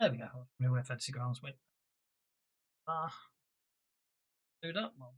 There we go. I knew where fancy grounds went. Load up, Mom.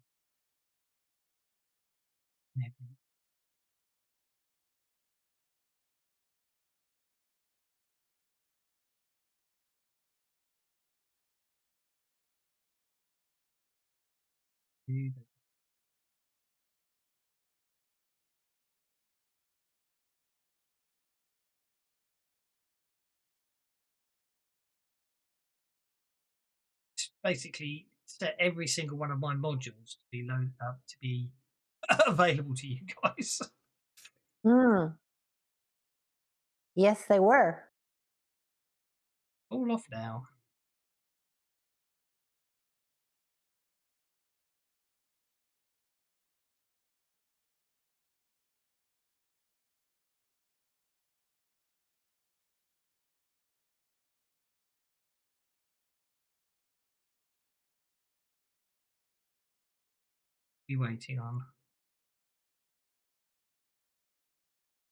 Basically set every single one of my modules to be loaded up to be available to you guys. Hmm. Yes, they were. All off now. Be waiting on.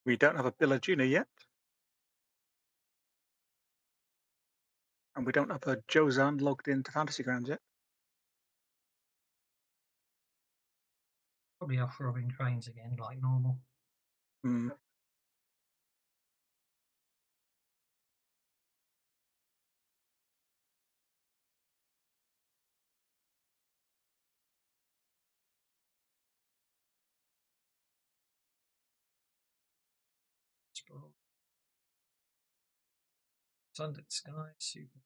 We don't have a Billagina yet. And we don't have a Jozan logged into Fantasy Grounds yet. Probably off robbing trains again, like normal. Hmm. Sunlit sky, super.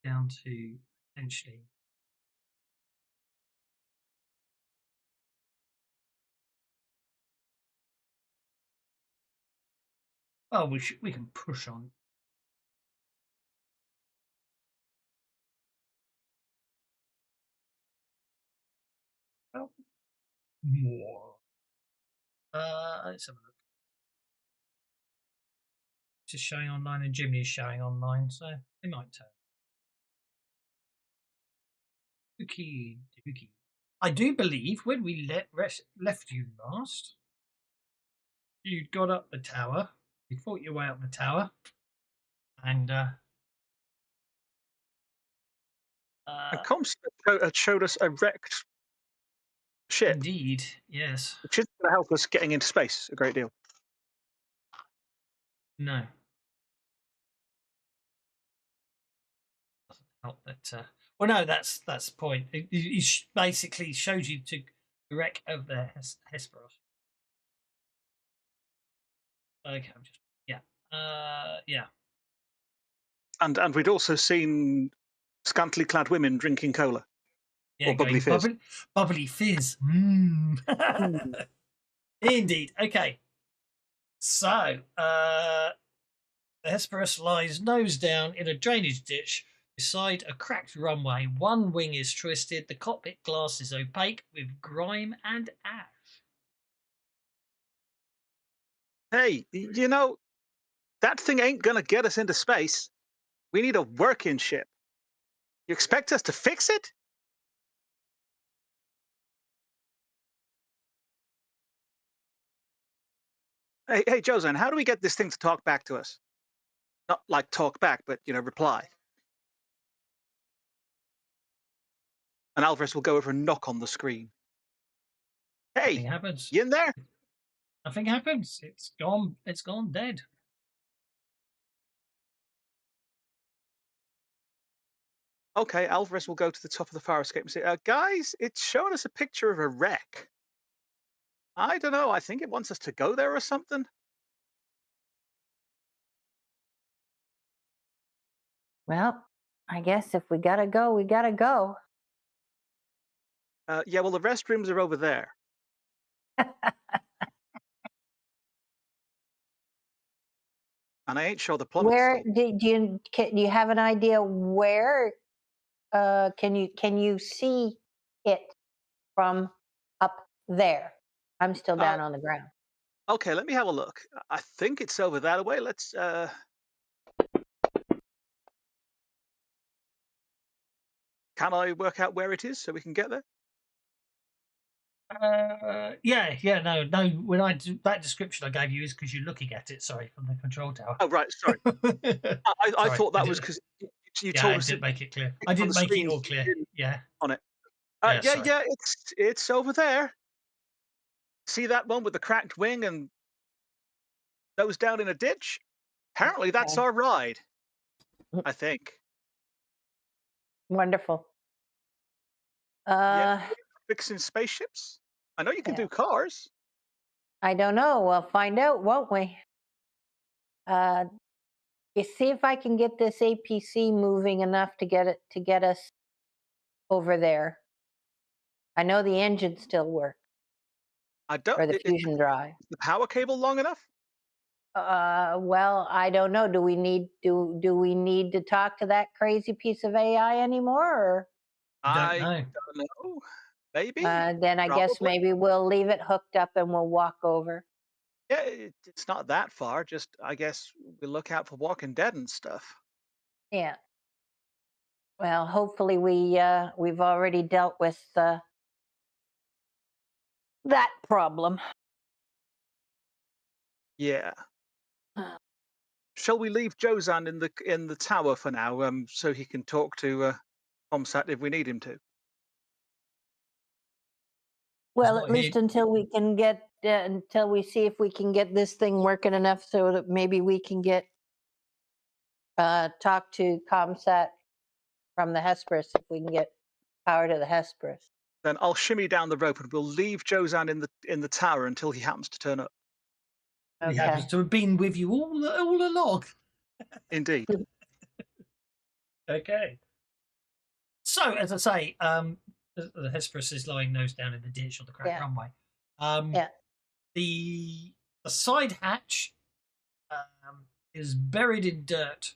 Down to potentially. Oh, we can push on. Well, more. Let's have a look. It's just showing online, and Jimmy is showing online, so it might turn. Dookie, dookie. I do believe when we left you last, you'd got up the tower. You fought your way up the tower, and And Comps had showed us a wrecked ship, indeed, yes. which is going to help us getting into space a great deal. No. Doesn't help that. Well, no, that's the point. It basically shows you to the wreck of the Hesperos. Okay, I'm just yeah. And we'd also seen scantily clad women drinking cola. Yeah, or bubbly going fizz. bubbly fizz. Indeed. Okay. So, the Hesperus lies nose down in a drainage ditch beside a cracked runway. One wing is twisted. The cockpit glass is opaque with grime and ash. Hey, you know, that thing ain't gonna get us into space. We need a working ship. You expect us to fix it? Hey, Josan, how do we get this thing to talk back to us? Not like talk back, but, reply. And Alvarez will go over and knock on the screen. Nothing Hey, happens. you in there? Nothing happens. It's gone. It's gone dead. Okay, Alvarez will go to the top of the fire escape and say, guys, it's showing us a picture of a wreck. I don't know. I think it wants us to go there or something. Well, I guess if we gotta go, we gotta go. Yeah, well, the restrooms are over there. And I ain't sure the plumbing's Where still. do you have an idea where? Can you see it from up there? I'm still Uh, down on the ground. Okay, let me have a look. I think it's over that way. Let's. Can I work out where it is so we can get there? Yeah, no. When that description I gave you is because you're looking at it. Sorry, from the control tower. Oh, right. Sorry. I Sorry, thought I that was did. because you Yeah, told I us didn't it make it clear. I on didn't the make it screen all clear. in Yeah, on it. yeah. Yeah, Sorry. yeah. It's over there. See that one with the cracked wing and those down in a ditch? Apparently, that's Okay. our ride. Mm, I think. wonderful. Yeah, Uh, fixing spaceships. I know you can yeah. do cars. I don't know. We'll find out, won't we? Uh, you see if I can get this APC moving enough to get us over there. I know the engines still work, I don't. or the fusion drive. Is the power cable long enough? Well, I don't know. Do we need to talk to that crazy piece of AI anymore? Or You don't I know. don't know. Maybe. then I guess Probably. maybe we'll leave it hooked up and we'll walk over. Yeah, it's not that far. Just I guess we look out for Walking Dead and stuff. Yeah. Well, hopefully we've already dealt with that problem. Yeah. Uh, Shall we leave Jozan in the tower for now, so he can talk to Comsat if we need him to? He's Well, not at least here. until we see if we can get this thing working enough so that maybe we can get talk to Comsat from the Hesperus if we can get power to the Hesperus. Then I'll shimmy down the rope and we'll leave Jozan in the tower until he happens to turn up. He happens Okay. to have been with you all along. Indeed. Okay. So, as I say, the Hesperus is lying nose down in the ditch on the cracked Yeah. runway. Um, Yeah. the the side hatch is buried in dirt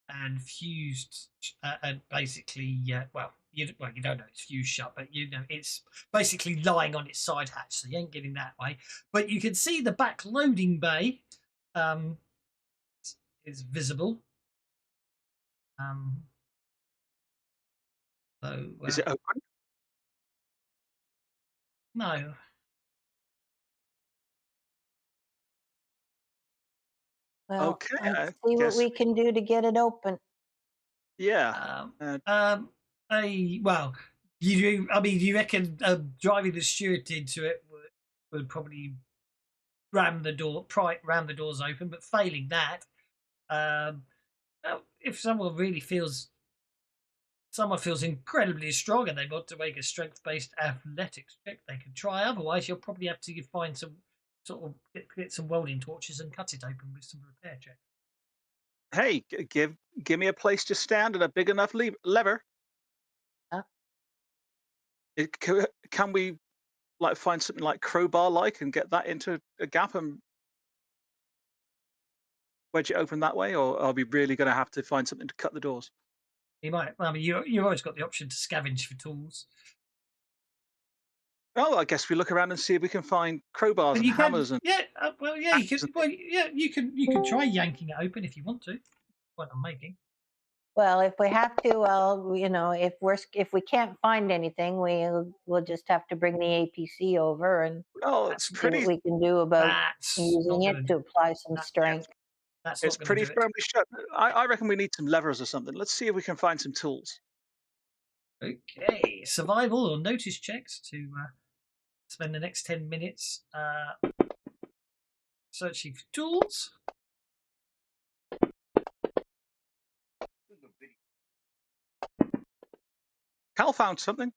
and fused, and basically, you don't know it's fused shut, but you know it's basically lying on its side hatch, so you ain't getting that way. But you can see the back loading bay um, is visible. Um, so Is it open? no, Well, Okay, let's I see what guess. we can do to get it open. Yeah. um, Uh, well, you do. I mean, you reckon driving the steward into it would probably ram the doors open, but failing that, um, if someone feels incredibly strong and they want to make a strength-based athletics check, they can try. Otherwise, you'll probably have to find some sort of get some welding torches and cut it open with some repair check. hey, give me a place to stand and a big enough lever. Huh? Can we like find something like crowbar like and get that into a gap and wedge it open that way, or are we really going to have to find something to cut the doors? You might. I mean, you've always got the option to scavenge for tools. Oh, I guess we look around and see if we can find crowbars But and you can, hammers and yeah. Well, yeah, you axes. could. Well, yeah, you could try yanking it open if you want to. What I'm making. Well, if we have to, well, if we can't find anything, we'll just have to bring the APC over and Oh, That's see what we can do about that's using not it going to. to apply some Yeah, strength. that's it's not going to pretty do it. firmly shut. I reckon we need some levers or something. Let's see if we can find some tools. Okay, survival or notice checks to spend the next 10 minutes searching for tools. Cal found something.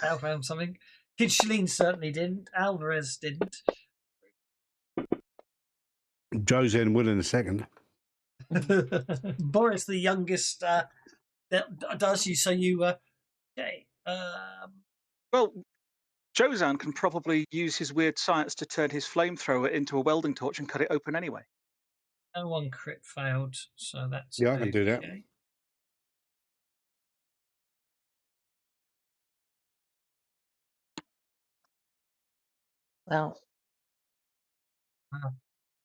Al found something. Kid certainly didn't. Alvarez didn't. Joe's in will in a second. Boris, the youngest, that does you. So you. Okay. Well, Jozan can probably use his weird science to turn his flamethrower into a welding torch and cut it open anyway. No one crit failed, so that's Yeah, I can do that. okay. Well,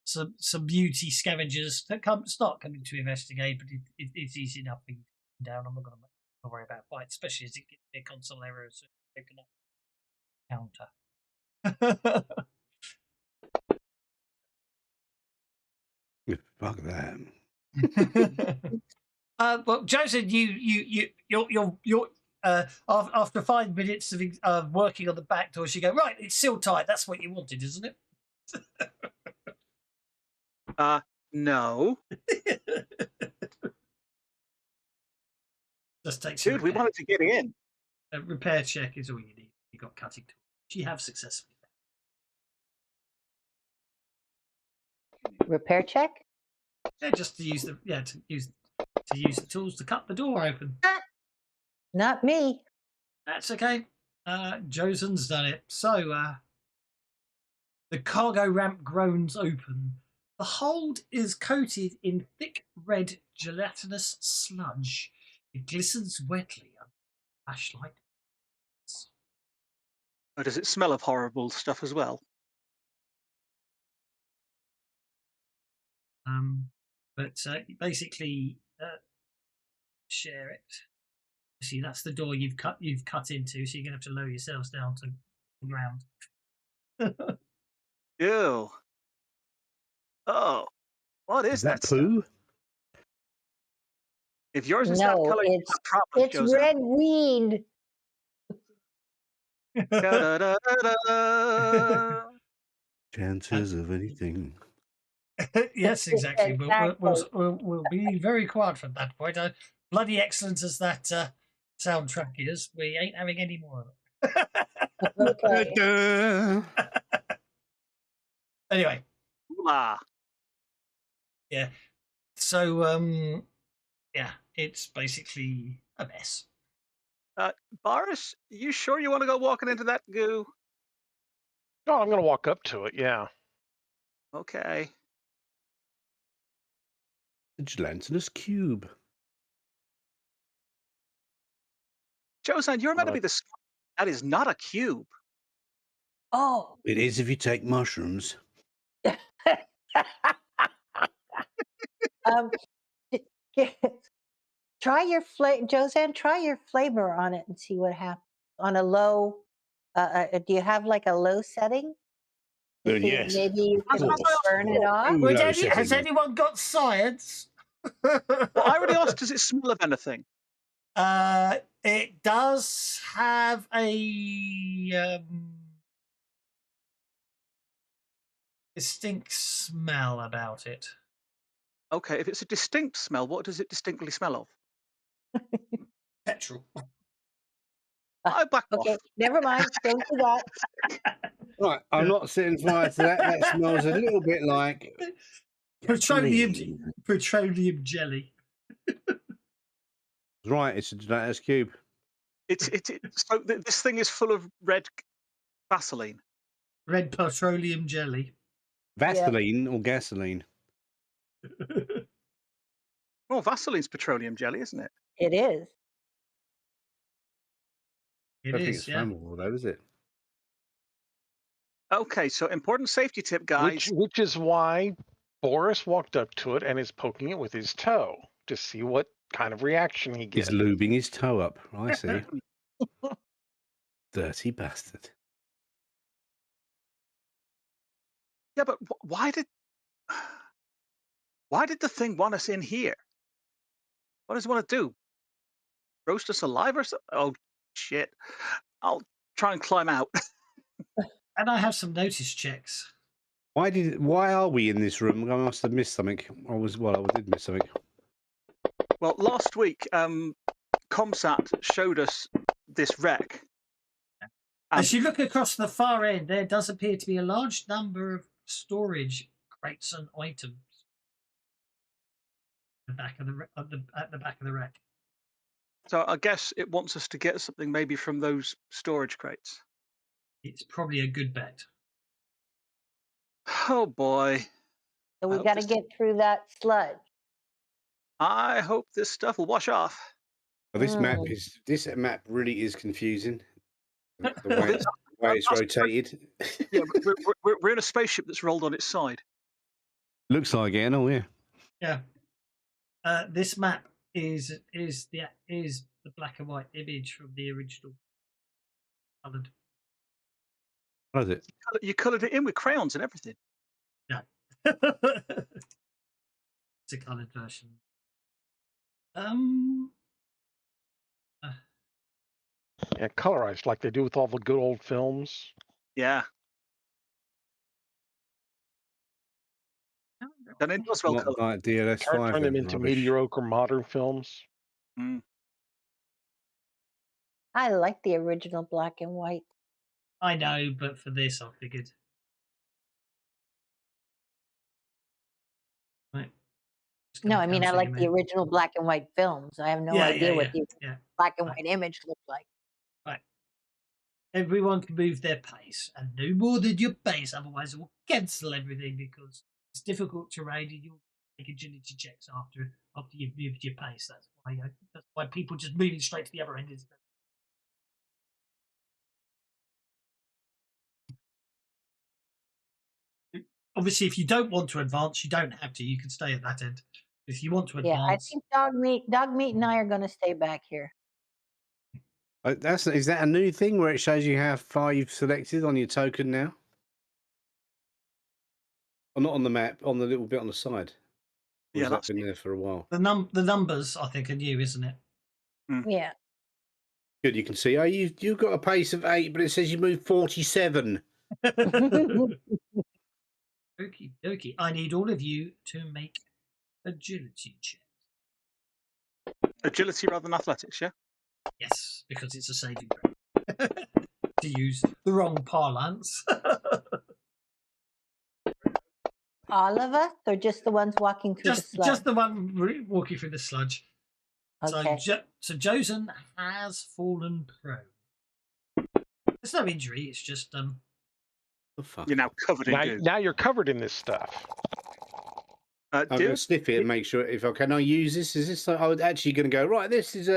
some beauty scavengers that come. It's not coming to investigate, but it's easy enough to get down. I'm not going to worry about fights, especially as it gets near console errors. So they can counter. Fuck that. Well, Joseph, you're after 5 minutes of working on the back doors, you go, right, it's still tight. That's what you wanted, isn't it? No. Just takes Dude, we wanted to get in. A repair check is all you need. You got cutting tools. You have successfully. Repair check? Yeah, just to use the tools to cut the door open. Not me. That's okay. Josen's done it. So the cargo ramp groans open. The hold is coated in thick red gelatinous sludge. It glistens wetly under flashlight. Or does it smell of horrible stuff as well? But basically, share it. See, that's the door you've cut into, so you're gonna have to lower yourselves down to the ground. Ew. Oh, what is that stuff? Poo? If yours is No, that color, you it's have problems, it's Joseph. red weed. Da-da-da-da-da. Chances of anything. Yes, exactly. Exactly. We'll be very quiet from that point. Bloody excellent as that soundtrack is, we ain't having any more of it. Okay. Da-da. Anyway, Hola. yeah. So yeah, it's basically a mess. Boris, you sure you want to go walking into that goo? No, I'm going to walk up to it. Yeah. Okay. A gelatinous cube. Josan, you're meant to be the scout. That is not a cube. Oh. It is if you take mushrooms. Try your Josanne, try your flavor on it and see what happens. On a low, do you have like a low setting? To see Yes. maybe you can course. burn it off. Ooh, low Has setting. anyone got science? Well, I already asked, does it smell of anything? It does have a distinct smell about it. Okay, if it's a distinct smell, what does it distinctly smell of? Petrol. I back Okay, off. never mind. Don't do that. Right, I'm not setting fire to that. That smells a little bit like Petroleum gasoline. jelly. Right, it's a gelatinous cube. So this thing is full of red Vaseline. Red petroleum jelly. Vaseline or gasoline? Well, Vaseline's petroleum jelly, isn't it? It is. I It don't think is, it's yeah. flammable though, is it? Okay, so important safety tip, guys. Which is why Boris walked up to it and is poking it with his toe to see what kind of reaction he He's gets. lubing his toe up. I see. Dirty bastard. Yeah, but why did the thing want us in here? What does it want to do? Roast us alive or something? Oh, shit. I'll try and climb out. And I have some notice checks. Why are we in this room? I must have missed something. I did miss something. Well, last week, Comsat showed us this wreck. As you look across the far end, there does appear to be a large number of storage crates and items at the back of the wreck. So I guess it wants us to get something maybe from those storage crates. It's probably a good bet. Oh boy. So we hope got to this- get through that sludge. I hope this stuff will wash off. Well, this map really is confusing. The way way it's rotated. Yeah, we're in a spaceship that's rolled on its side. Looks like it. Oh yeah. Yeah. This map is the black and white image from the original coloured. What is it? You coloured it in with crayons and everything. No. It's a coloured version. Yeah, colorized like they do with all the good old films. Yeah. Then it was well Not coloured. like DLS5. Turn them then, into rubbish. mediocre modern films. Mm. I like the original black and white. I know, but for this, I figured. Right. Just No, gonna I mean, I cancel like you, the mate. original black and white films. I have no idea what the Yeah. black and Right. white image looked like. Right. Everyone can move their pace, and no more than your pace, otherwise it will cancel everything because it's difficult terrain and you'll make agility checks after you've moved your pace. That's why people just moving straight to the other end is. Obviously, if you don't want to advance, you don't have to. You can stay at that end. If you want to Yeah, I advance, think Dogmeat and I are going to stay back here. Is that a new thing where it shows you have 5 selected on your token now? Or not on the map, on the little bit on the side. Or Yeah, has that that's been it. there for a while? the numbers I think are new, isn't it? Yeah. Good, you can see. Oh, you've got a pace of 8, but it says you move 47. Okie dokie. I need all of you to make agility check. Agility rather than athletics, yeah? Yes, because it's a saving throw. To use the wrong parlance. All of us, or just the ones walking through the sludge? Just the one walking through the sludge. Okay. So Josen has fallen prone. There's no injury. It's just Oh, fuck. You're now covered in goo. Now you're covered in this stuff. I'm going to sniff it and make sure if I can I use this. Is this? I was actually going to go right. This is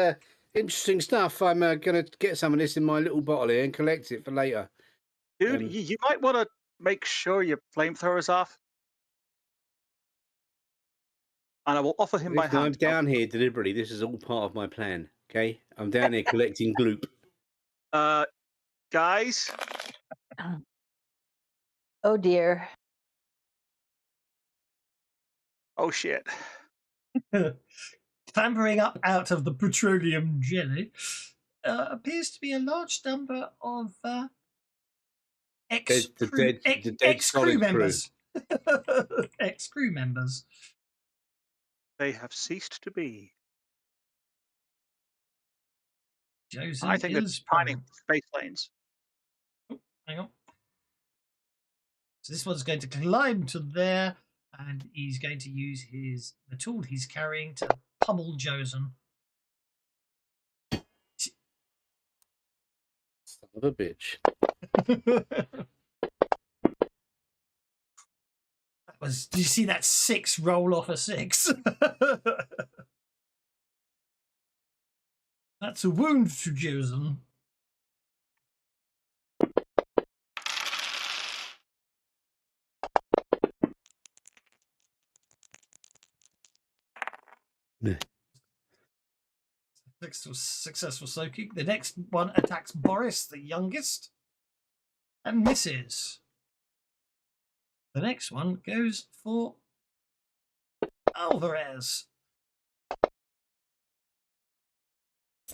interesting stuff. I'm going to get some of this in my little bottle here and collect it for later. Dude, you might want to make sure your flamethrowers off. And I will offer him my Listen, I'm hand. down here deliberately. This is all part of my plan. Okay, I'm down here collecting gloop. Guys, Oh dear. oh shit. clambering up out of the petroleum jelly appears to be a large number of ex crew members. Ex crew members. They have ceased to be. Josen I think they're is pining prone. space lanes. Oh, hang on. So this one's going to climb to there, and he's going to use the tool he's carrying to pummel Josen. Son of a bitch. Did you see that 6 roll off a 6? That's a wound to Josen. Successful soaking. The next one attacks Boris, the youngest, and misses. The next one goes for Alvarez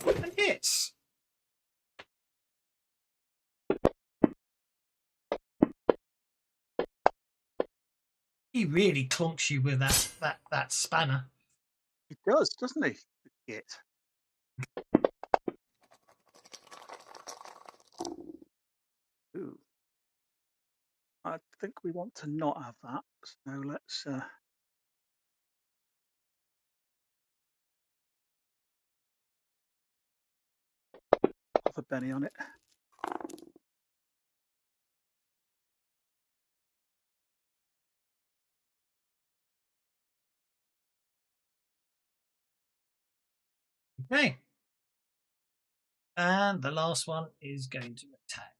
and hits. He really clunks you with that spanner. He does, doesn't he? Git. Ooh. I think we want to not have that. So let's have a Benny on it. Okay. And the last one is going to attack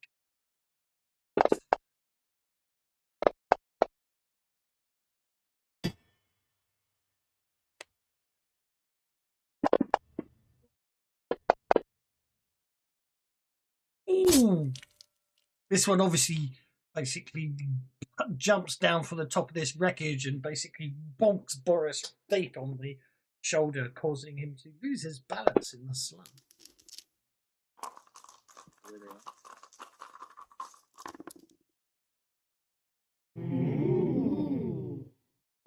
Ooh. This one obviously basically jumps down from the top of this wreckage and basically bonks Boris deep on the shoulder, causing him to lose his balance in the slum.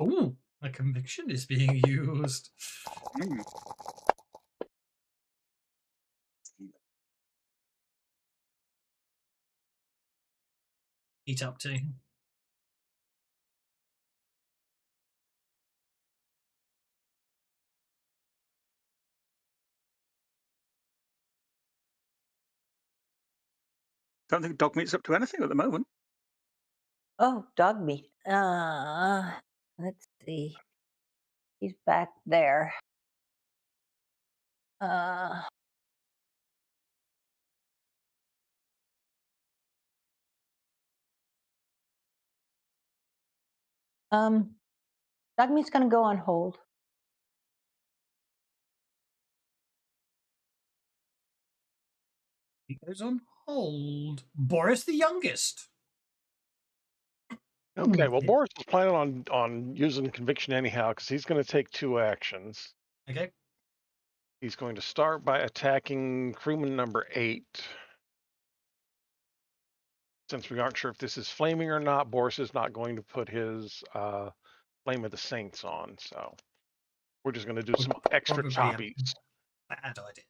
Ooh, a conviction is being used. Eat up to. Don't think dog meat's up to anything at the moment. Oh, dog meat. Let's see. He's back there. Dog meat's gonna go on hold. He goes on hold. Boris the youngest. Okay, well, Boris is planning on using conviction anyhow because he's going to take 2 actions. Okay. He's going to start by attacking crewman number 8. Since we aren't sure if this is flaming or not, Boris is not going to put his Flame of the Saints on, so we're just going to do some extra choppies. Bad idea.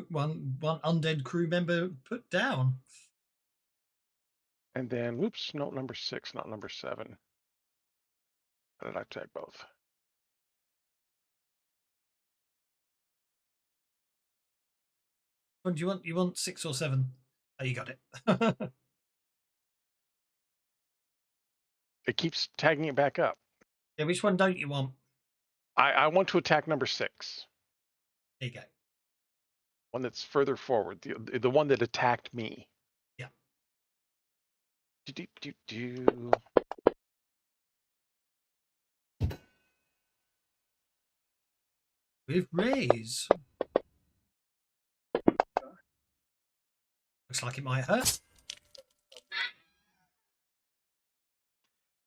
One undead crew member put down. And then, whoops, no, number 6, not number 7. How did I attack both? What do you want? You want 6 or 7? Oh, you got it. It keeps tagging it back up. Yeah, which one don't you want? I want to attack number 6. There you go. One that's further forward, the one that attacked me. Yeah. With raise. Looks like it might hurt.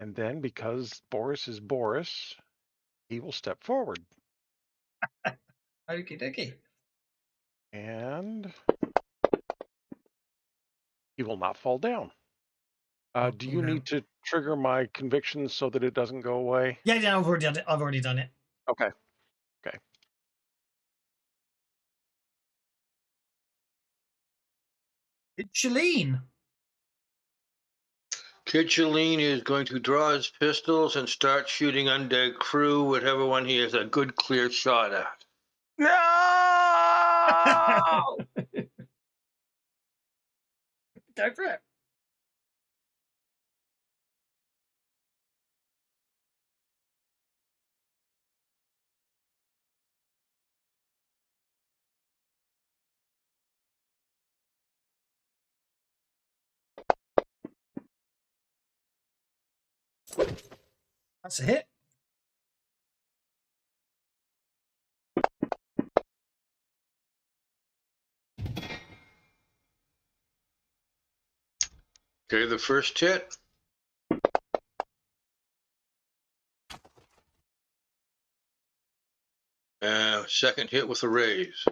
And then, because Boris is Boris, he will step forward. Okie dokie. And he will not fall down. Do you need to trigger my conviction so that it doesn't go away? Yeah, I've already done it. I've already done it. Okay. Okay. Shalene. Kitcheline is going to draw his pistols and start shooting undead crew, whatever one he has a good clear shot at. No! Go for it. That's a hit. Okay, the first hit. Second hit with a raise.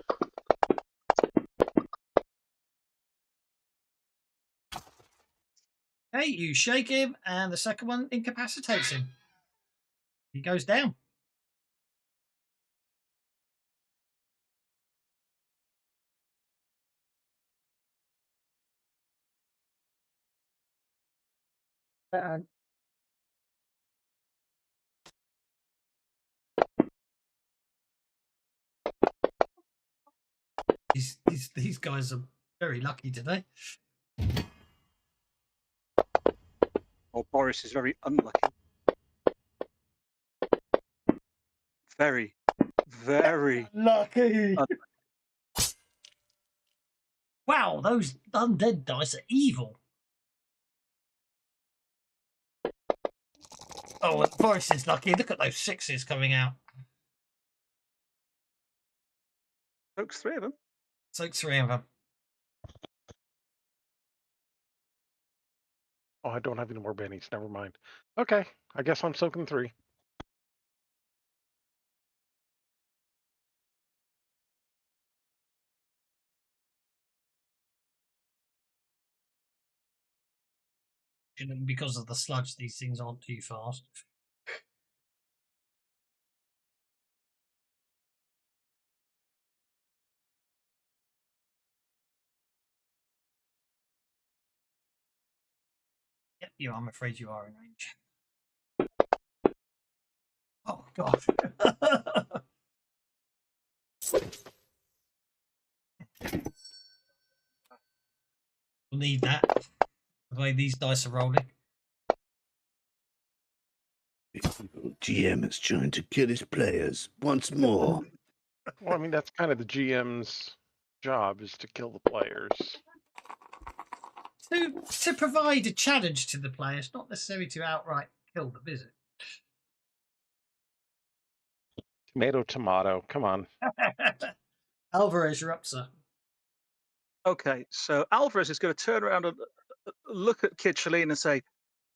Hey, you shake him, and the second one incapacitates him. He goes down. These guys are very lucky today. Oh, Boris is very unlucky. Very, very lucky. Wow, those undead dice are evil. Oh, Boris is lucky. Look at those 6s coming out. Folks, 3 of them. So 3 of them. Oh, I don't have any more bennies. Never mind. Okay, I guess I'm soaking 3. Because of the sludge, these things aren't too fast. Yep, I'm afraid you are in range. Oh, God. We'll need that. The way these dice are rolling. GM is trying to kill his players once more. Well, I mean, that's kind of the GM's job, is to kill the players. To provide a challenge to the players, not necessarily to outright kill them, is it? Tomato, tomato. Come on. Alvarez, you're up, sir. Okay, so Alvarez is going to turn around and look at Kid Shalene and say,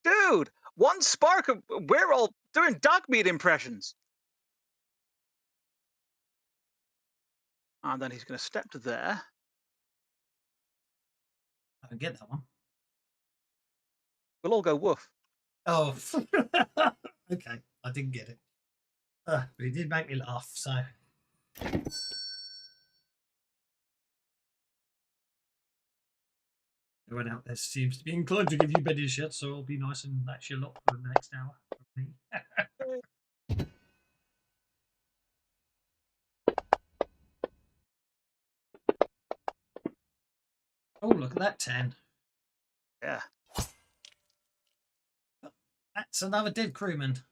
"Dude, one spark of we're all doing dog meat impressions." And then he's going to step to there. I don't get that one. We'll all go woof. Oh, okay. I didn't get it. But it did make me laugh, so. Everyone out there seems to be inclined to give you better shit, so I'll be nice and that's your lot for the next hour. Oh, look at that 10. Yeah. That's another dead crewman.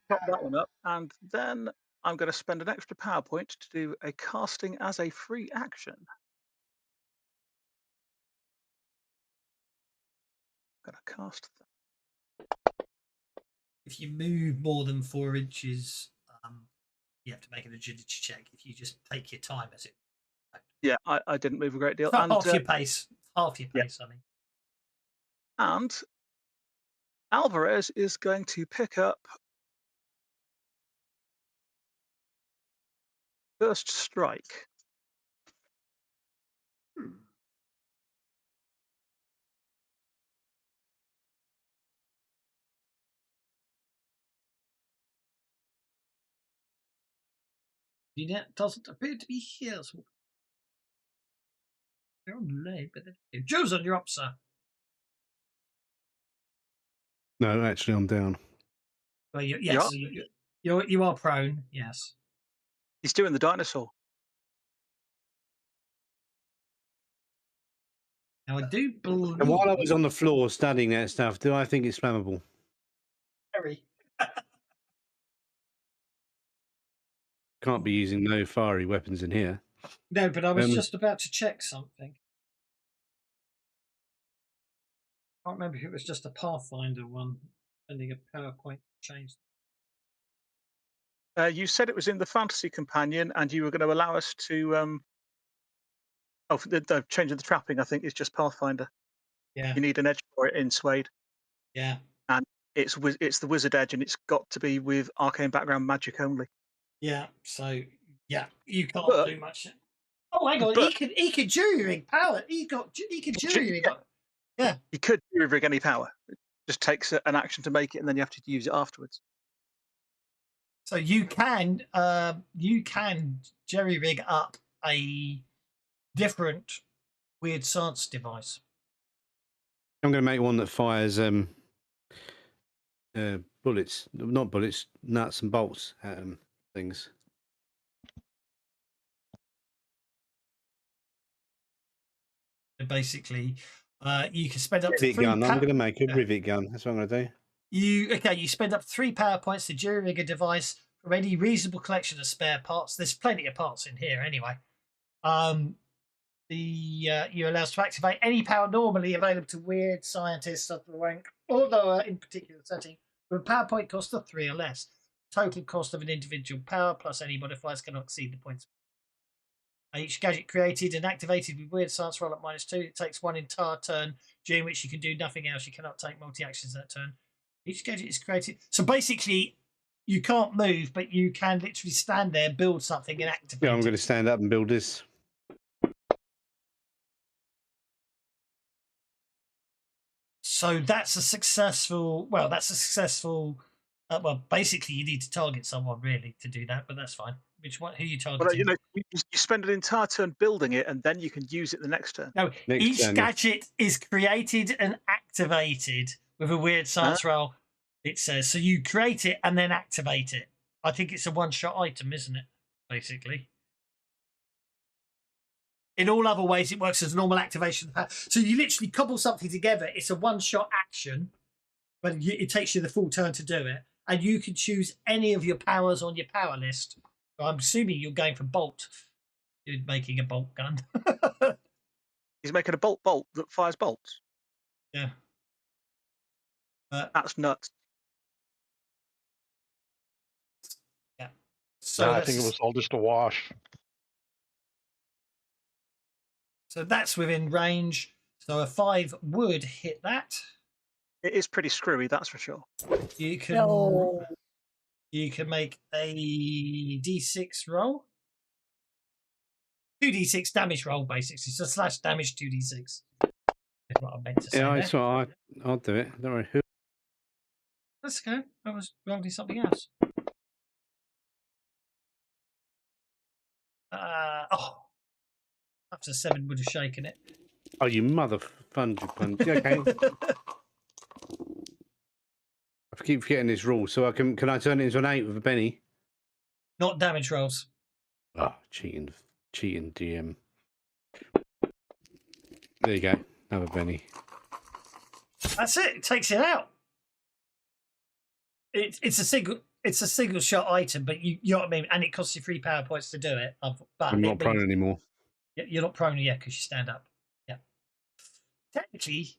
Pop that one up, and then I'm going to spend an extra power point to do a casting as a free action. I'm going to cast that. If you move more than 4 inches, you have to make an agility check. If you just take your time, as it. Yeah, I didn't move a great deal. And, half your pace. Half your pace, yeah. I mean. And Alvarez is going to pick up First Strike. It doesn't appear to be here. So they're on late, but Joseph, you're up, sir. No, actually, I'm down. Well, yes, you are prone. Yes. He's doing the dinosaur. Now I do believe. And while I was on the floor studying that stuff, do I think it's flammable? Very. Can't be using no fiery weapons in here. No, but I was just about to check something. I can't remember if it was just a Pathfinder one, sending a PowerPoint change. You said it was in the Fantasy Companion, and you were going to allow us to. Oh, the change of the trapping, I think, is just Pathfinder. Yeah. You need an edge for it in Suede. Yeah. And it's the Wizard Edge, and it's got to be with arcane background magic only. Yeah. So yeah, you can't do much. Oh, hang on. He could jury rig power. He could jury rig. Yeah. He could jury rig any power. It just takes an action to make it, and then you have to use it afterwards. So you can jerry rig up a different weird science device. I'm going to make one that fires bullets, not bullets, nuts and bolts at things. Basically, you can spend up to 3 gun. I'm going to make a rivet gun. That's what I'm going to do. You spend up to 3 power points to jury rig a device from any reasonable collection of spare parts. There's plenty of parts in here anyway. You're allowed to activate any power normally available to weird scientists of the rank or lower in particular setting with a power point cost of 3 or less. Total cost of an individual power plus any modifiers cannot exceed the points. Each gadget created and activated with weird science roll at -2. It takes one entire turn, during which you can do nothing else. You cannot take multi-actions that turn. Each gadget is created. So basically, you can't move, but you can literally stand there, build something, and activate Yeah, I'm going to stand up and build this. So that's a successful. Well, that's a successful. Well, basically, you need to target someone really to do that, but that's fine. Which one? Who are you targeting? But you know, you spend an entire turn building it, and then you can use it the next turn. No, Next each turn, gadget is created and activated with a weird science roll. It says so. You create it and then activate it. I think it's a one-shot item, isn't it? Basically. In all other ways, it works as a normal activation. So you literally cobble something together. It's a one-shot action, but it takes you the full turn to do it. And you can choose any of your powers on your power list. So I'm assuming you're going for bolt. You're making a bolt gun. He's making a bolt that fires bolts. Yeah. That's nuts. Yeah. So I think it was all just a wash. So that's within range. So a 5 would hit that. It is pretty screwy, that's for sure. You can you can make a d6 roll. 2d6 damage roll, basically. So slash damage 2d6. Is what I meant to say. Yeah, that's what I'll do it. Don't worry. Let's go. I was rolling something else. After 7 would have shaken it. Oh, you mother punch. Okay. I keep forgetting this rule. So can I turn it into an 8 with a penny? Not damage rolls. Oh, cheating DM. There you go. Another penny. That's it. It takes it out. It's a single shot item, but you know what I mean, and it costs you 3 power points to do it. But I'm not prone anymore. You're not prone yet because you stand up. Yeah. Technically,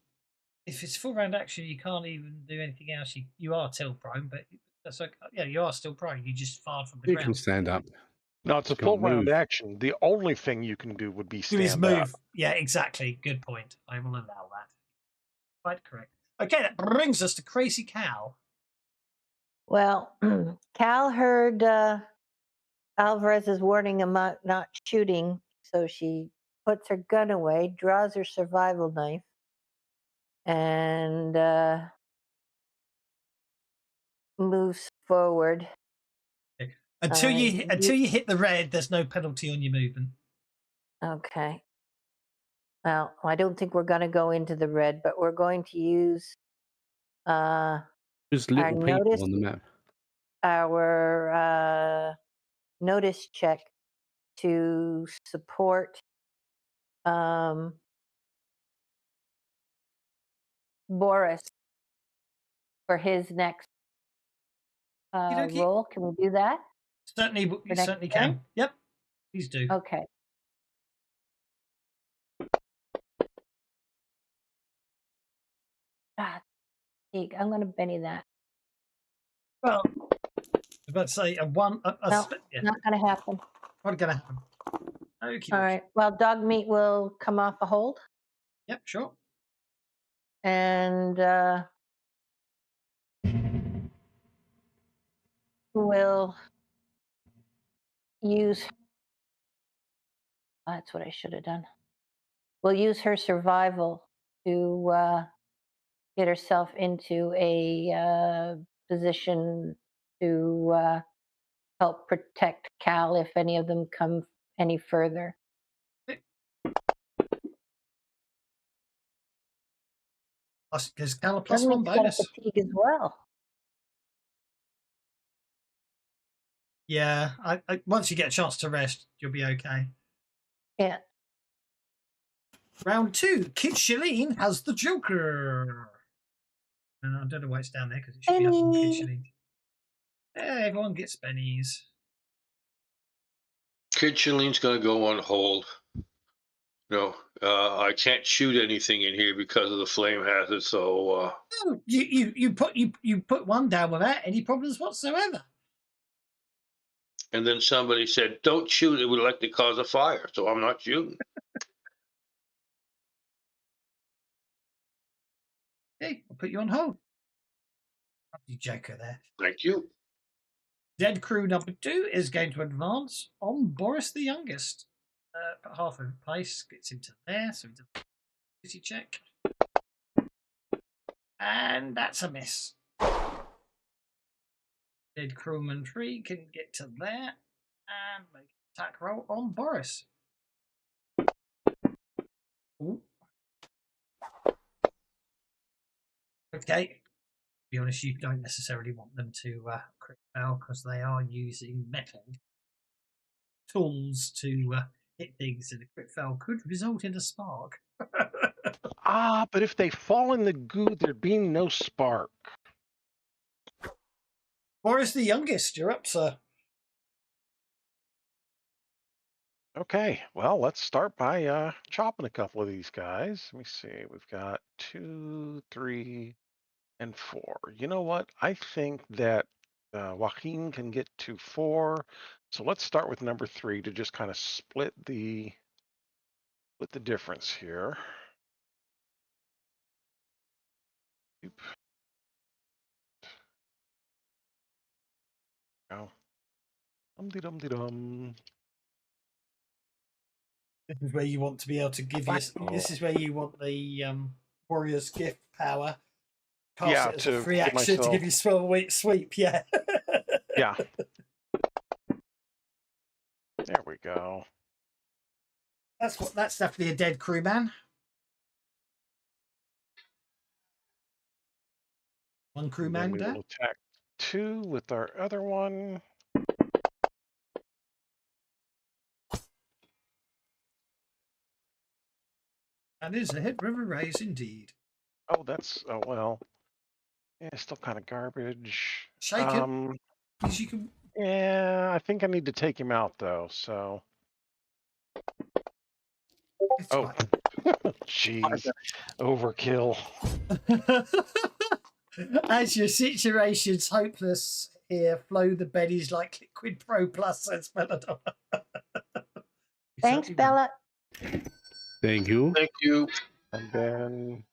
if it's full round action, you can't even do anything else. You are still prone, but that's okay. Yeah, you are still prone. You just fired from the ground. You can stand up. No, it's a full round action. The only thing you can do would be stand up. Yeah, exactly. Good point. I will allow that. Quite correct. Okay, that brings us to Crazy Cal. Well, Cal heard Alvarez's warning about not shooting, so she puts her gun away, draws her survival knife, and moves forward. Until you hit the red, there's no penalty on your movement. Okay. Well, I don't think we're going to go into the red, but we're going to use just little people on the map. Our notice check to support Boris for his next role. Can we do that? Certainly, we certainly can. Yep, please do. Okay. I'm going to Benny that. Well, I was about to say a 1. No, not going to happen. What's going to happen? Okay. All right. Well, dog meat will come off a hold. Yep, sure. And we'll use. That's what I should have done. We'll use her survival to get herself into a position to help protect Cal if any of them come any further. Because Cal a +1 bonus. Fatigue as well. Yeah, I once you get a chance to rest, you'll be okay. Yeah. Round 2, Kid Shalene has the Joker. And I don't know why it's down there because it should be up on Kid Shalene. Yeah, everyone gets pennies. Kid Shalene's going to go on hold. No, I can't shoot anything in here because of the flame hazard. So, Oh, you put one down without any problems whatsoever. and then somebody said, "Don't shoot; it would likely cause a fire." So I'm not shooting. Okay, I'll put you on hold. You joker there. Thank you. Dead crew number 2 is going to advance on Boris the Youngest. Half of the place gets into there, so he does a duty check. And that's a miss. Dead crewman 3 can get to there and make an attack roll on Boris. Ooh. Okay. To be honest, you don't necessarily want them to crit fail because they are using metal tools to hit things, and a crit fail could result in a spark. But if they fall in the goo, there'd be no spark. Boris the Youngest, you're up, sir. Okay, well, let's start by chopping a couple of these guys. Let me see. We've got 2, 3, and 4. You know what? I think that Joaquin can get to 4. So let's start with number 3 to just kind of split the difference here. Oop. Oh. Dum-de-dum-de-dum. This is where you want to be able to give you. This is where you want the warrior's gift power. Cast it as a free action to give you sweep. Yeah. Yeah. There we go. That's definitely a dead crew man. One crew man We down. will attack 2 with our other one. That is a hit river raise indeed. Oh, that's well. Yeah, still kind of garbage. Shake it. You can. Yeah, I think I need to take him out though. So. Oh, jeez, overkill. As your situation's hopeless here, flow the beddies like Liquid Pro Plus, says Belladonna. Thanks, Bella. Thank you. Thank you. And then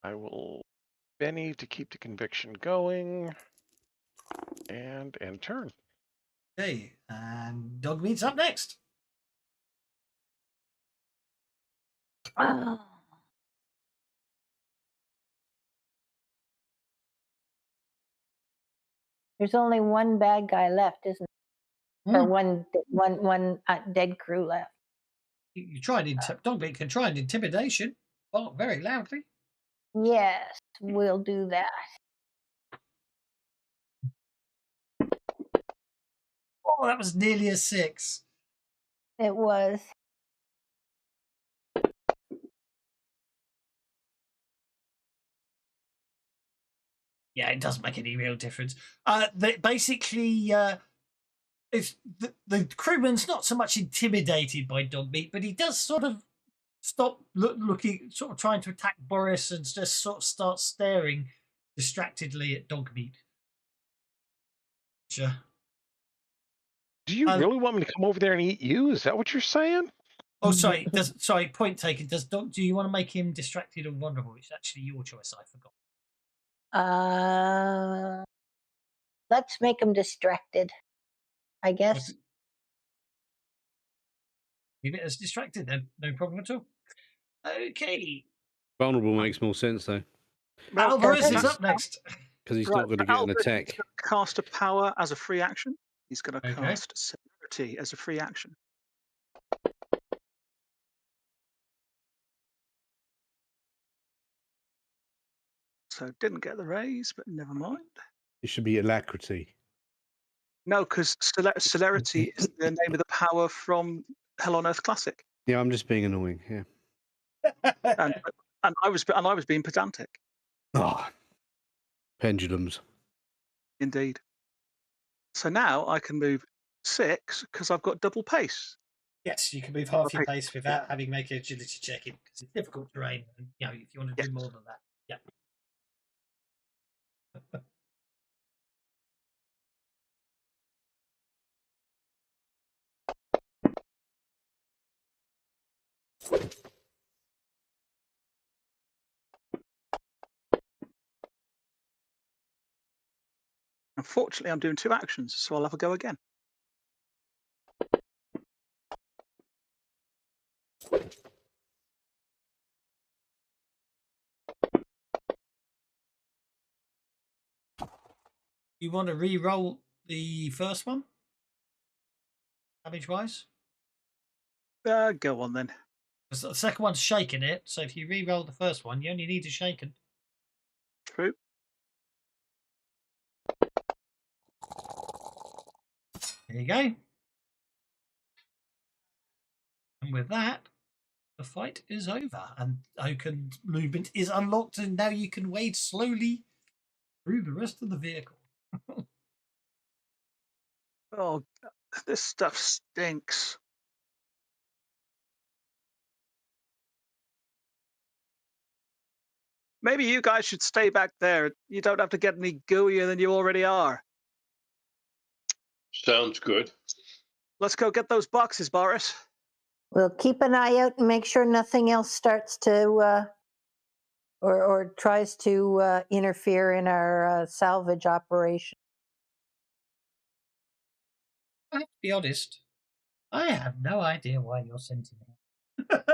I will Benny to keep the conviction going. And end turn. Okay, and Dogmeat's up next. Oh. There's only one bad guy left, isn't there? Or one dead crew left. You tried Dogmeat can try an intimidation. Oh, very loudly. Yes, we'll do that. Oh, that was nearly a 6. It was. Yeah, it doesn't make any real difference. Basically, if the crewman's not so much intimidated by Dogmeat, but he does sort of stop looking, sort of trying to attack Boris, and just sort of start staring distractedly at Dogmeat. Sure. Do you really want me to come over there and eat you? Is that what you're saying? Oh, sorry. Point taken. Do you want to make him distracted or vulnerable? It's actually your choice. I forgot. Let's make him distracted, I guess. Leave it as distracted then. No problem at all. Okay. Vulnerable makes more sense though. Alvarez is up next. Because he's not going to get an attack. He's going to cast a power as a free action. He's going to cast celerity as a free action. So didn't get the raise, but never mind. It should be alacrity. No, because celerity is the name of the power from Hell on Earth Classic. Yeah, I'm just being annoying. Yeah. and I was being pedantic. Oh, pendulums. Indeed. So now I can move 6 because I've got double pace. Yes, you can move half your Okay. pace without having to make an agility check in because it's difficult terrain. And if you want to do more than that, yeah. Unfortunately, I'm doing 2 actions, so I'll have a go again. You want to re-roll the first one, damage-wise? Go on then. Because the second one's shaking it, so if you re-roll the first one, you only need a shaken. True. There you go. And with that, the fight is over, and token movement is unlocked, and now you can wade slowly through the rest of the vehicle. Oh, this stuff stinks. Maybe you guys should stay back there. You don't have to get any gooier than you already are. Sounds good. Let's go get those boxes, Boris. We'll keep an eye out and make sure nothing else starts to or tries to interfere in our salvage operation. I have to be honest, I have no idea why you're sent in here.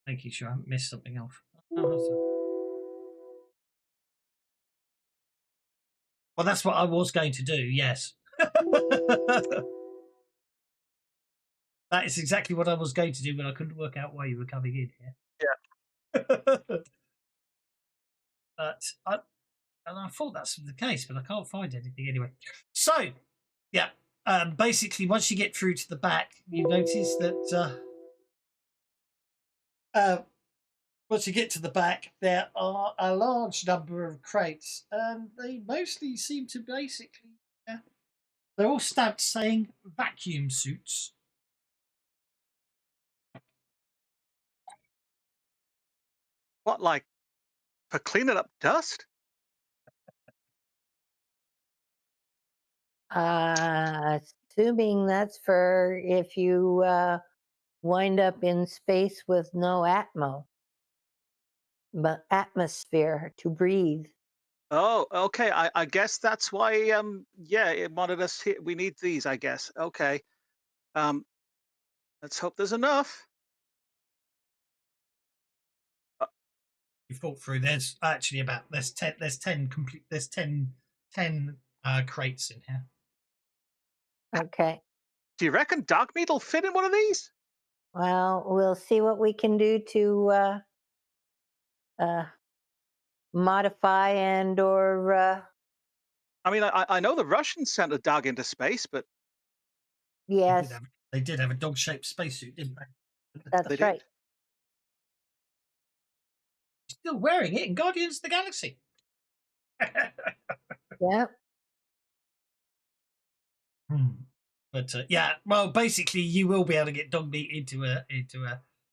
Making sure I haven't missed something off. Well, that's what I was going to do, yes. That is exactly what I was going to do, but I couldn't work out why you were coming in here. Yeah. But I thought that's the case, but I can't find anything anyway. So, yeah, basically, once you get through to the back, you notice that once you get to the back, there are a large number of crates, and they mostly seem to basically, they're all stamped saying vacuum suits. What, like, for cleaning up dust? Assuming that's for if you wind up in space with no atmosphere to breathe. Oh, okay. I guess that's why. Yeah, it wanted us here. We need these, I guess. Okay. Um, let's hope there's enough. You thought through. There's actually about there's 10 crates in here. Okay. Do you reckon dog meat will fit in one of these? Well, we'll see what we can do to modify and or I mean, I know the Russians sent a dog into space, but yes, They did have a dog-shaped spacesuit, didn't they? that's they right. did. Still wearing it in Guardians of the Galaxy. Yeah. But yeah, well, basically, you will be able to get dog meat into a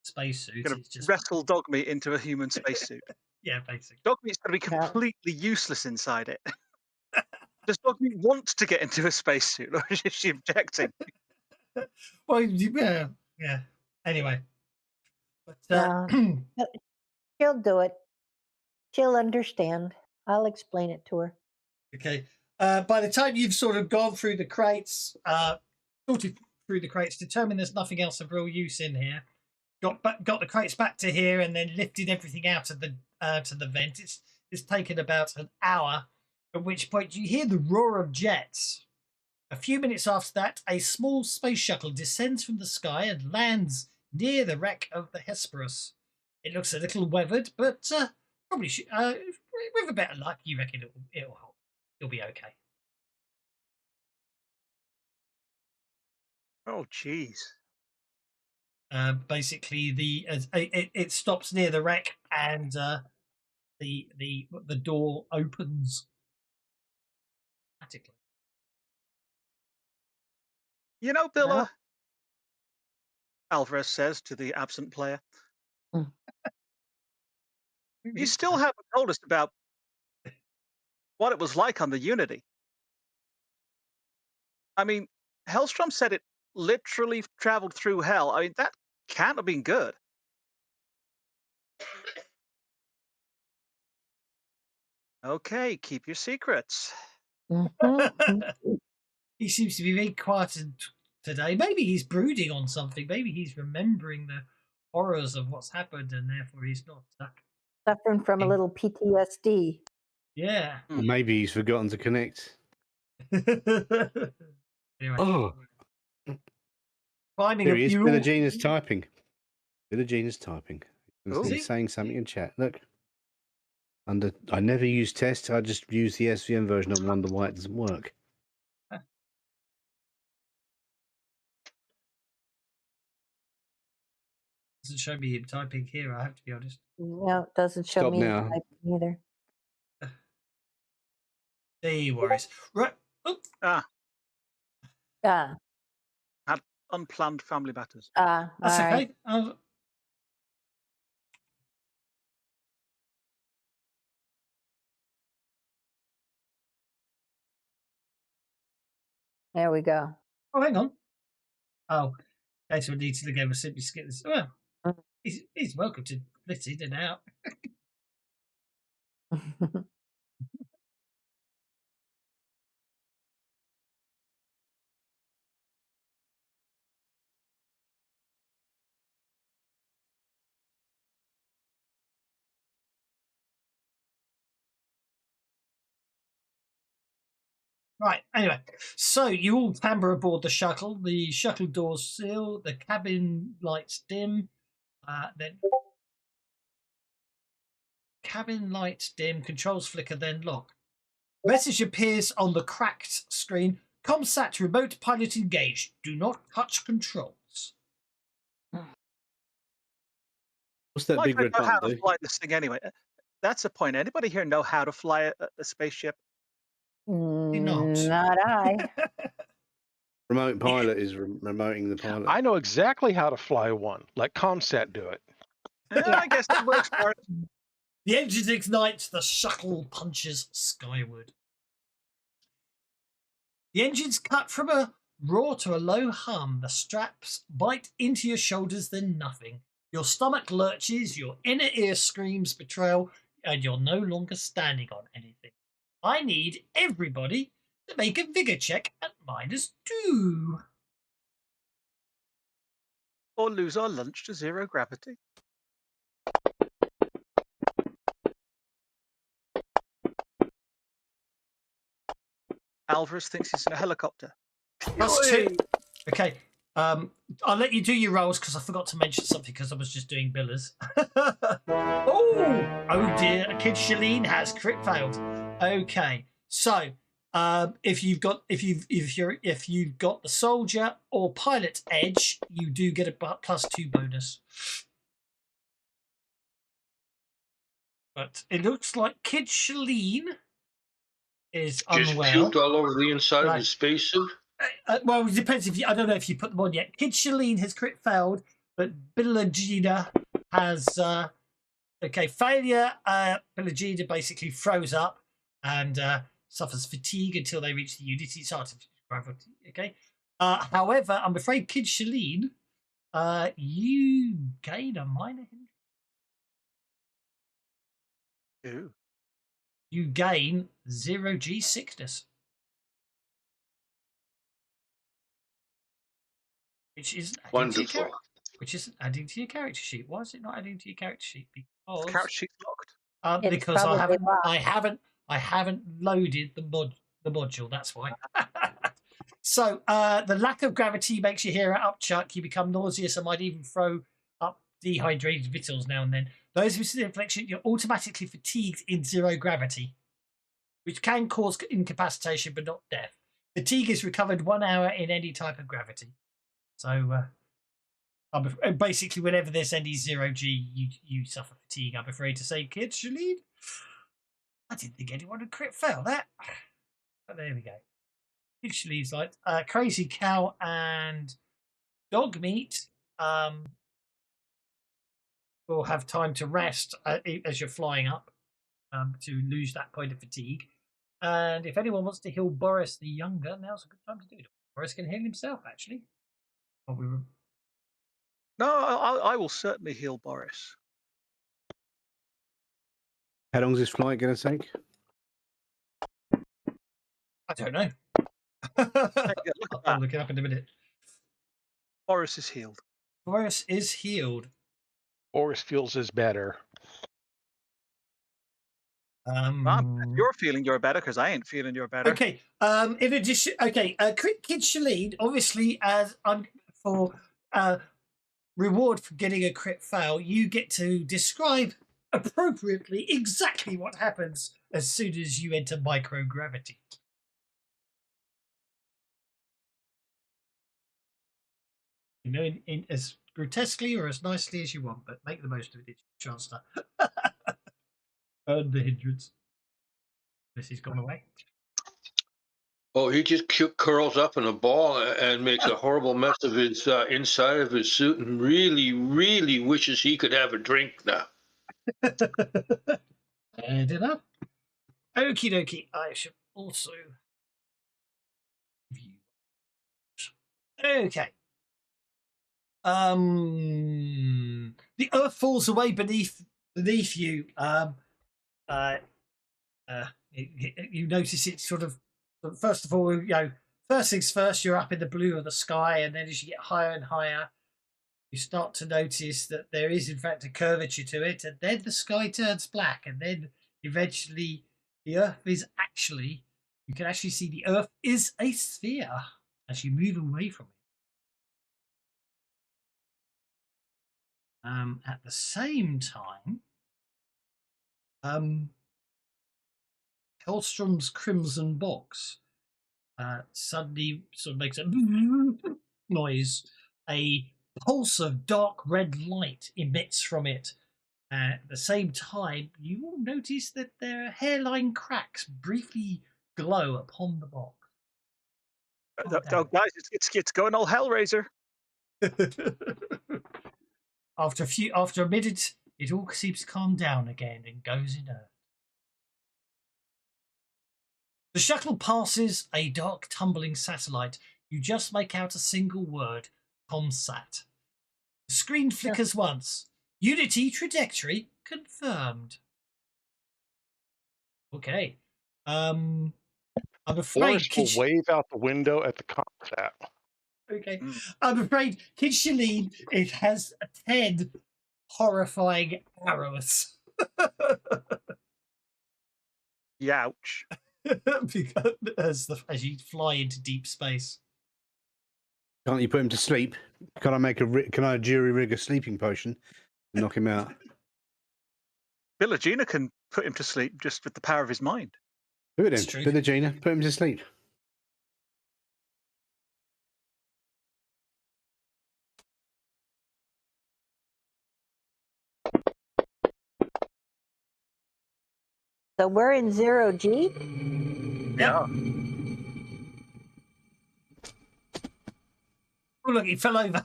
spacesuit. Gonna It's just wrestle dog meat into a human spacesuit. yeah, basically. Dog meat's gonna be completely useless inside it. Does dog meat want to get into a spacesuit, or is she objecting? Well, yeah. Anyway, but She'll do it. She'll understand. I'll explain it to her. okay. By the time you've sort of gone through the crates, sorted through the crates, determined there's nothing else of real use in here, got the crates back to here, and then lifted everything out of the to the vent. It's taken about an hour, at which point you hear the roar of jets. A few minutes after that, a small space shuttle descends from the sky and lands near the wreck of the Hesperus. It looks a little weathered, but probably with a bit of luck, you reckon it'll hold. It'll be okay. Oh, jeez. Basically, it stops near the wreck, and the door opens, automatically. You know, Billa, Well. Alvarez says to the absent player, Maybe you it's still fine. haven't told us about what it was like on the Unity. I mean, Hellstrom said it literally traveled through hell. I mean, that can't have been good. Okay, keep your secrets. He seems to be very quiet today. Maybe he's brooding on something. Maybe he's remembering the horrors of what's happened, and therefore he's not. Suffering from a little PTSD. Yeah. Or maybe he's forgotten to connect. Anyway. Oh, Climbing there a he is. mule. Billagina's typing. Billagina's typing. Oh. He's saying something in chat. Look. I never use test. I just use the SVM version. I wonder why it doesn't work. Doesn't show me him typing here, I have to be honest. No, it doesn't show Stop me now. typing either. No worries. Right. Oh, Ah, Had unplanned family matters. that's all right. okay. There we go. Oh, hang on. Oh, okay, so we need to go simply skip this. Well, he's welcome to flit in and out. Right, anyway, so you all clamber aboard the shuttle. The shuttle doors seal, the cabin lights dim, then cabin lights dim, controls flicker, then lock. Message appears on the cracked screen. ComSat remote pilot engaged. Do not touch controls. What's that Like big I red know how button to do? fly this thing anyway. That's the point. Anybody here know how to fly a spaceship? Not. Not I. Remote pilot is remoting the pilot. I know exactly how to fly one. Let ComSat do it. Yeah, I guess that works for it. The engines ignite, the shuttle punches skyward. The engines cut from a roar to a low hum. The straps bite into your shoulders, then nothing. Your stomach lurches, your inner ear screams betrayal, and you're no longer standing on anything. I need everybody to make a vigor check at -2. Or lose our lunch to zero gravity. Alvarez thinks he's in a helicopter. +2. Okay. I'll let you do your rolls because I forgot to mention something because I was just doing billers. Oh dear! A kid Shalene has crit failed. Okay, so if you've got the soldier or pilot edge, you do get a +2 bonus. But it looks like Kid Shalene is Just unwell. puked all over the inside of his spacesuit. Well, it depends I don't know if you put them on yet. Kid Shalene has crit failed, but Billagina has failure. Billagina basically froze up and suffers fatigue until they reach the Unity site of gravity. Okay. However, I'm afraid Kid Shalene, you gain a minor hindrance. Ew. You gain 0G sickness. Which isn't Wonderful. adding to your character sheet. Why is it not adding to your character sheet? Because Character sheet's locked. It's because probably locked. I haven't loaded the module. That's why. So the lack of gravity makes you hear it upchuck. You become nauseous and might even throw up dehydrated victuals now and then. Those with severe infection, you're automatically fatigued in zero gravity, which can cause incapacitation but not death. Fatigue is recovered 1 hour in any type of gravity. So basically, whenever there's any 0G, you suffer fatigue. I'm afraid to say, kids, Shalene. I didn't think anyone would crit fail that. There we go. Usually it's like crazy cow and dog meat will have time to rest as you're flying up to lose that point of fatigue. And if anyone wants to heal Boris the Younger, now's a good time to do it. Boris can heal himself, actually. No, I will certainly heal Boris. How long is this flight going to take? I don't know. I'll look it up in a minute. Boris is healed. Boris is healed. Boris feels is better. You're feeling you're better because I ain't feeling you're better. Okay. In addition, okay. Kid Shalene, obviously, as for reward for getting a crit fail, you get to describe appropriately exactly what happens as soon as you enter microgravity. You know, in as grotesquely or as nicely as you want, but make the most of it. It's your chance to earn the hindrance. This has gone away. Oh, he just curls up in a ball and makes a horrible mess of his inside of his suit and really, really wishes he could have a drink now. And enough. Okie dokie. I should also view. Okay. The earth falls away beneath you. You notice it sort of. First of all, first things first. You're up in the blue of the sky, and then as you get higher and higher, you start to notice that there is, in fact, a curvature to it, and then the sky turns black, and then eventually the earth is actually. You can actually see the earth is a sphere as you move away from it. At the same time, Hellstrom's crimson box suddenly sort of makes a noise. A pulse of dark red light emits from it. At the same time, you will notice that there are hairline cracks briefly glow upon the box. Guys, it's going all Hellraiser. After a minute, it all seems to calm down again and goes inert. The shuttle passes a dark, tumbling satellite. You just make out a single word: ComSat. The screen flickers once. Unity trajectory confirmed. Okay. I'm afraid Boris will wave out the window at the ComSat. Okay. I'm afraid Kid Shalene, it has 10 horrifying arrows. Youch. as you fly into deep space. Can't you put him to sleep? Can I jury rig a sleeping potion and knock him out? Villagina can put him to sleep just with the power of his mind. Do it then, Villagina. Put him to sleep. So we're in 0G? Yeah. Oh, look, he fell over.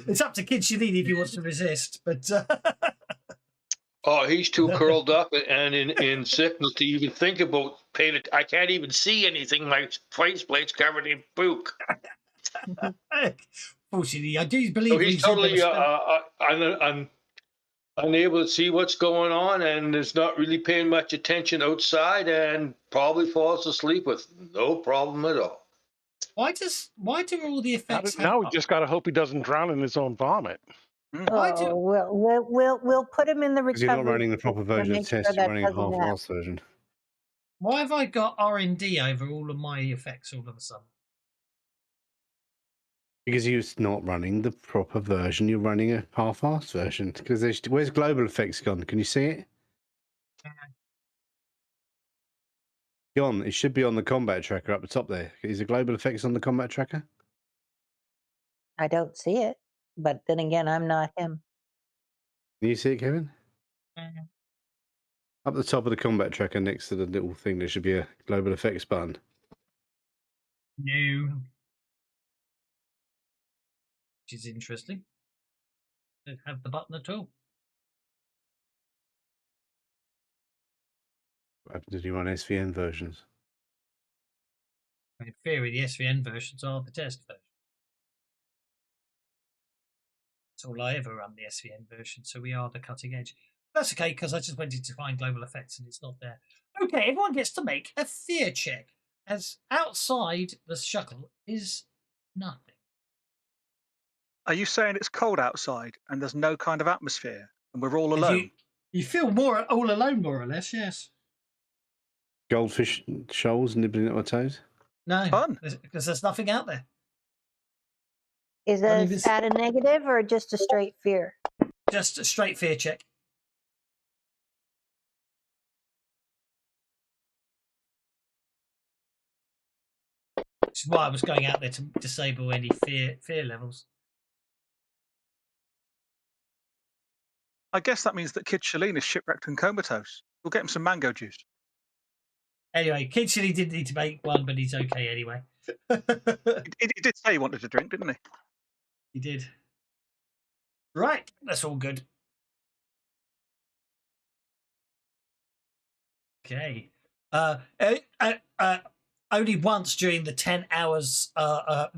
It's up to Kid Shalene if he wants to resist, but... Oh, he's too curled up and in sickness to even think about paying it. I can't even see anything. My faceplate's covered in pook. Fortunately, I do believe so he's totally unable to see what's going on and is not really paying much attention outside and probably falls asleep with no problem at all. Why do all the effects now we just got to hope he doesn't drown in his own vomit. We'll put him in the recovery. Because you're not running the proper version of the test, you're running a half-assed version. Why have I got R&D over all of my effects all of a sudden? Because you're not running the proper version, you're running a half-assed version. Because where's global effects gone? Can you see it? Gone. It should be on the combat tracker up the top there. Is the global effects on the combat tracker? I don't see it, but then again, I'm not him. Can you see it, Kevin? Up the top of the combat tracker next to the little thing, there should be a global effects button. No. Which is interesting. Don't have the button at all. What happens if you run SVN versions? In theory, the SVN versions are the test version. That's all I ever run, the SVN version, so we are the cutting edge. That's okay, because I just wanted to find global effects and it's not there. Okay, everyone gets to make a fear check, as outside the shuttle is nothing. Are you saying it's cold outside and there's no kind of atmosphere and we're all And alone? You feel more all alone, more or less, yes. Goldfish shoals nibbling at my toes? No, Fun. because there's nothing out there. Is Only this at a negative or just a straight fear? Just a straight fear check. Which is why I was going out there to disable any fear levels. I guess that means that Kid Shalene is shipwrecked and comatose. We'll get him some mango juice. Anyway, Kid Chili did need to make one, but he's okay anyway. He did say he wanted a drink, didn't he? He did. Right, that's all good. Okay. Only once during the 10 hours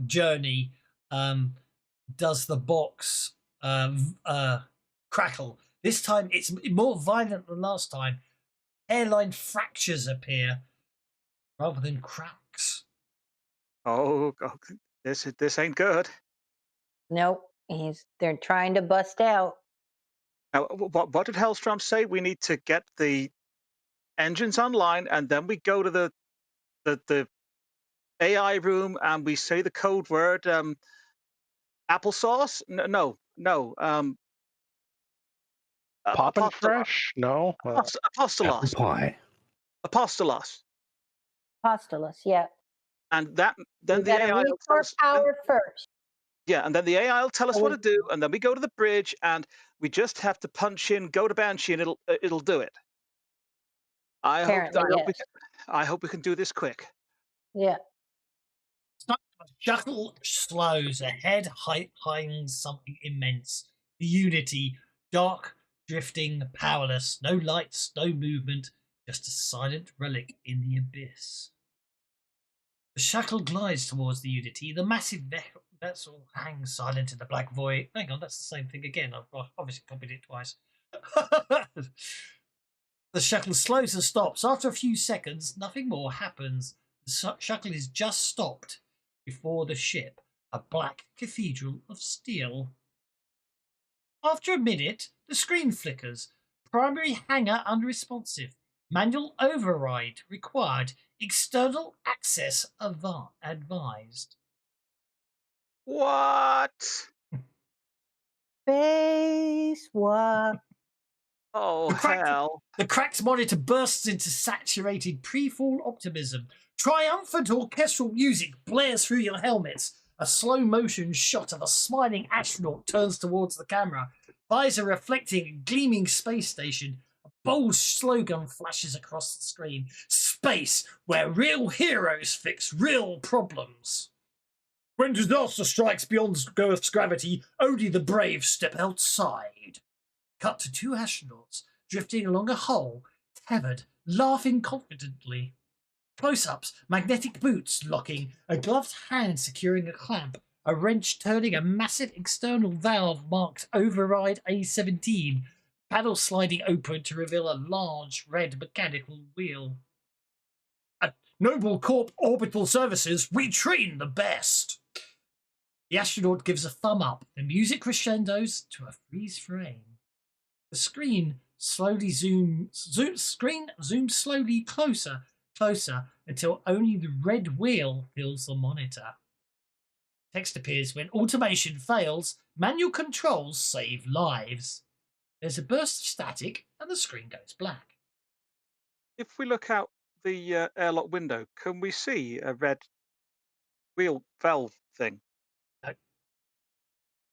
journey does the box crackle. This time it's more violent than last time. Hairline fractures appear rather than cracks. Oh, this ain't good. Nope. They're trying to bust out. Now, what did Hellstrom say? We need to get the engines online, and then we go to the AI room, and we say the code word applesauce. No. Poppin' fresh? No. Apostolos. Apple pie. Apostolos. Apostolus, yeah. And then We the AI will tell us. power first. Yeah, and then the AI will tell us what to do, and then we go to the bridge, and we just have to punch in, go to Banshee, and it'll do it. I hope we can do this quick. Yeah. Shuttle slows. Ahead hangs something immense. The Unity, dark, drifting, powerless. No lights, no movement. Just a silent relic in the abyss. The shuttle glides towards the Unity. The massive vessel hangs silent in the black void. Hang on, that's the same thing again. I've obviously copied it twice. The shuttle slows and stops. After a few seconds, nothing more happens. The shuttle is just stopped before the ship, a black cathedral of steel. After a minute, the screen flickers. Primary hangar unresponsive. Manual override required. External access advised. What? Spacewalk. Oh, hell. The cracked monitor bursts into saturated pre-fall optimism. Triumphant orchestral music blares through your helmets. A slow-motion shot of a smiling astronaut turns towards the camera. Visor reflecting a gleaming space station. A bold slogan flashes across the screen. Space, where real heroes fix real problems. When disaster strikes beyond Earth's gravity, only the brave step outside. Cut to two astronauts drifting along a hull, tethered, laughing confidently. Close-ups, magnetic boots locking, a gloved hand securing a clamp, a wrench turning a massive external valve marked Override A17, paddle sliding open to reveal a large red mechanical wheel. At Noble Corp Orbital Services, we train the best. The astronaut gives a thumb up. The music crescendos to a freeze frame. The screen slowly zooms slowly closer until only the red wheel fills the monitor. Text appears: when automation fails, manual controls save lives. There's a burst of static and the screen goes black. If we look out the airlock window, can we see a red wheel valve thing?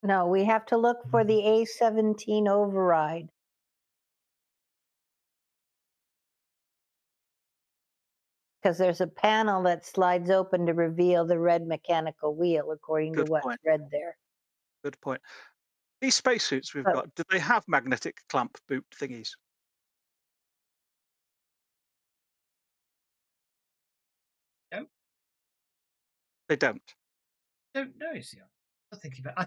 No, we have to look for the A17 override. because there's a panel that slides open to reveal the red mechanical wheel, according to Good what's point. read there. Good point. These spacesuits we've got, do they have magnetic clamp boot thingies? No. They don't. Don't know. See, I'm thinking about. I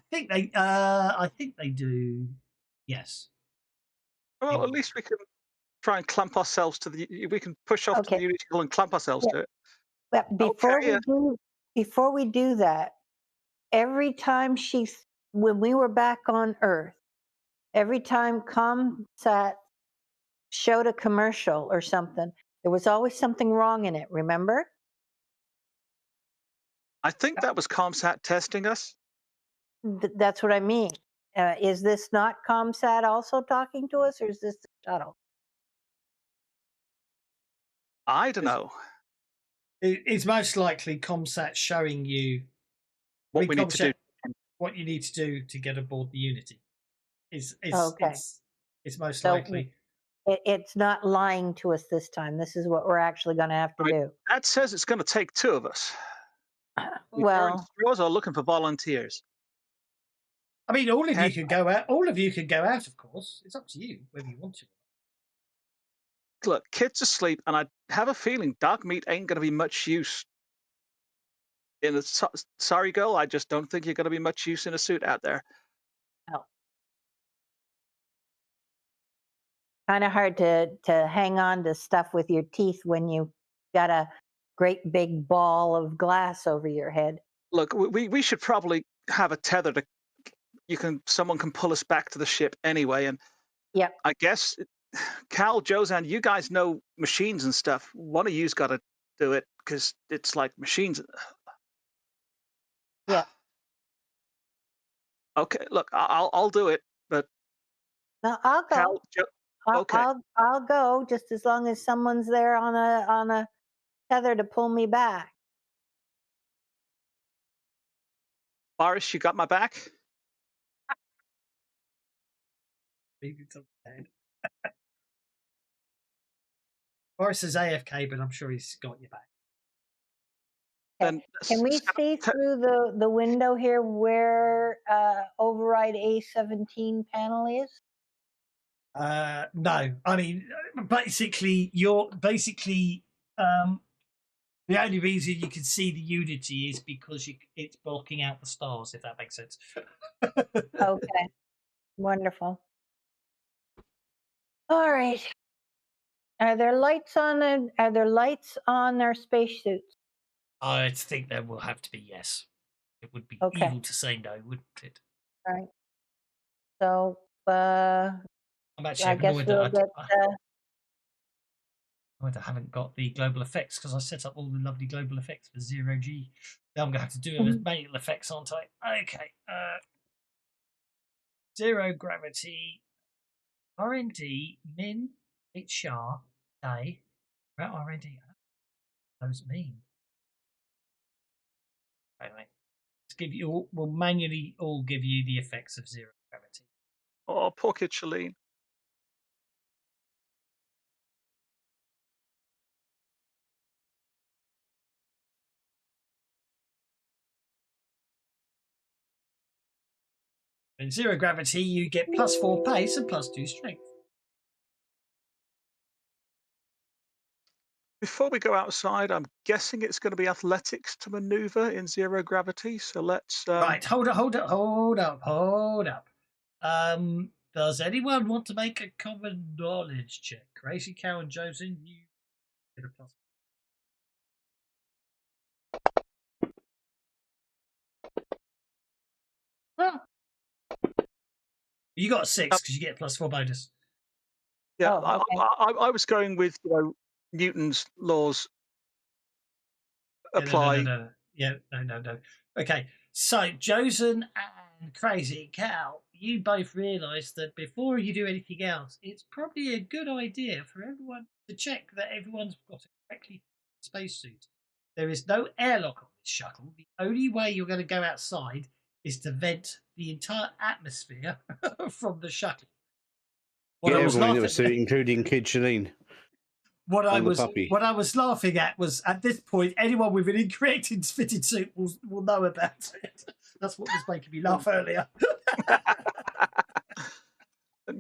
think they do. Yes. Well, at least we can try and clamp ourselves to the. We can push off to the unit and clamp ourselves to it. But before we do that, every time when we were back on Earth, every time ComSat showed a commercial or something, there was always something wrong in it. Remember? I think that was ComSat testing us. That's what I mean. Is this not ComSat also talking to us, or is this the shuttle? I don't know. It's most likely ComSat showing you what we need to do. What you need to do to get aboard the Unity. It's most So likely. It's not lying to us this time. This is what we're actually going to have to do. That says it's going to take 2 of us. Well, Explorers are looking for volunteers. I mean, all of you could go out. All of you could go out, of course. It's up to you whether you want to. Look, kids asleep, and I have a feeling dark meat ain't going to be much use. Sorry, girl, I just don't think you're going to be much use in a suit out there. No. Kind of hard to hang on to stuff with your teeth when you got a great big ball of glass over your head. Look, we should probably have a tether to. Someone can pull us back to the ship anyway, and I guess Cal, Josan, you guys know machines and stuff. One of you's got to do it because it's like machines. Yeah. Okay, look, I'll do it, but no, I'll go. Cal, I'll go just as long as someone's there on a tether to pull me back. Boris, you got my back? Boris is AFK, but I'm sure he's got your back. Okay. Can we see through the window here where override A17 panel is? No, I mean basically the only reason you can see the Unity is because it's blocking out the stars, if that makes sense. Okay, wonderful. All right. Are there lights on? Are there lights on our spacesuits? I think there will have to be, yes. It would be evil to say no, wouldn't it? All right. So I'm actually annoyed that I haven't got the global effects because I set up all the lovely global effects for 0G. Now I'm going to have to do them as manual effects, aren't I? Okay. Zero gravity, R&D, min, HR, day. About R&D. What does it mean? Anyway, let's give you all, we'll manually all give you the effects of zero gravity. Oh, poor kid Shalene. In zero gravity, you get +4 pace and +2 strength. Before we go outside, I'm guessing it's going to be athletics to maneuver in zero gravity. So let's. Right, hold up. Does anyone want to make a common knowledge check? Crazy Cow and Josen, you get a +. You got a 6 because you get a +4 bonus. Yeah, I was going with Newton's laws apply. No. Okay, so Josen and Crazy Cow, you both realise that before you do anything else, it's probably a good idea for everyone to check that everyone's got a correctly spacesuit. There is no airlock on this shuttle. The only way you're going to go outside is to vent the entire atmosphere from the shuttle. Get everyone into a suit, including Kid Shalene. what I puppy. laughing at was, at this point, anyone with an incorrect fitted suit will know about it. That's what was making me laugh earlier.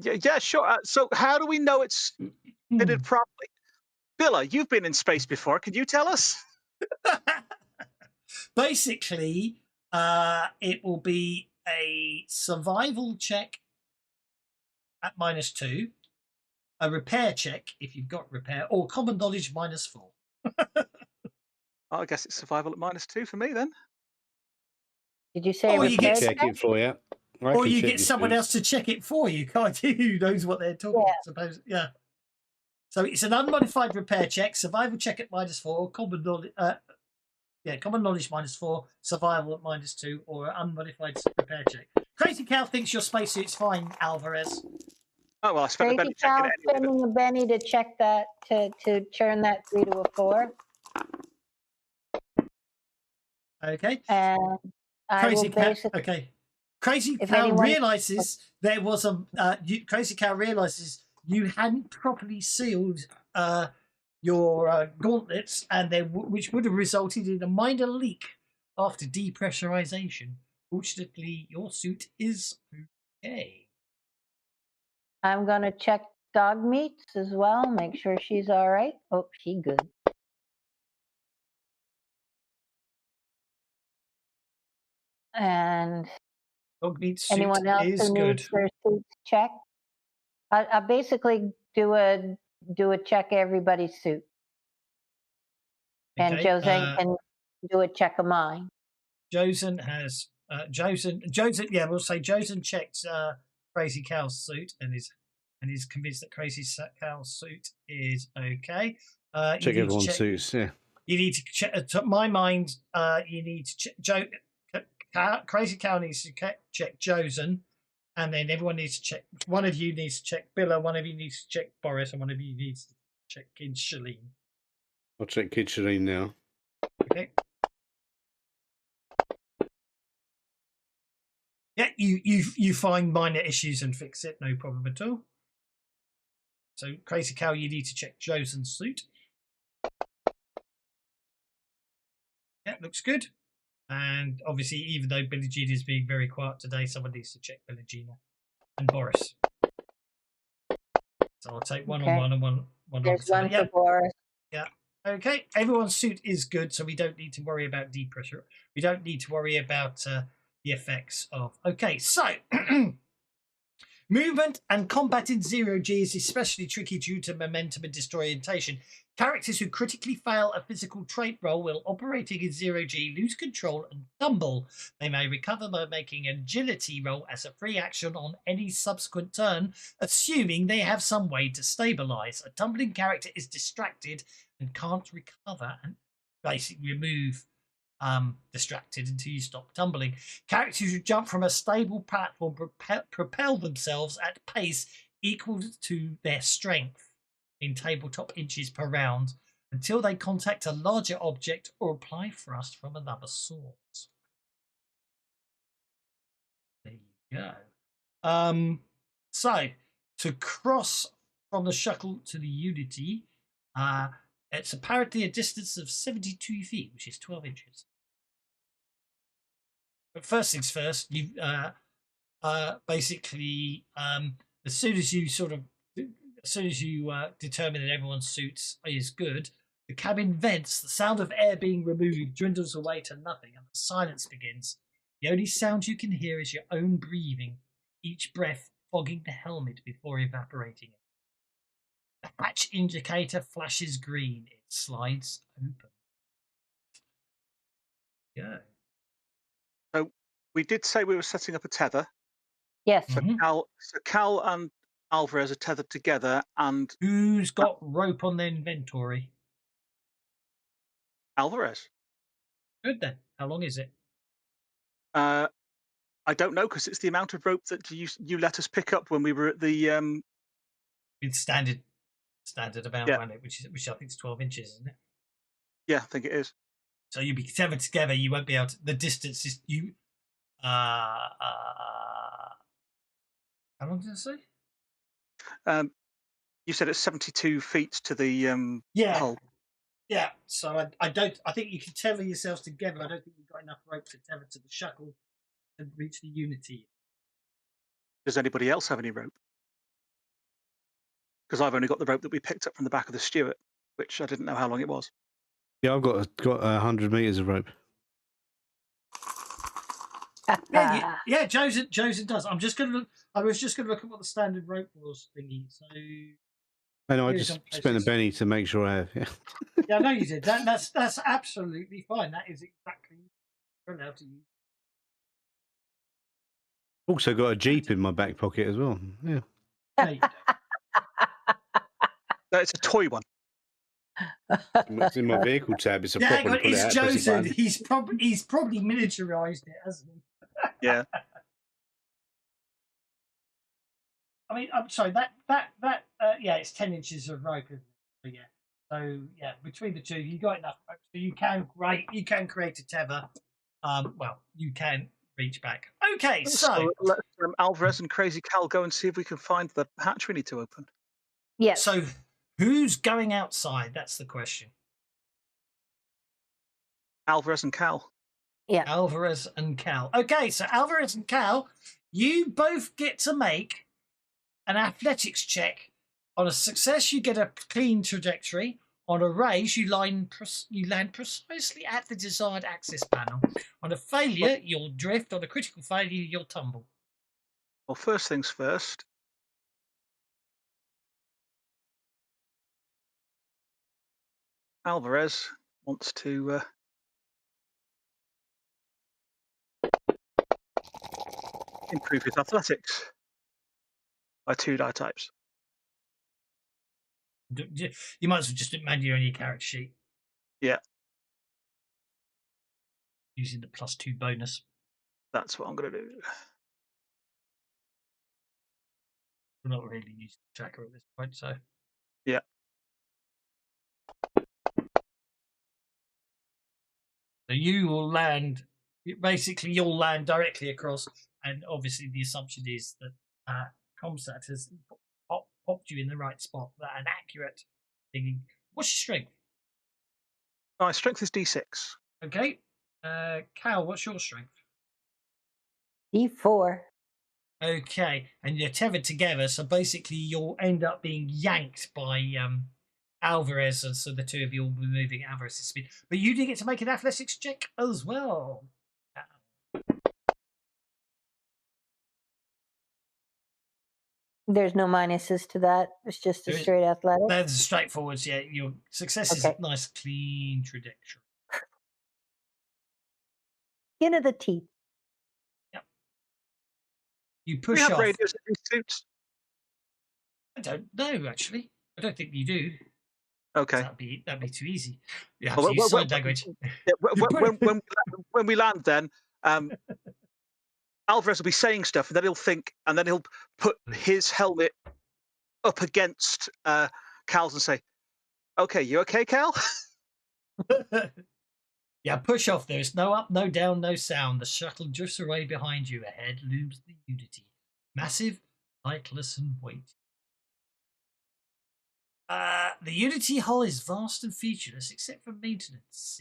Yeah, sure. So how do we know it's fitted properly? Billa, you've been in space before. Can you tell us? Basically, it will be a survival check at -2, a repair check if you've got repair, or common knowledge -4. I guess it's survival at -2 for me then. Did you say Or you get check it for you? Or you get someone else to check it for you, can't you? Who knows what they're talking about, suppose. Yeah. So it's an unmodified repair check, survival check at -4, common knowledge common knowledge -4, survival at -2, or unmodified repair check. Crazy Cow thinks your spacesuit's fine, Alvarez. Oh well, I spent a Crazy Benny checking Cow it anyway. spending a Benny to check that to turn that 3 to a 4. Okay. And Crazy Cow. Okay. Crazy Cow realizes there was a. Crazy Cow realizes you hadn't properly sealed your gauntlets, and which would have resulted in a minor leak after depressurization. Fortunately, your suit is okay. I'm gonna check dog meats as well. Make sure she's all right. Oh, she good. And dog meats anyone else who needs their suits checked? I basically do a check everybody's suit. Okay, and Josen can do a check of mine. Josen has Josen. Yeah, we'll say Josen checked Crazy Cow's suit and is convinced that Crazy Cow's suit is okay. Check everyone's suits. Yeah. You need to check. To my mind, you need to check. Crazy Cow needs to check Josen, and then everyone needs to check. One of you needs to check Billa. One of you needs to check Boris, and one of you needs to check Kid Shalene. I'll check Kid Shalene now. Okay. Yeah, you find minor issues and fix it, no problem at all. So, Crazy Cow, you need to check Josen's suit. Yeah, looks good. And obviously, even though Billie Jean is being very quiet today, someone needs to check Billie Jean and Boris. So I'll take one on one and one There's one for Boris. Yeah. Okay. Everyone's suit is good, so we don't need to worry about depressure. We don't need to worry about the effects of. Okay, so movement and combat in zero-G is especially tricky due to momentum and disorientation. Characters who critically fail a physical trait roll while operating in zero-G lose control and tumble. They may recover by making an agility roll as a free action on any subsequent turn, assuming they have some way to stabilize. A tumbling character is distracted and can't recover and basically remove distracted until you stop tumbling. Characters who jump from a stable platform propel themselves at pace equal to their strength in tabletop inches per round until they contact a larger object or apply thrust from another source. There you go. So to cross from the shuttle to the Unity, it's apparently a distance of 72 feet, which is 12 inches. But first things first, you basically, as soon as you determine that everyone's suits is good, the cabin vents, the sound of air being removed dwindles away to nothing, and the silence begins. The only sound you can hear is your own breathing, each breath fogging the helmet before evaporating it. The hatch indicator flashes green. It slides open. Yeah. So we did say we were setting up a tether. Yes. So Cal and Alvarez are tethered together, and who's got rope on their inventory? Alvarez. Good then. How long is it? I don't know, because it's the amount of rope that you let us pick up when we were at the. It's standard amount, yeah. Which I think is 12 inches, isn't it? Yeah, I think it is. So you'll be tethered together. You won't be able to. The distance is you. How long did I say? You said it's 72 feet to the Yeah. hull. Yeah. So I don't. I think you can tether yourselves together. I don't think you've got enough rope to tether to the shuttle and reach the Unity. Does anybody else have any rope? Because I've only got the rope that we picked up from the back of the Stuart, which I didn't know how long it was. Yeah, I've got 100 meters of rope. Yeah, Joseph does. I was just gonna look at what the standard rope was thingy. So I know, I just spent a penny to make sure I have. Yeah, yeah, I know you did. That's absolutely fine. That is exactly what you're allowed to use. Also got a Jeep in my back pocket as well. Yeah. No, you don't. No, it's a toy one. It's in my vehicle tab. It's a Yeah, proper. it's Joseph. He's probably miniaturized it, hasn't he? Yeah. I mean, I'm sorry. Yeah, it's 10 inches of rope, isn't it? So yeah, between the two, you got enough rope, so you can create a tether. Well, you can reach back. Okay, so let's Alvarez and Crazy Cal go and see if we can find the hatch we need to open. Yes. So who's going outside? That's the question. Alvarez and Cal. Yeah. Alvarez and Cal. Okay, so Alvarez and Cal, you both get to make an athletics check. On a success, you get a clean trajectory. On a raise, you land precisely at the desired access panel. On a failure, you'll drift. On a critical failure, you'll tumble. Well, first things first. Alvarez wants to improve his athletics by 2 die types. You might as well just imagine you're on your character sheet. Yeah. Using the +2 bonus. That's what I'm going to do. We're not really using the tracker at this point, so. Yeah. So you will land, basically you'll land directly across, and obviously the assumption is that Comsat has popped you in the right spot, that an accurate thinking. What's your strength? My strength is D6. Okay. Cal, what's your strength? D4. Okay, and you're tethered together, so basically you'll end up being yanked by Alvarez, and so the two of you will be moving at Alvarez's speed. But you do get to make an athletics check as well. There's no minuses to that. It's just a straight athletic. That's straightforward. Yeah, your success is a nice, clean trajectory. Skin of the teeth. Yep. You push we have off. radios in these suits? I don't know, actually. I don't think you do. Okay. That'd be too easy. You have to use sign language. When we land, then Alvarez will be saying stuff, and then he'll think, and then he'll put his helmet up against Cal's and say, "Okay, you okay, Cal?" Yeah, push off. There is no up, no down, no sound. The shuttle drifts away behind you. Ahead looms the Unity, massive, lightless, and weighty. The Unity hull is vast and featureless, except for maintenance.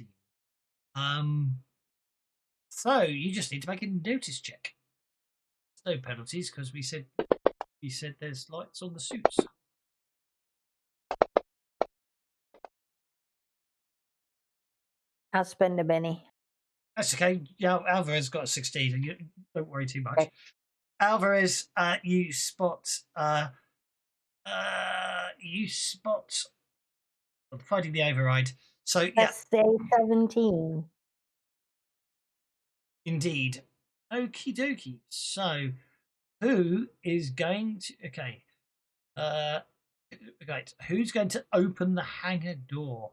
So you just need to make a notice check. There's no penalties because we said there's lights on the suits. I'll spend a penny. That's okay. Yeah, Alvarez got a 16, and you don't worry too much. Okay. Alvarez, you spot fighting the override. So that's day 17. Indeed. Okie dokie. So who is going to right, who's going to open the hangar door?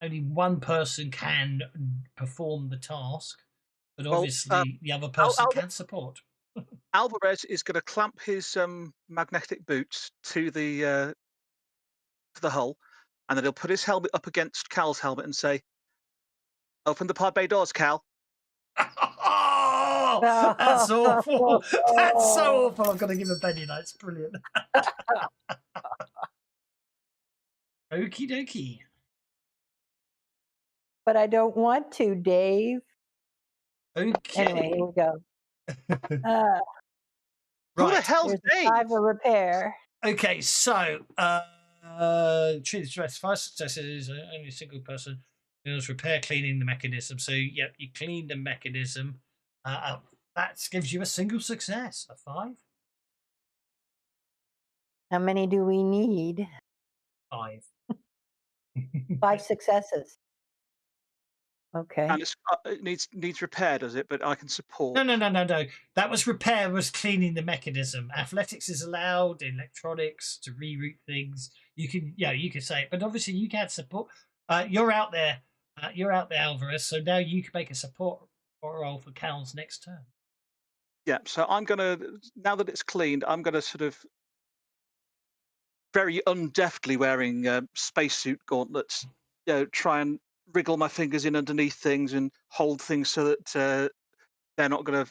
Only one person can perform the task, but obviously the other person can support. Alvarez is going to clamp his magnetic boots to the hull, and then he'll put his helmet up against Cal's helmet and say, "Open the pod bay doors, Cal." That's awful. That's so awful. I'm going to give a Benny that. It's brilliant. Okie dokie. But I don't want to, Dave. Okay. Anyway, here we go. Who the hell's Dave? 5 of repair. Okay, so treat the stress 5 successes. Only a single person knows repair cleaning the mechanism. So yep, you clean the mechanism. That gives you a single success. A 5. How many do we need? 5. 5 successes. Okay. And it needs repair, does it? But I can support. No. That was repair. Was cleaning the mechanism. Athletics is allowed. Electronics to reroute things. You can say it, but obviously you can't support. You're out there. Alvarez. So now you can make a support roll for Cal's next turn. Yeah. So I'm gonna, now that it's cleaned, I'm gonna sort of very undeftly wearing spacesuit gauntlets. Try and wriggle my fingers in underneath things and hold things so that they're not going to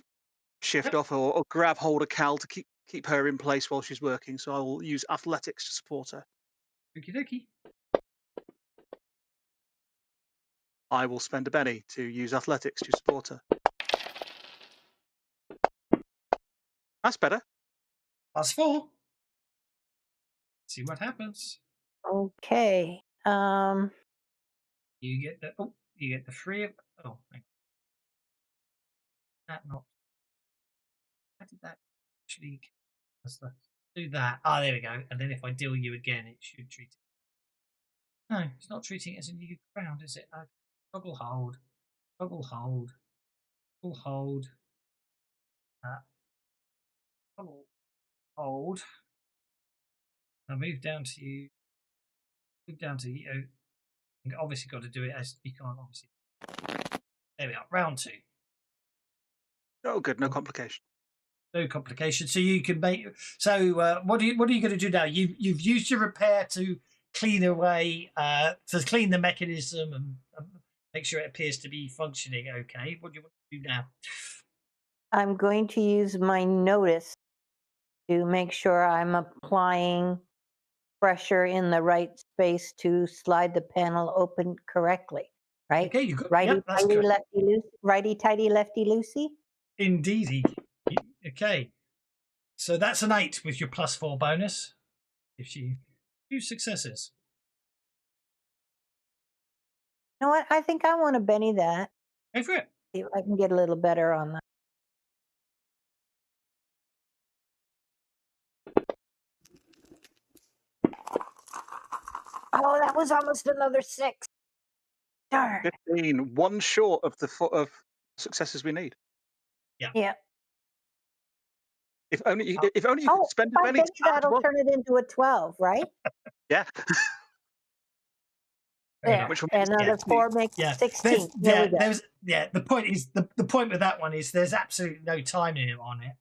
shift off or grab hold of Cal to keep her in place while she's working. So I will use athletics to support her. Okie dokie. I will spend a Benny to use athletics to support her. That's better. That's 4. See what happens. Okay. You get the 3 of. Oh, hang on. That not. How did that actually? Do that. Ah, there we go. And then if I deal you again, it should treat it. No, it's not treating it as a new ground, is it? Toggle hold. Toggle hold. Toggle hold. Toggle hold. I'll move down to you. Move down to you. You obviously got to do it as you can't obviously. There we are. Round 2. Oh, good. No complication. No complication. So you can make. So what are you going to do now? You've used your repair to clean away, to clean the mechanism and make sure it appears to be functioning okay. What do you want to do now? I'm going to use my notice to make sure I'm applying pressure in the right space to slide the panel open correctly. Right? Okay, you got righty, yep, that's tighty, good. lefty, loosey. Righty, tighty, lefty, loosey. Indeedy. Okay. So that's an 8 with your +4 bonus. If you 2 successes. You know what? I think I want to Benny that. Go for it. See if I can get a little better on that. Oh, that was almost another 6. Darn. 15. One short of the successes we need. Yeah. If only you could spend a Benny. That'll turn it into a 12, right? Yeah. There. Which one another 4 makes 16. The point is the point with that one is there's absolutely no timing on it,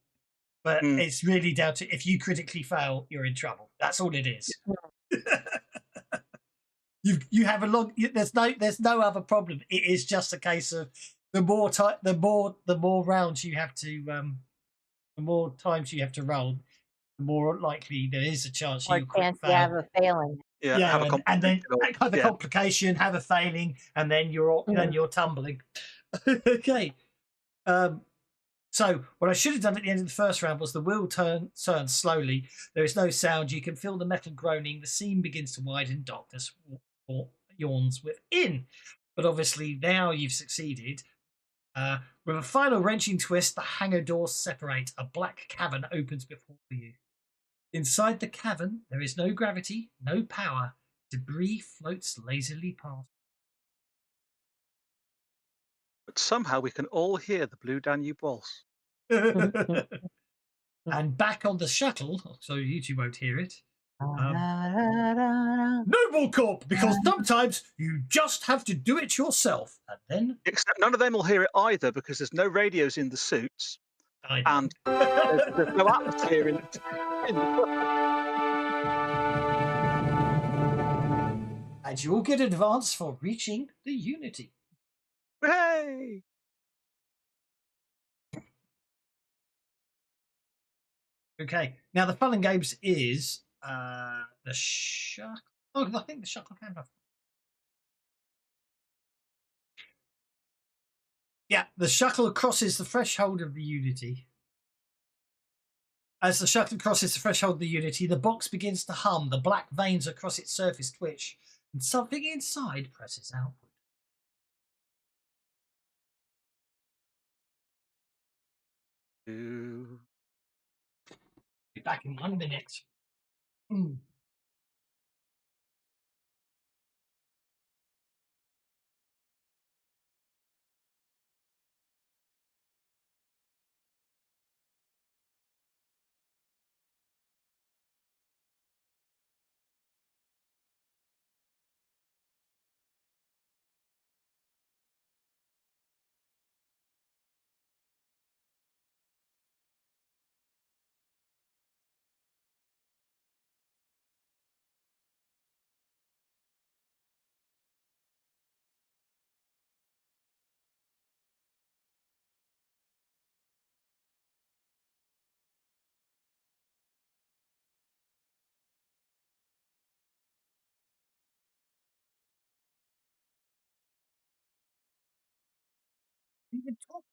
but it's really down to if you critically fail, you're in trouble. That's all it is. You have a long. There's no other problem. It is just a case of the more rounds you have to the more times you have to roll, the more likely there is a chance you have a failing. And then have a complication, have a failing, and then you're tumbling. Okay. So what I should have done at the end of the first round was the wheel turns slowly. There is no sound. You can feel the metal groaning. The seam begins to widen. Darkness yawns within. But obviously now you've succeeded. With a final wrenching twist, the hangar doors separate. A black cavern opens before you. Inside the cavern, there is no gravity, no power. Debris floats lazily past. But somehow we can all hear the Blue Danube Waltz. And back on the shuttle, so you two won't hear it. Noble Corp, because sometimes you just have to do it yourself. And then. Except none of them will hear it either because there's no radios in the suits. And there's no atmosphere in the And you all get advance for reaching the Unity. Hooray! Okay. Now the fun and games is the shuttle. Oh, I think the shuttle can have. Yeah, the shuttle crosses the threshold of the Unity. As the shuttle crosses the threshold of the Unity, the box begins to hum. The black veins across its surface twitch, and something inside presses outward. Be back in 1 minute. Even talk.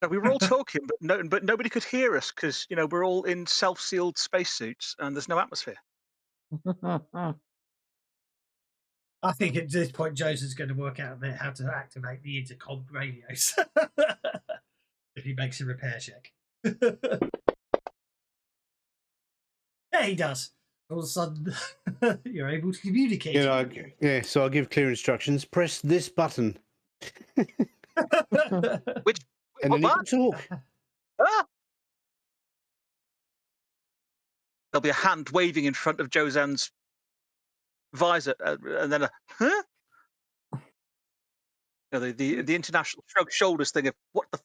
So we were all talking, but nobody could hear us because we're all in self-sealed spacesuits and there's no atmosphere. I think at this point, Joseph's going to work out how to activate the intercom radios if he makes a repair check. Yeah, he does. All of a sudden, you're able to communicate. Yeah, so I'll give clear instructions. Press this button. Which and then you can talk. Ah! There'll be a hand waving in front of Jozan's visor, and then the international shrug shoulders thing of what the.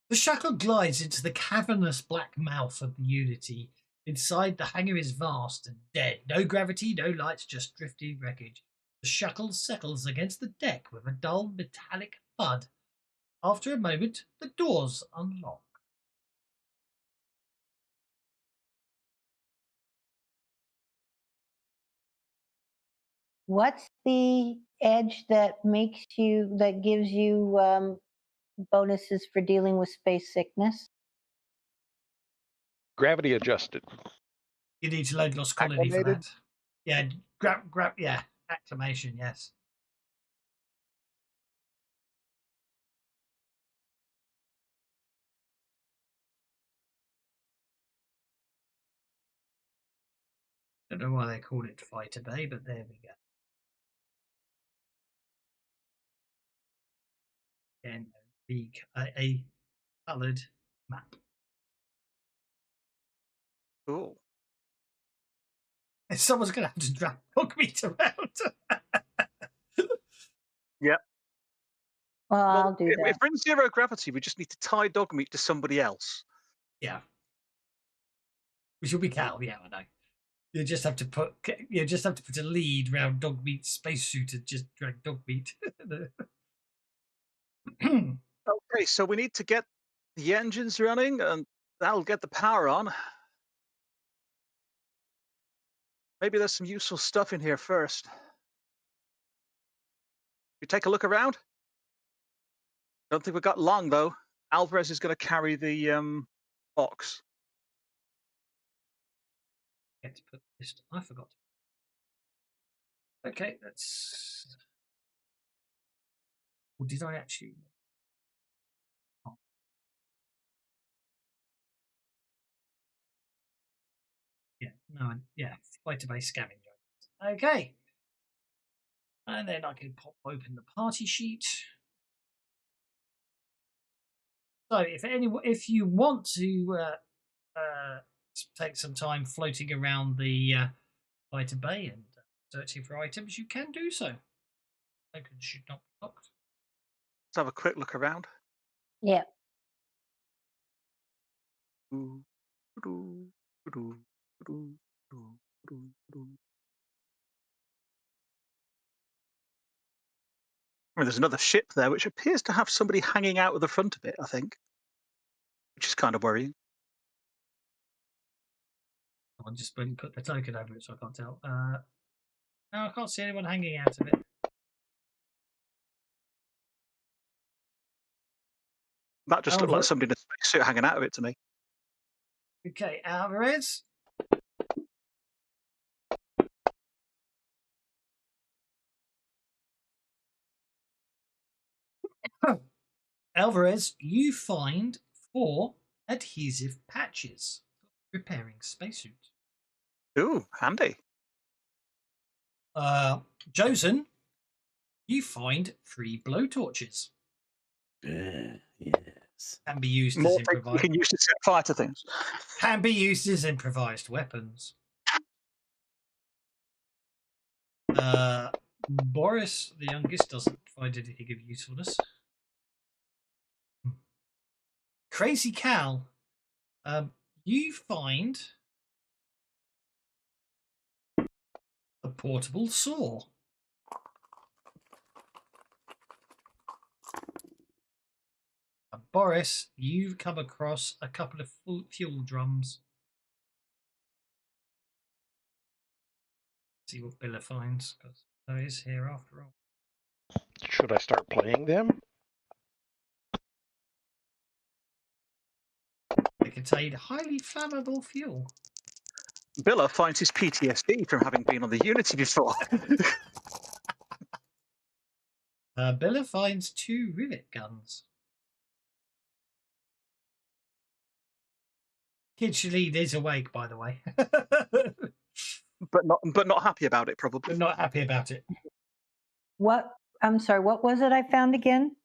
The shuttle glides into the cavernous black mouth of the Unity. Inside, the hangar is vast and dead. No gravity, no lights, just drifting wreckage. The shuttle settles against the deck with a dull metallic thud. After a moment, the doors unlock. What's the edge that gives you bonuses for dealing with space sickness? Gravity adjusted. You need to load Lost Colony for that. Yeah, grab, yeah, acclamation, yes. Don't know why they call it Fighter Bay, but there we go. And a coloured map. Cool. Someone's going to have to drag dog meat around. Yeah. Well, I'll do that. If we're in zero gravity, we just need to tie dog meat to somebody else. Yeah. Which will be Cal, yeah, I know. You just have to put a lead round dog meat's spacesuit and just drag dog meat. Okay, so we need to get the engines running, and that'll get the power on. Maybe there's some useful stuff in here first. You take a look around. Don't think we've got long though. Alvarez is going to carry the box. Let's put this. I forgot. Okay, let's. Or did I actually? Oh. Yeah, no, yeah, fighter base scavenger. Okay. And then I can pop open the party sheet. So if you want to take some time floating around the fighter bay and searching for items, you can do so. Tokens should not be locked. Let's have a quick look around. Yeah. I mean, there's another ship there which appears to have somebody hanging out of the front of it, I think, which is kind of worrying. I'll just put the token over it so I can't tell. No, I can't see anyone hanging out of it. That just looked like somebody in a spacesuit hanging out of it to me. Okay, Alvarez. Alvarez, you find 4 adhesive patches for repairing spacesuit. Ooh, handy. Josen, you find 3 blowtorches. Yes. Can be used More as things you improvised. can use to set fire to things. Can be used as improvised weapons. Boris, the youngest, doesn't find anything of usefulness. Crazy Cal, you find a portable saw. Boris, you've come across a couple of fuel drums. See what Billa finds, because there is here after all. Should I start playing them? They contain highly flammable fuel. Billa finds his PTSD from having been on the Unity before. Billa finds 2 rivet guns. Kid Shalid is awake, by the way. but not happy about it, probably. I'm not happy about it. What? I'm sorry, what was it I found again?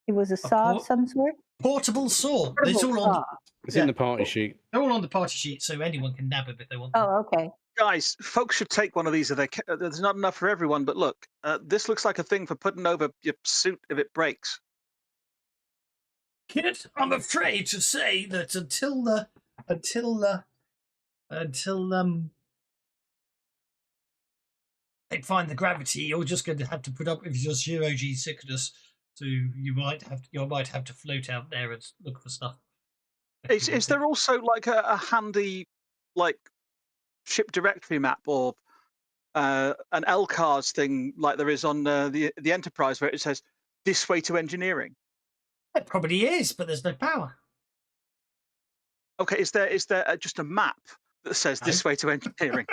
It was a saw of some sort? Portable saw. It's all on. It's in the party sheet. They're all on the party sheet, so anyone can nab them if they want. Oh, okay. Guys, folks should take one of these. There's not enough for everyone, but look, this looks like a thing for putting over your suit if it breaks. Kid, I'm afraid to say that until they find the gravity, you're just going to have to put up with your 0G sickness. So you might have to float out there and look for stuff. Is there also like a handy like ship directory map or an LCARS thing like there is on the Enterprise where it says this way to engineering? It probably is, but there's no power. Okay, is there just a map that says this way to engineering?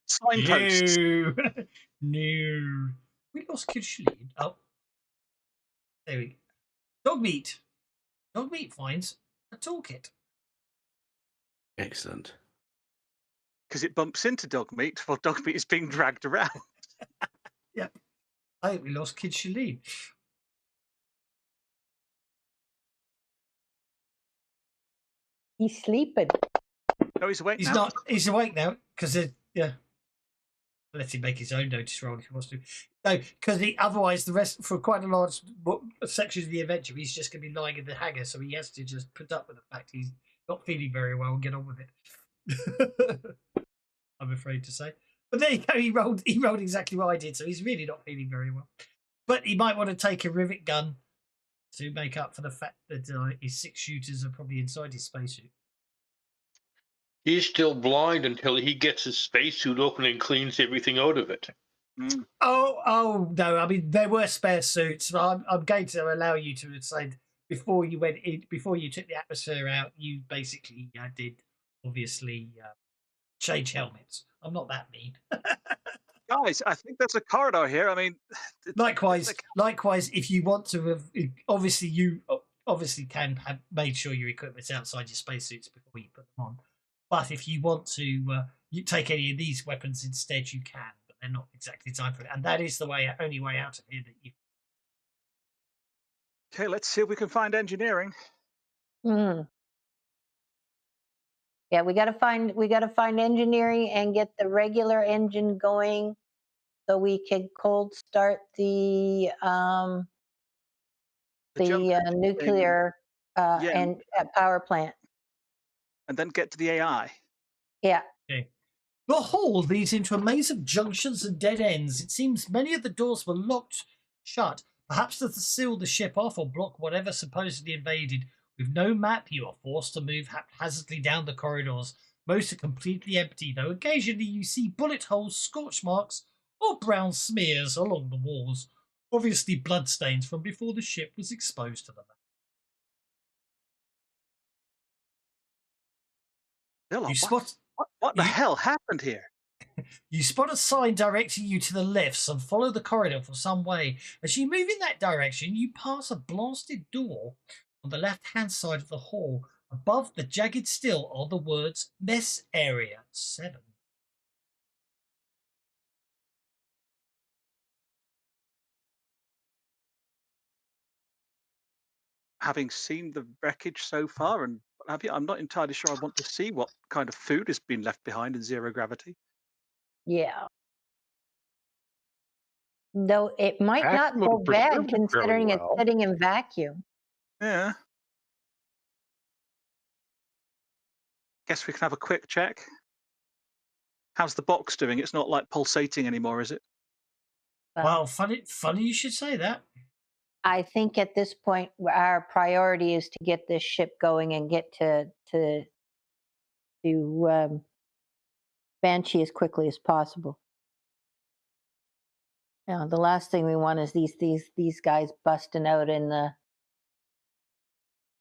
Signposts. No. We lost Kid Shalid. Oh. There we go. Dogmeat. Dogmeat finds a toolkit. Excellent. Because it bumps into Dogmeat while Dogmeat is being dragged around. Yep. I think we lost Kid Shalid. He's sleeping. No, he's awake He's now. not. He's awake now because yeah. Let him make his own notice roll if he wants to. No, because otherwise the rest for quite a large section of the adventure, he's just going to be lying in the hangar, so he has to just put up with the fact he's not feeling very well and get on with it. I'm afraid to say, but there you go. He rolled exactly what I did, so he's really not feeling very well. But he might want to take a rivet gun to make up for the fact that his 6 shooters are probably inside his spacesuit. He's still blind until he gets his spacesuit open and cleans everything out of it. Mm. Oh no! I mean, there were spare suits. I'm going to allow you to say before you went in, before you took the atmosphere out, you basically did obviously change helmets. I'm not that mean. Guys, I think there's a corridor here. I mean, likewise, if you want to have, obviously you can have made sure your equipment's outside your spacesuits before you put them on. But if you want to you take any of these weapons instead, you can. But they're not exactly designed for it, and that is the only way out of here that you. Okay, let's see if we can find engineering. Yeah, we got to find engineering and get the regular engine going, so we can cold start the nuclear and power plant. And then get to the AI. Yeah. Okay. The hall leads into a maze of junctions and dead ends. It seems many of the doors were locked shut, Perhaps to seal the ship off or block whatever supposedly invaded. With no map, you are forced to move haphazardly down the corridors. Most are completely empty, though occasionally you see bullet holes, scorch marks, or brown smears along the walls. Obviously bloodstains from before the ship was exposed to them. Villa, You spot what the hell happened here? You spot a sign directing you to the lifts and follow the corridor for some way. As you move in that direction, you pass a blasted door on the left-hand side of the hall. Above the jagged steel are the words Mess Area 7. Having seen the wreckage so far, and I'm not entirely sure I want to see what kind of food has been left behind in zero gravity. Yeah. Though it might not Vacuum go would bad preserve it fairly considering it's well. sitting in vacuum. Yeah. Guess we can have a quick check. How's the box doing? It's not like pulsating anymore, is it? Well, funny you should say that. I think at this point our priority is to get this ship going and get to Banshee as quickly as possible. Now, the last thing we want is these guys busting out in the.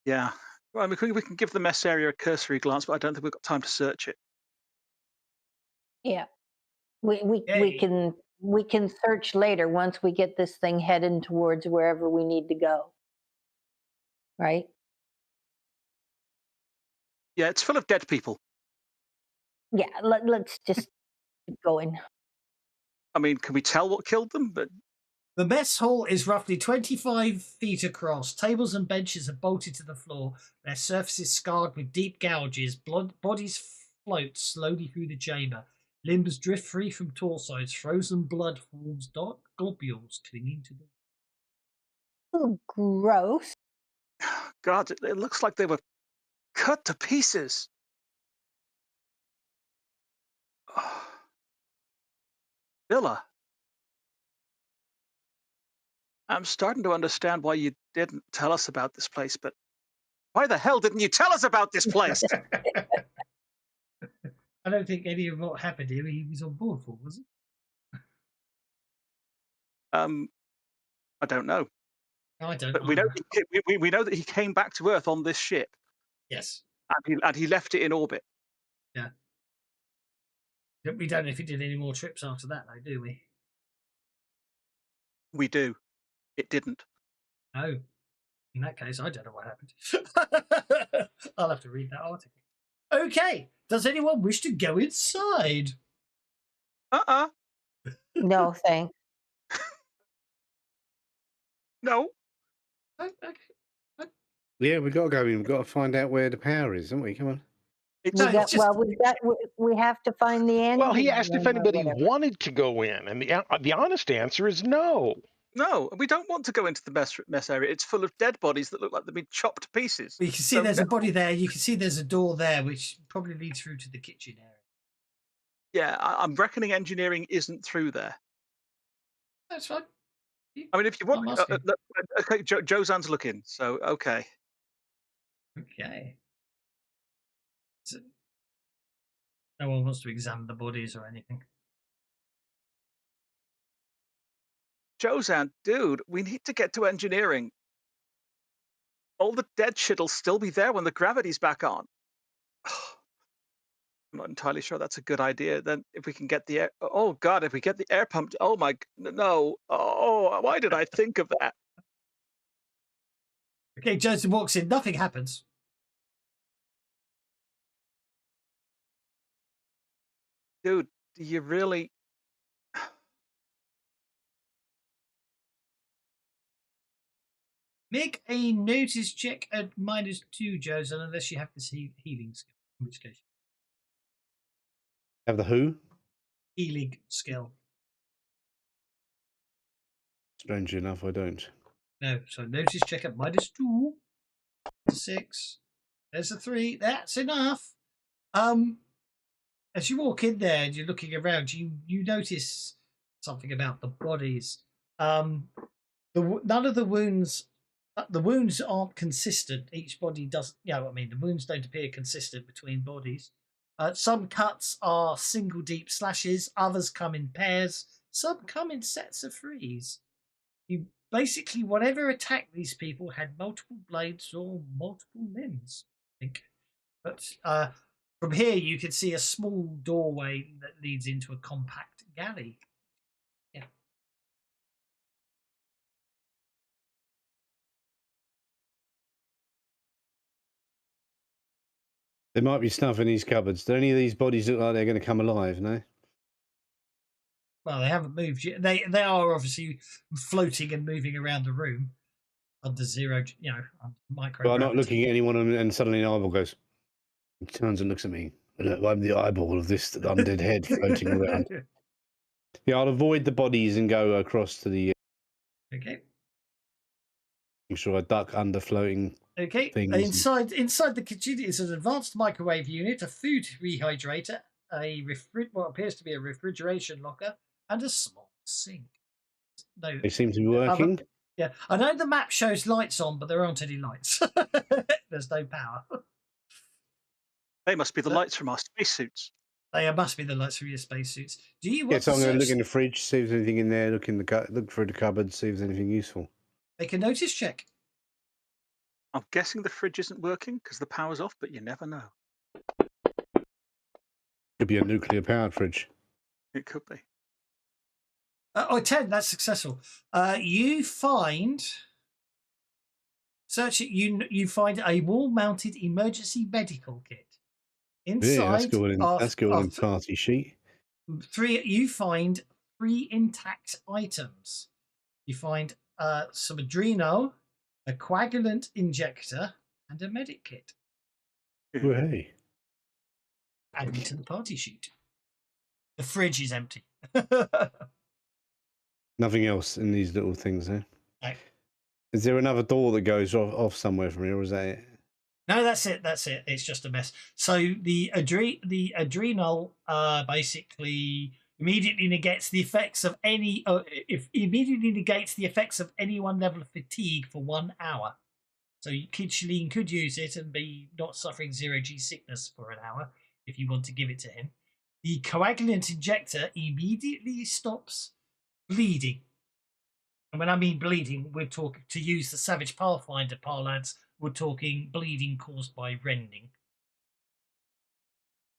Yeah. Well, I mean, we can give the mess area a cursory glance, but I don't think we've got time to search it. Yeah, we can search later once we get this thing heading towards wherever we need to go. Right? Yeah, it's full of dead people. Yeah, let's just keep going. I mean, can we tell what killed them? But the mess hall is roughly 25 feet across. Tables and benches are bolted to the floor, their surfaces scarred with deep gouges. Bodies float slowly through the chamber. Limbs drift free from torsos. Frozen blood forms dark globules clinging to them. Oh, gross. God, it looks like they were cut to pieces. Villa, I'm starting to understand why you didn't tell us about this place, but why the hell didn't you tell us about this place? I don't think any of what happened here he was on board for, was he? I don't know. No, I don't. But we know that he came back to Earth on this ship. Yes. And he left it in orbit. Yeah. We don't know if he did any more trips after that, though, do we? We do. It didn't. Oh. In that case, I don't know what happened. I'll have to read that article. Okay. Does anyone wish to go inside? No, thanks. No. Okay. Yeah, we've got to go in. We've got to find out where the power is, haven't we? Come on. We have to find the end. Well, he asked if anybody wanted to go in, and the honest answer is no. No, we don't want to go into the mess area. It's full of dead bodies that look like they've been chopped to pieces. You can see there's a body there. You can see there's a door there, which probably leads through to the kitchen area. Yeah, I'm reckoning engineering isn't through there. That's fine. I mean, if you want, okay, Josan's looking, so okay. Okay. So, no one wants to examine the bodies or anything. Josan, dude, we need to get to engineering. All the dead shit'll still be there when the gravity's back on. I'm not entirely sure that's a good idea. Then if we can get the air, oh God, if we get the air pumped, oh my, no. Oh, why did I think of that? Okay, Joseph walks in, nothing happens. Dude, do you really? Make a notice check at -2, Joseph, unless you have this healing skill, in which case. Have the who? Healing skill. Strangely enough, I don't. No, so notice check at -2. 6. There's a 3. That's enough. As you walk in there and you're looking around, you notice something about the bodies. none of the wounds. The wounds aren't consistent. Each body doesn't. The wounds don't appear consistent between bodies. Some cuts are single deep slashes. Others come in pairs. Some come in sets of threes. You basically, whatever attacked these people had multiple blades or multiple limbs, I think. But from here, you can see a small doorway that leads into a compact galley. Yeah. There might be stuff in these cupboards. Do any of these bodies look like they're going to come alive? No. Well, they haven't moved yet. They are obviously floating and moving around the room under zero, micro. But I'm not looking at anyone, and suddenly an eyeball goes. He turns and looks at me. Look, I'm the eyeball of this undead head floating around. Yeah, I'll avoid the bodies and go across to the. Okay. I'm sure I duck under floating. Okay. Inside the kitchen is an advanced microwave unit, a food rehydrator, what appears to be a refrigeration locker, and a small sink. No, they seem to be working. Yeah, I know the map shows lights on, but there aren't any lights. There's no power. They must be the lights from our spacesuits. They must be the lights from your spacesuits. Do you want so I'm going to look in the fridge, see if there's anything in there. Look through the cupboard, see if there's anything useful. Make a notice check. I'm guessing the fridge isn't working because the power's off, but you never know. Could be a nuclear powered fridge. It could be. 10. That's successful. You find you find a wall-mounted emergency medical kit. Inside, that's good on party sheet. You find 3 intact items. You find some adrenal, a coagulant injector, and a medic kit. Oh, hey. Added to the party sheet. The fridge is empty. Nothing else in these little things, eh? No. Is there another door that goes off somewhere from here, or is that it? No, that's it. It's just a mess. So the adrenal basically immediately negates the effects of any one level of fatigue for 1 hour. So Kitcheline could use it and be not suffering 0G sickness for an hour if you want to give it to him. The coagulant injector immediately stops bleeding. And when I mean bleeding, we're talking, to use the Savage Pathfinder parlance, we're talking bleeding caused by rending.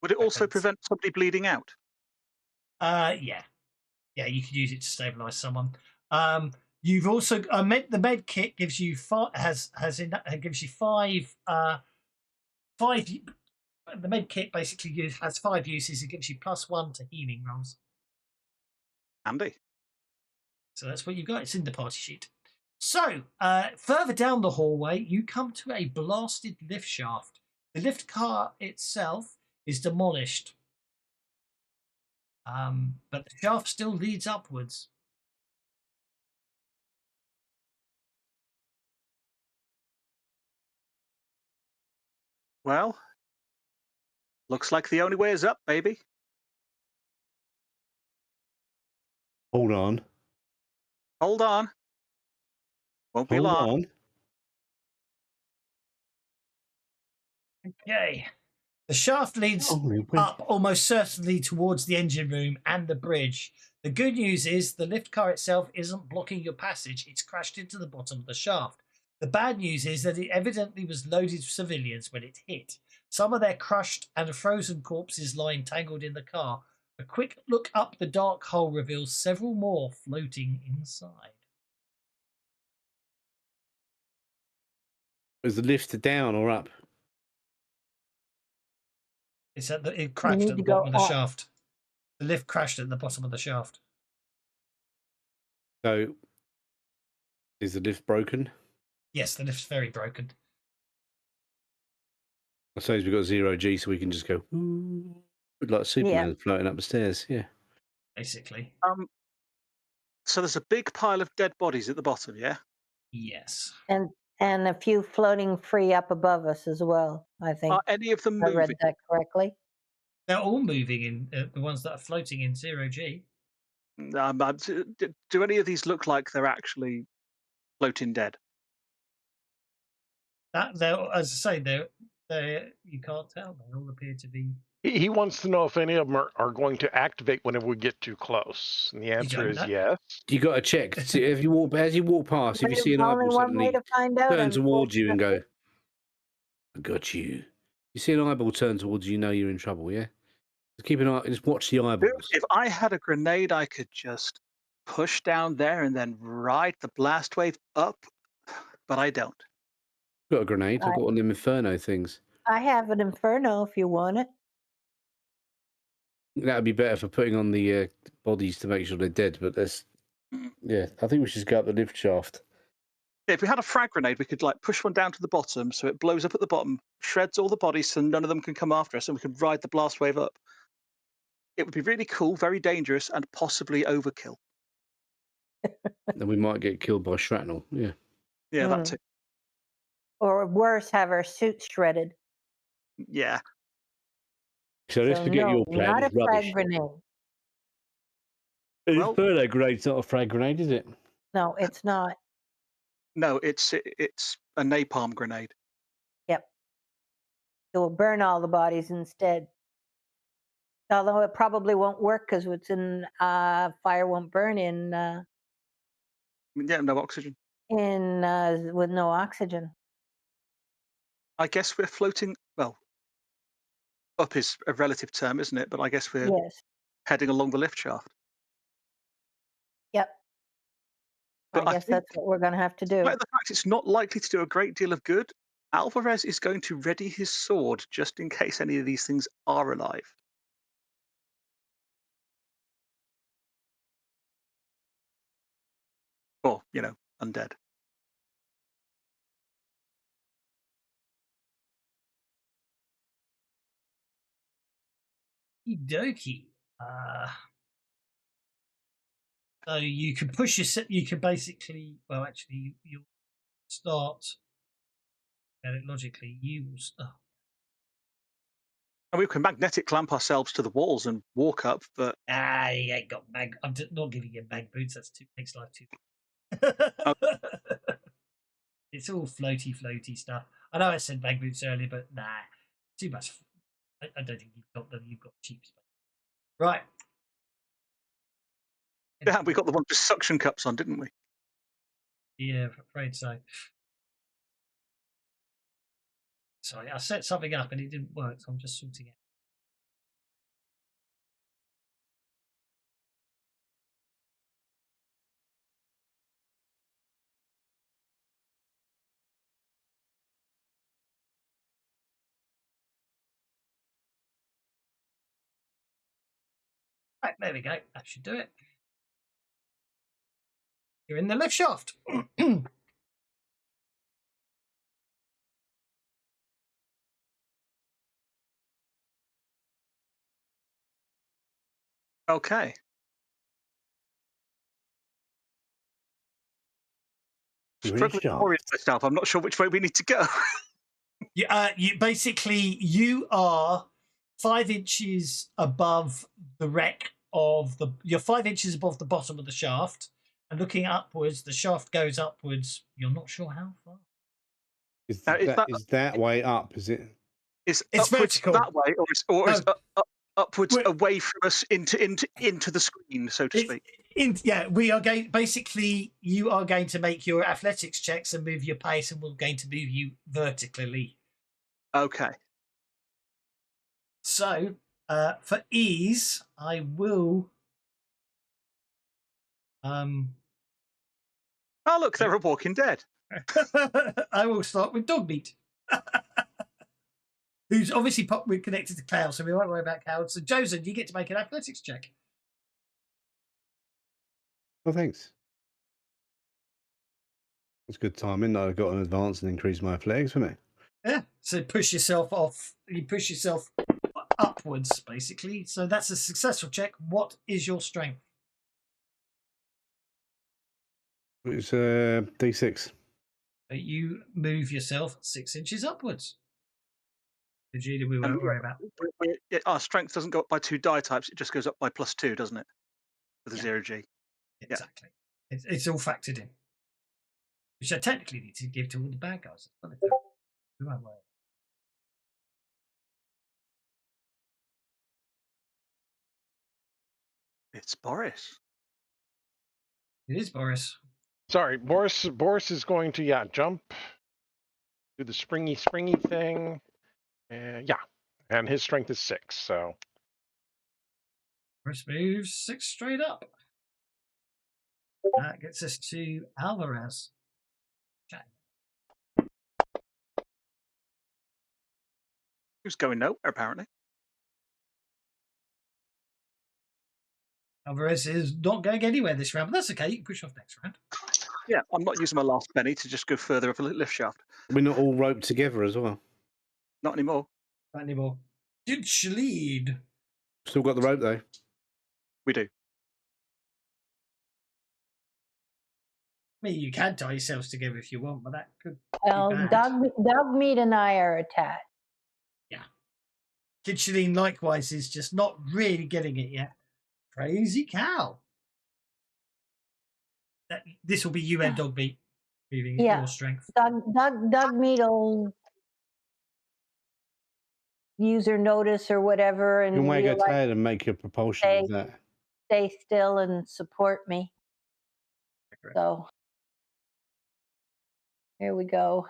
Would it also prevent somebody bleeding out? Yeah, you could use it to stabilize someone. You've also the med kit gives you gives you five. The med kit basically has 5 uses. It gives you +1 to healing rolls. Handy. So that's what you got. It's in the party sheet. So further down the hallway, you come to a blasted lift shaft. The lift car itself is demolished, but the shaft still leads upwards. Well, looks like the only way is up, baby. Hold on. Hold on. Won't be long. On. Okay. The shaft leads up almost certainly towards the engine room and the bridge. The good news is the lift car itself isn't blocking your passage. It's crashed into the bottom of the shaft. The bad news is that it evidently was loaded with civilians when it hit. Some of their crushed and frozen corpses lie entangled in the car. A quick look up the dark hole reveals several more floating inside. Was the lift down or up? It crashed at the bottom of the shaft. The lift crashed at the bottom of the shaft. So, is the lift broken? Yes, the lift's very broken. I suppose we've got 0G, so we can just go like Superman floating up the stairs. Yeah, basically. So there's a big pile of dead bodies at the bottom. Yeah. Yes. And a few floating free up above us as well, I think. Are any of them moving? I read that correctly. They're all moving in, the ones that are floating in 0G. Do any of these look like they're actually floating dead. That as I say, they you can't tell. They all appear to be. He wants to know if any of them are going to activate whenever we get too close. And the answer is yes. You got to check. See, if you walk, as you walk past, if you see an only eyeball one way suddenly to find out. turn towards you and go, "I got you." You see an eyeball turn towards you, know you're in trouble. Yeah. Just keep an eye. Just watch the eyeballs. If I had a grenade, I could just push down there and then ride the blast wave up, but I don't. Got a grenade. I've got one of them Inferno things. I have an Inferno if you want it. That would be better for putting on the bodies to make sure they're dead. But that's I think we should go up the lift shaft. Yeah, if we had a frag grenade, we could like push one down to the bottom, so it blows up at the bottom, shreds all the bodies, so none of them can come after us, and we could ride the blast wave up. It would be really cool, very dangerous, and possibly overkill. Then we might get killed by shrapnel. Yeah. Yeah, that too. Or worse, have our suit shredded. Yeah. So let's forget your plan. Not It's a frag rubbish. grenade. An Inferno grade's not a frag grenade, is it? No, it's not. No, it's a napalm grenade. Yep. It will burn all the bodies instead. Although it probably won't work because it's in fire won't burn in Yeah, no oxygen. with no oxygen. I guess we're floating. Well, up is a relative term, isn't it? But I guess we're heading along the lift shaft. Yep. But I guess that's what we're going to have to do. The fact it's not likely to do a great deal of good, Alvarez is going to ready his sword just in case any of these things are alive. Or, undead. Okie dokie. So you can push your. You can basically. Well, actually, you'll start. At it logically, you will start. And we can magnetic clamp ourselves to the walls and walk up, but you ain't got mag. I'm not giving you mag boots. That's makes life too. It's all floaty stuff. I know I said mag boots earlier, but nah, too much. I don't think you've got them. You've got cheap space. Right. Yeah, we got the ones with suction cups on, didn't we? Yeah, I'm afraid so. Sorry, I set something up and it didn't work, so I'm just sorting it. Right, there we go. That should do it. You're in the lift shaft. Okay. Struggling to orient myself. I'm not sure which way we need to go. You are 5 inches above the wreck of the. You're 5 inches above the bottom of the shaft, and looking upwards, the shaft goes upwards. You're not sure how far. Is that way up? Is it? It's upwards vertical that way, or is upwards away from us into the screen, so to speak. We are going. Basically, you are going to make your athletics checks and move your pace, and we're going to move you vertically. Okay. So, for ease, I will. Oh, look, they're a Walking Dead. I will start with dog meat. Who's obviously connected to Cloud, so we won't worry about Cloud. So, Joseph, you get to make an athletics check. Oh, thanks. It's good timing. I've got an advance and increase my athletics, isn't it? Yeah. So push yourself off. You push yourself upwards, basically. So that's a successful check. What is your strength? It's D6. You move yourself 6 inches upwards. Vegeta, we won't worry about. Our strength doesn't go up by 2 die types; it just goes up by +2, doesn't it? With a 0G. Exactly. It's all factored in. which I technically need to give to all the bad guys. It's Boris. It is Boris. Sorry, Boris is going to jump, do the springy thing, and and his strength is 6. So Boris moves 6 straight up. That gets us to Alvarez. Who's going nowhere apparently. Alvarez is not going anywhere this round, but that's okay. You can push off next round. Yeah, I'm not using my last penny to just go further up a lift shaft. We're not all roped together as well. Not anymore. Not anymore. Did she lead? Still got the rope though. We do. I mean, you can tie yourselves together if you want, but that could Well, be bad. Dogmeat and I are attached. Yeah. Kid Shalene likewise is just not really getting it yet. Crazy cow. This will be you and Dogmeat moving your strength. Dogmeat will use her notice or whatever, and you can wag her tail and make a propulsion with that. Stay still and support me. So here we go.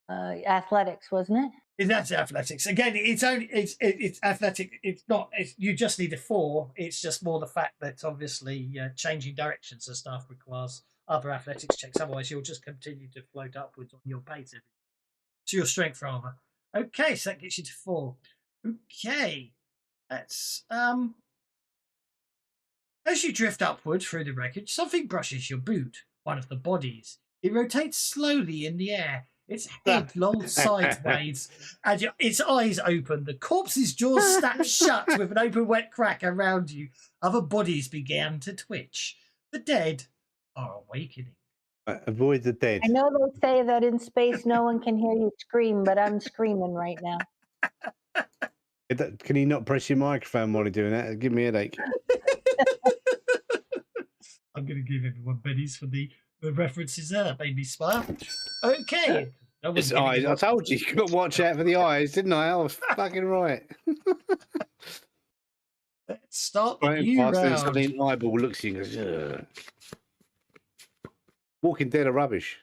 Athletics, wasn't it? That's athletics. Again, it's athletic. It's not. You just need a 4. It's just more the fact that obviously changing directions and stuff requires other athletics checks. Otherwise, you'll just continue to float upwards on your pace. So your strength rather. Okay, so that gets you to 4. Okay, that's as you drift upward through the wreckage, something brushes your boot. One of the bodies. It rotates slowly in the air. Its head lolls sideways, and its eyes open. The corpse's jaws snap shut with an open, wet crack around you. Other bodies began to twitch. The dead are awakening. Avoid the dead. I know they say that in space no one can hear you scream, but I'm screaming right now. Can you not press your microphone while you're doing that? Give me a headache. I'm going to give everyone pennies for the references there. That made me smile. Okay. It's eyes. I told you, you got to watch out for the eyes, didn't I? I was fucking right. Let's start the new round. Something eyeball looks at you and goes, ugh. Walking Dead are rubbish.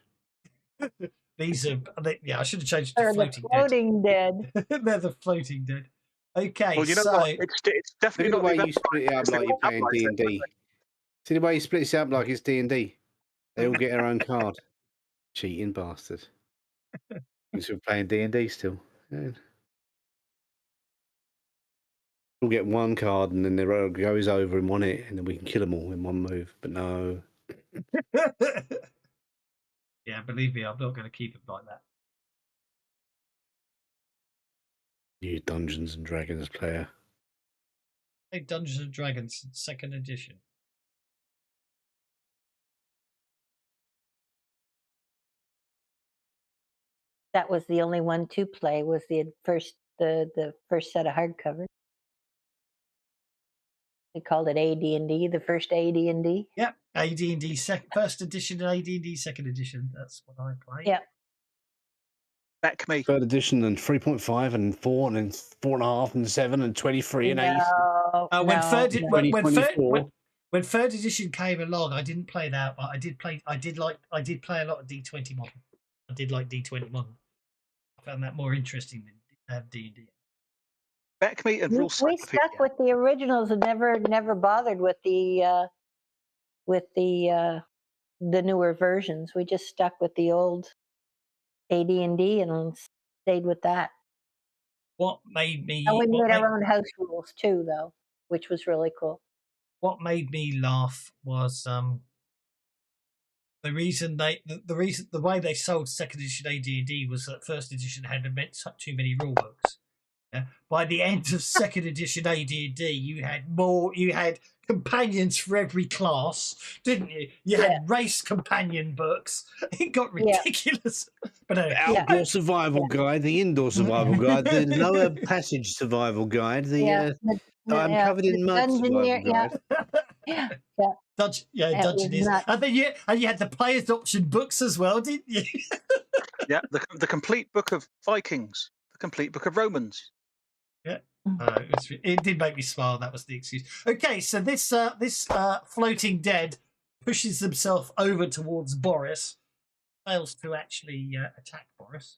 These are, I should have changed it to floating dead. They're the floating dead. Okay, well, you know what? It's definitely the not way you split it up like you're playing D&D. See the way he splits it up like it's D&D. They all get their own card. Cheating bastard. Thinks we're playing D&D still. Yeah. We'll get one card and then the road goes over in one hit and then we can kill them all in one move. But no. Yeah, believe me, I'm not going to keep it like that. You Dungeons and Dragons player. Hey, Dungeons and Dragons 2nd edition. That was the only one to play. Was the first set of hardcover. They called it AD&D, the first AD&D. Yep, AD&D first edition and AD&D 2nd edition. That's what I played. Yep. Back me. 3rd edition and 3.5 and 4 and 4.5 and 7 and 23 and 8. When 3rd edition came along, I didn't play that, but I did play a lot of D20 model. I did like D20 model. I found that more interesting than D&D. Back me and rule we stuck with the originals and never bothered with the newer versions. We just stuck with the old AD&D and stayed with that. What made me? And we made our own house rules too, though, which was really cool. What made me laugh was the way they sold 2nd edition AD&D was that 1st edition had too many rule books. Yeah. By the end of 2nd edition AD&D, you had companions for every class, didn't you? You had race companion books. It got ridiculous. But anyway, the outdoor survival guide, the indoor survival guide, the lower passage survival guide, I'm covered in mud survival guide. Yeah. Dungeoneers. And then you had the player's option books as well, didn't you? Yeah, the complete book of Vikings, the complete book of Romans. Yeah, it did make me smile. That was the excuse. Okay, so this floating dead pushes himself over towards Boris, fails to actually attack Boris.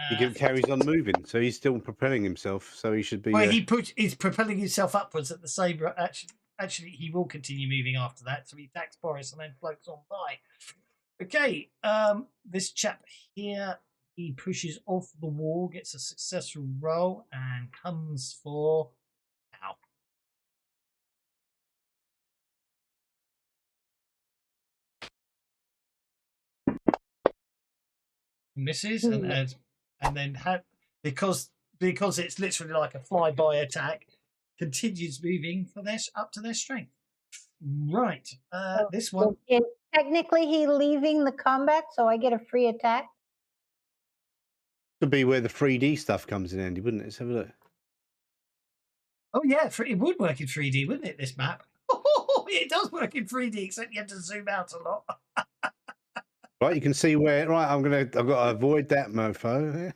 He carries on moving, so he's still propelling himself. So he should be. Well, he's propelling himself upwards at the same. Actually, he will continue moving after that. So he attacks Boris and then floats on by. Okay, this chap here, he pushes off the wall, gets a successful roll, and comes for. Ow. Misses and then because it's literally like a flyby attack, continues moving for up to their strength. Right, this one. Technically, he's leaving the combat, so I get a free attack. Could be where the 3D stuff comes in handy, wouldn't it? Let's have a look. Oh yeah, it would work in 3D, wouldn't it? This map. It does work in 3D, except you have to zoom out a lot. Right, you can see where. Right, I've got to avoid that mofo.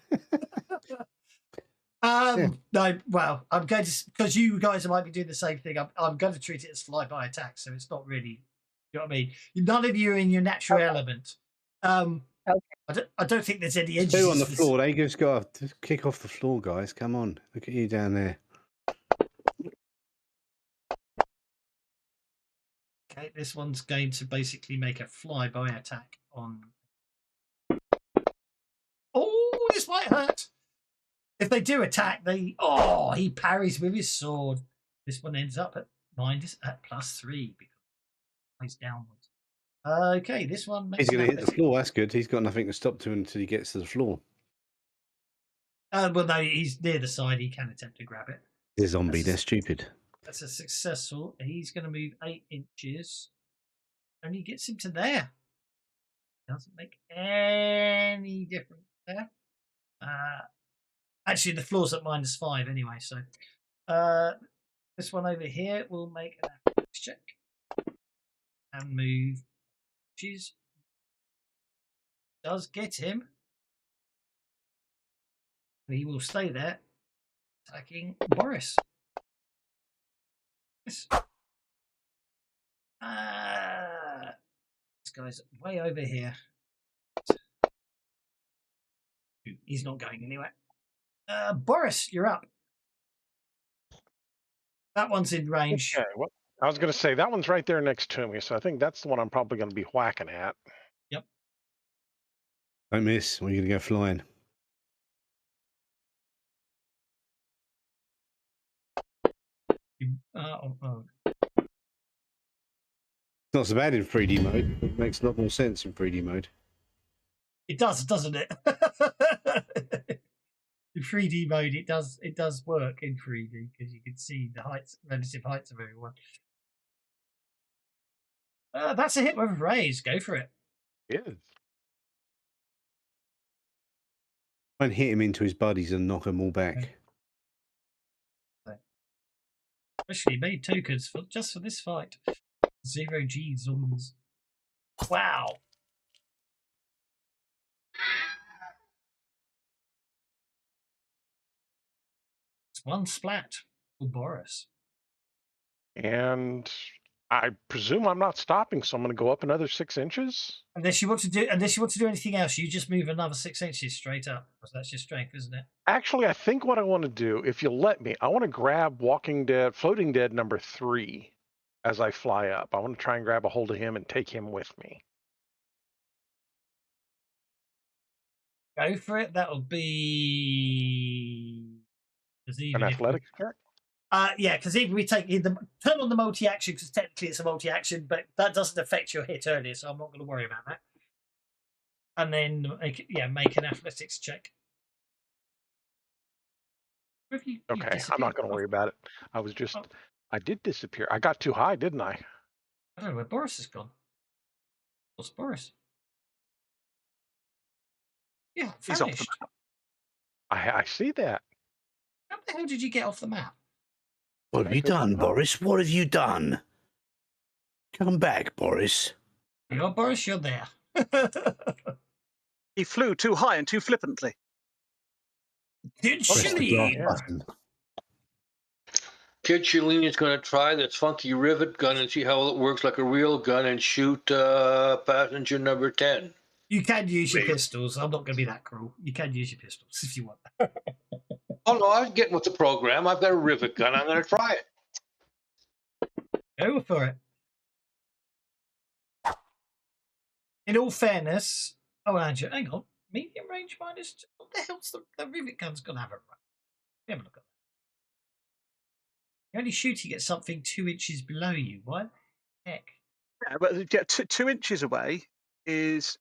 No, well, I'm going to, because you guys might be doing the same thing. I'm going to treat it as flyby attack, so it's not really. You know what I mean? None of you are in your natural element. Okay. I don't think there's any edges. Two on the floor. They just got to kick off the floor, guys. Come on, look at you down there. Okay, this one's going to basically make a flyby attack on. Oh, this might hurt. If they do attack, he parries with his sword. This one ends up at +3 because he's downwards. Okay, this one. He's going to hit the floor. That's good. He's got nothing to stop to until he gets to the floor. Well, no, he's near the side. He can attempt to grab it. He's a zombie. They're stupid. That's a successful. He's going to move 8 inches. Only gets him to there. Doesn't make any difference there. Actually, the floor's at -5 anyway. So this one over here will make an athletics check and move. Which does get him. And he will stay there, attacking Boris. Yes. This guy's way over here. He's not going anywhere. Boris, you're up. That one's in range. Okay, well, I was going to say, that one's right there next to me, so I think that's the one I'm probably going to be whacking at. Yep. Don't miss. Or you're going to go flying. It's not so bad in 3D mode. It makes a lot more sense in 3D mode. It does, doesn't it? In 3D mode, it does work in 3D because you can see the relative heights of everyone. That's a hit with raise. Go for it. It is. Try and hit him into his buddies and knock them all back. Okay. Especially made tokens just for this fight. 0G zombies. Wow. It's one splat for Boris. And I presume I'm not stopping, so I'm going to go up another 6 inches. Unless you want to do anything else, you just move another 6 inches straight up. Because that's your strength, isn't it? Actually, I think what I want to do, if you'll let me, I want to grab Floating Dead number 3 as I fly up. I want to try and grab a hold of him and take him with me. Go for it. That'll be an athletics check. Yeah, because even we take the turn on the multi-action, because technically it's a multi-action, but that doesn't affect your hit earlier, so I'm not going to worry about that. And then make an athletics check. Okay, I'm not going to worry about it. I did disappear. I got too high, didn't I? I don't know where Boris has gone. What's Boris? Yeah, he's off the map. I see that. How the hell did you get off the map? What have you done, Boris? What have you done? Come back, Boris. You're Boris, you're there. He flew too high and too flippantly. Kid Press the Shalene. glass button. Kid Shalene is going to try this funky rivet gun and see how it works like a real gun and shoot passenger number 10. You can use your pistols. I'm not going to be that cruel. You can use your pistols if you want. Oh, no, I was getting with the program. I've got a rivet gun. I'm going to try it. Go for it. In all fairness, Andrew, hang on. Medium range minus 2. What the hell's the rivet gun's going to have a run? Have a look at that. You're only shooting at something 2 inches below you. What the heck? Yeah, but 2 inches away is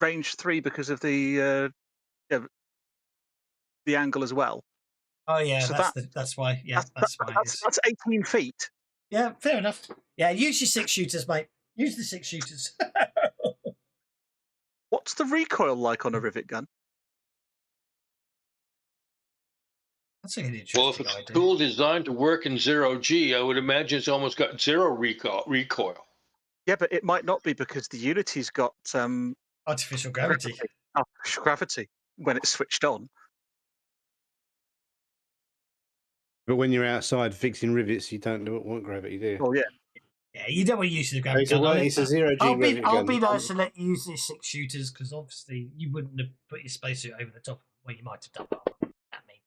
range 3 because of the angle as well. Oh yeah, So that's why. Yeah, that's why. That's 18 feet. Yeah, fair enough. Yeah, use your 6 shooters, mate. Use the 6 shooters. What's the recoil like on a rivet gun? That's an interesting Well, if it's idea. a tool designed to work in 0G, I would imagine it's almost got 0 recoil. Yeah, but it might not be because the Unity's got Artificial gravity. Artificial gravity when it's switched on. But when you're outside fixing rivets, you don't want gravity, do you? Oh, yeah. Yeah, you don't want to use the gravity. It's a 0G rivet gun. I'll be nice and let you use the 6 shooters because obviously you wouldn't have put your spacesuit over the top. Well, you might have done that. At me.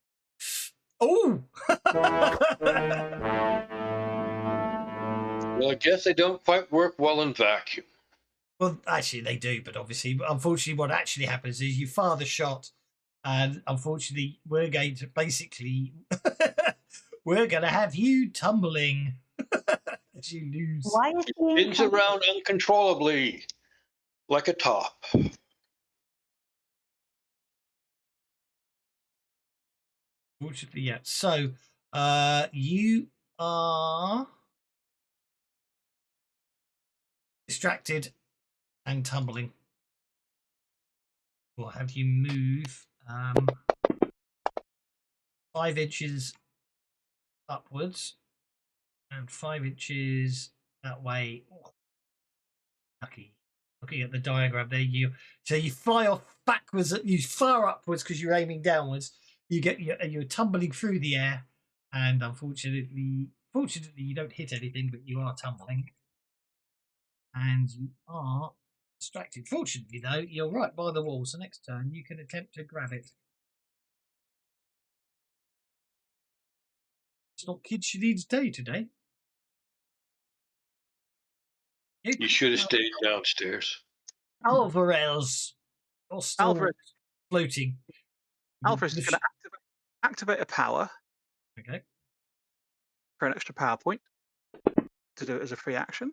Oh! Well, I guess they don't quite work well in vacuum. Well, actually, they do, but obviously, unfortunately, what actually happens is you fire the shot, and unfortunately, we're going to basically we're going to have you tumbling as you lose. Why is It he spins around uncontrollably, like a top. Unfortunately, yeah. So, you are distracted and tumbling. We'll have you move 5 inches upwards and 5 inches that way. Oh, lucky. Looking at the diagram there, you fly off backwards. You fire upwards because you're aiming downwards. You're tumbling through the air, and fortunately, you don't hit anything, but you are tumbling, and you are distracted. Fortunately, though, you're right by the wall, so next turn you can attempt to grab it. It's not Kid Shalene's day today. You should have stayed downstairs. Alvarez, you're still floating. Alvarez is going to activate a power. Okay. For an extra power point to do it as a free action.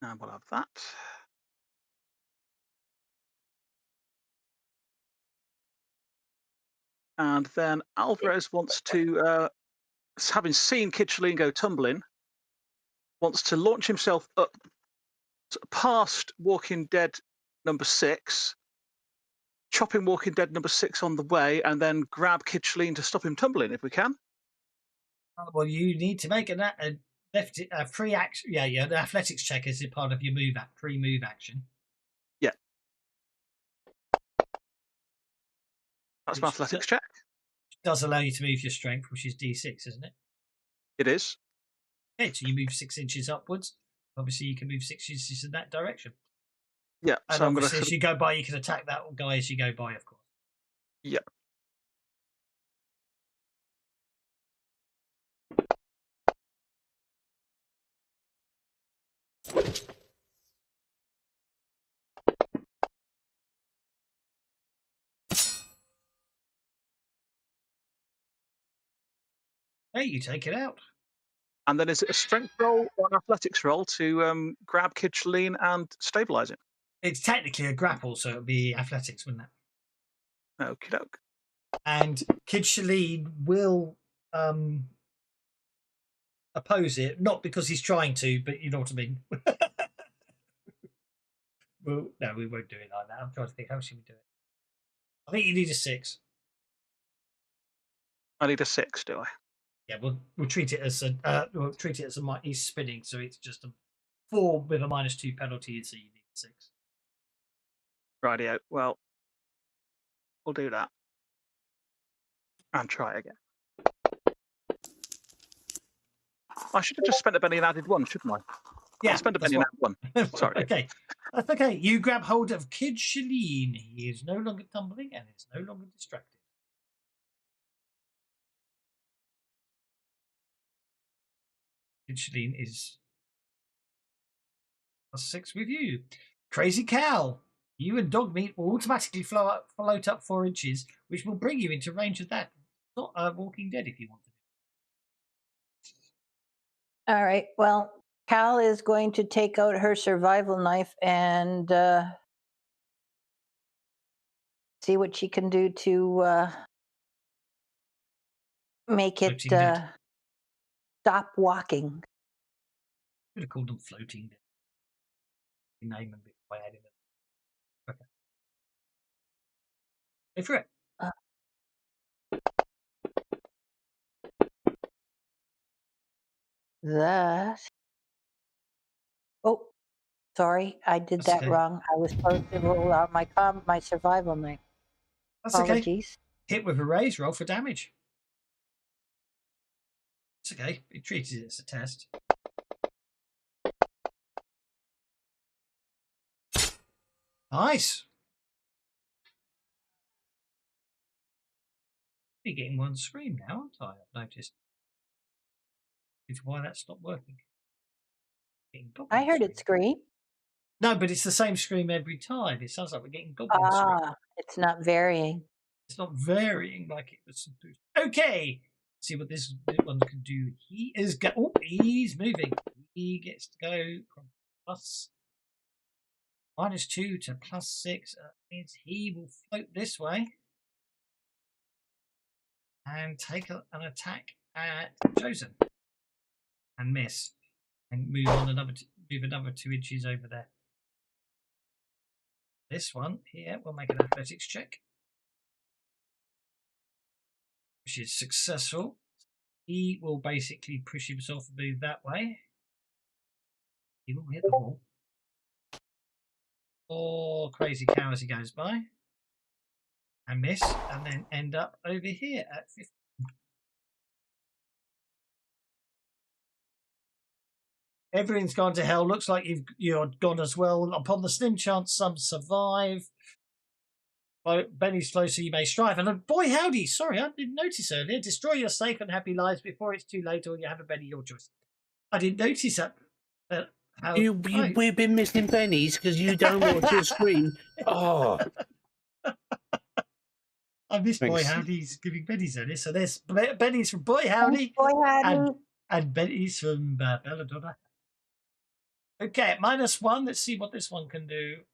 And we'll have that. And then Alvarez wants to, having seen Kid Shalene go tumbling, wants to launch himself up past Walking Dead number 6, chopping Walking Dead number 6 on the way, and then grab Kid Shalene to stop him tumbling if we can. Well, you need to make a free action. Yeah, the athletics check is a part of your free move action. Yeah. That's my athletics check. It does allow you to move your strength, which is D6, isn't it? It is. Okay, so you move 6 inches upwards. Obviously, you can move 6 inches in that direction. Yeah. And so obviously, as you go by, you can attack that guy as you go by, of course. Yeah. Hey, you take it out. And then is it a strength roll or an athletics roll to grab Kid Shalene and stabilize it? It's technically a grapple, so it would be athletics, wouldn't it? Okie doke. And Kid Shalene will oppose it, not because he's trying to, but you know what I mean. Well, no, we won't do it like that. I'm trying to think, how should we do it? I think you need a 6. I need a 6, do I? Yeah, we'll treat it as a he's spinning, so it's just a 4 with a -2 penalty, so you need a 6. Rightio. Well, we'll do that and try again. I should have just spent a penny and added 1, shouldn't I? Yeah, I'll spend a penny and add 1. Sorry. Okay, that's okay. You grab hold of Kid Shalene. He is no longer tumbling and is no longer distracted. Kid Shalene is +6 with you. Crazy Cow. You and Dogmeat will automatically float up 4 inches, which will bring you into range of that. Not Walking Dead if you want to. All right. Well, Cal is going to take out her survival knife and see what she can do to make it stop walking. Could have called them Floating Dead. Name them by adding them. Okay. Go for it. That. Oh, sorry, I did That's that okay. wrong. I was supposed to roll out my survival knife. That's Apologies. Okay. Hit with a raise, roll for damage. It's okay. It treated it as a test. Nice. You're getting 1 scream now, aren't I? I've noticed. It's why that stopped working. I heard it scream. No, but it's the same scream every time. It sounds like we're getting goblin scream. It's not varying. It's not varying like it was supposed to. Okay. Let's see what this one can do. He is he's moving. He gets to go from -2 to +6. That means he will float this way and take an attack at Chosen and miss, and move on another 2 inches over there. This one here will make an athletics check, which is successful. He will basically push himself and move that way. He will hit the wall. Or Crazy Cow as he goes by. And miss, and then end up over here at 15. Everything's gone to hell. Looks like you're gone as well. Upon the slim chance some survive, Benny's slow, so you may strive. And boy, howdy! Sorry, I didn't notice earlier. Destroy your safe and happy lives before it's too late, or you have a Benny your choice. I didn't notice that. We've been missing Bennies because you don't watch your screen. Oh, I missed Boy Howdy's giving Benny's earlier. So there's Benny's from Boy Howdy, and Benny's from Belladonna. Okay, at -1. Let's see what this one can do.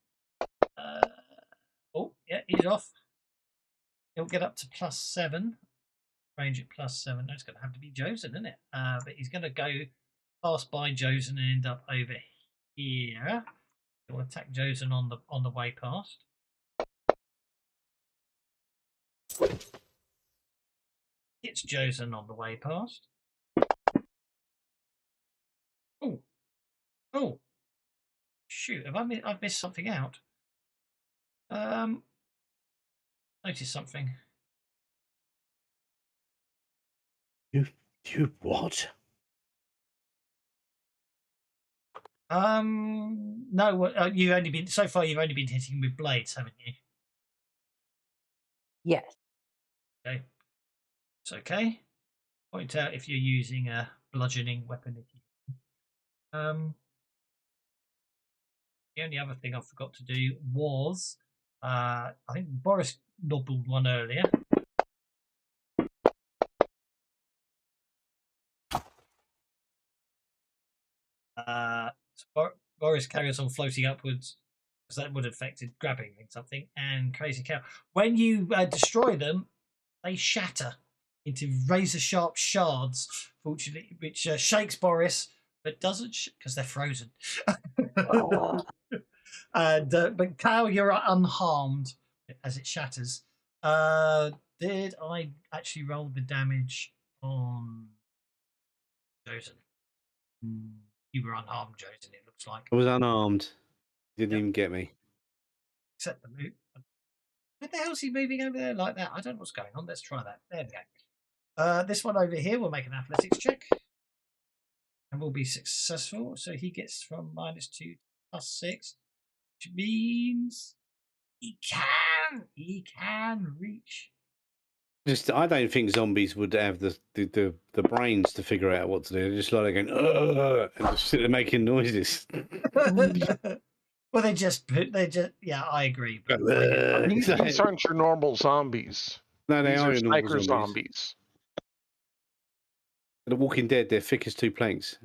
Oh, yeah, he's off. He'll get up to +7. Range at +7. That's going to have to be Josen, isn't it? But he's going to go past by Josen and end up over here. He'll attack Josen on the way past. Hits Josen on the way past. Oh, shoot! I've missed something out? Notice something. You what? No. You've only been hitting with blades, haven't you? Yes. Okay. It's okay. Point out if you're using a bludgeoning weapon. The only other thing I forgot to do was, I think Boris nobbled one earlier. So Boris carries on floating upwards, because that would have affected grabbing something. And Crazy Cow, when you destroy them, they shatter into razor-sharp shards, fortunately, which shakes Boris, but doesn't because they're frozen. And but Cow, you're unharmed as it shatters. Did I actually roll the damage on Josen? You were unharmed, Josen, it looks like. I was unarmed. Didn't Yep. even get me. Except the move. What the hell is he moving over there like that? I don't know what's going on. Let's try that. There we go. This one over here will make an athletics check. And will be successful. So he gets from -2 to +6. Which means he can reach. Just, I don't think zombies would have the brains to figure out what to do. They're just like going, and just sit there making noises. Well, they just, yeah, I agree. But these aren't your normal zombies. No, they these are your normal sniper zombies. The Walking Dead, they're thick as two planks.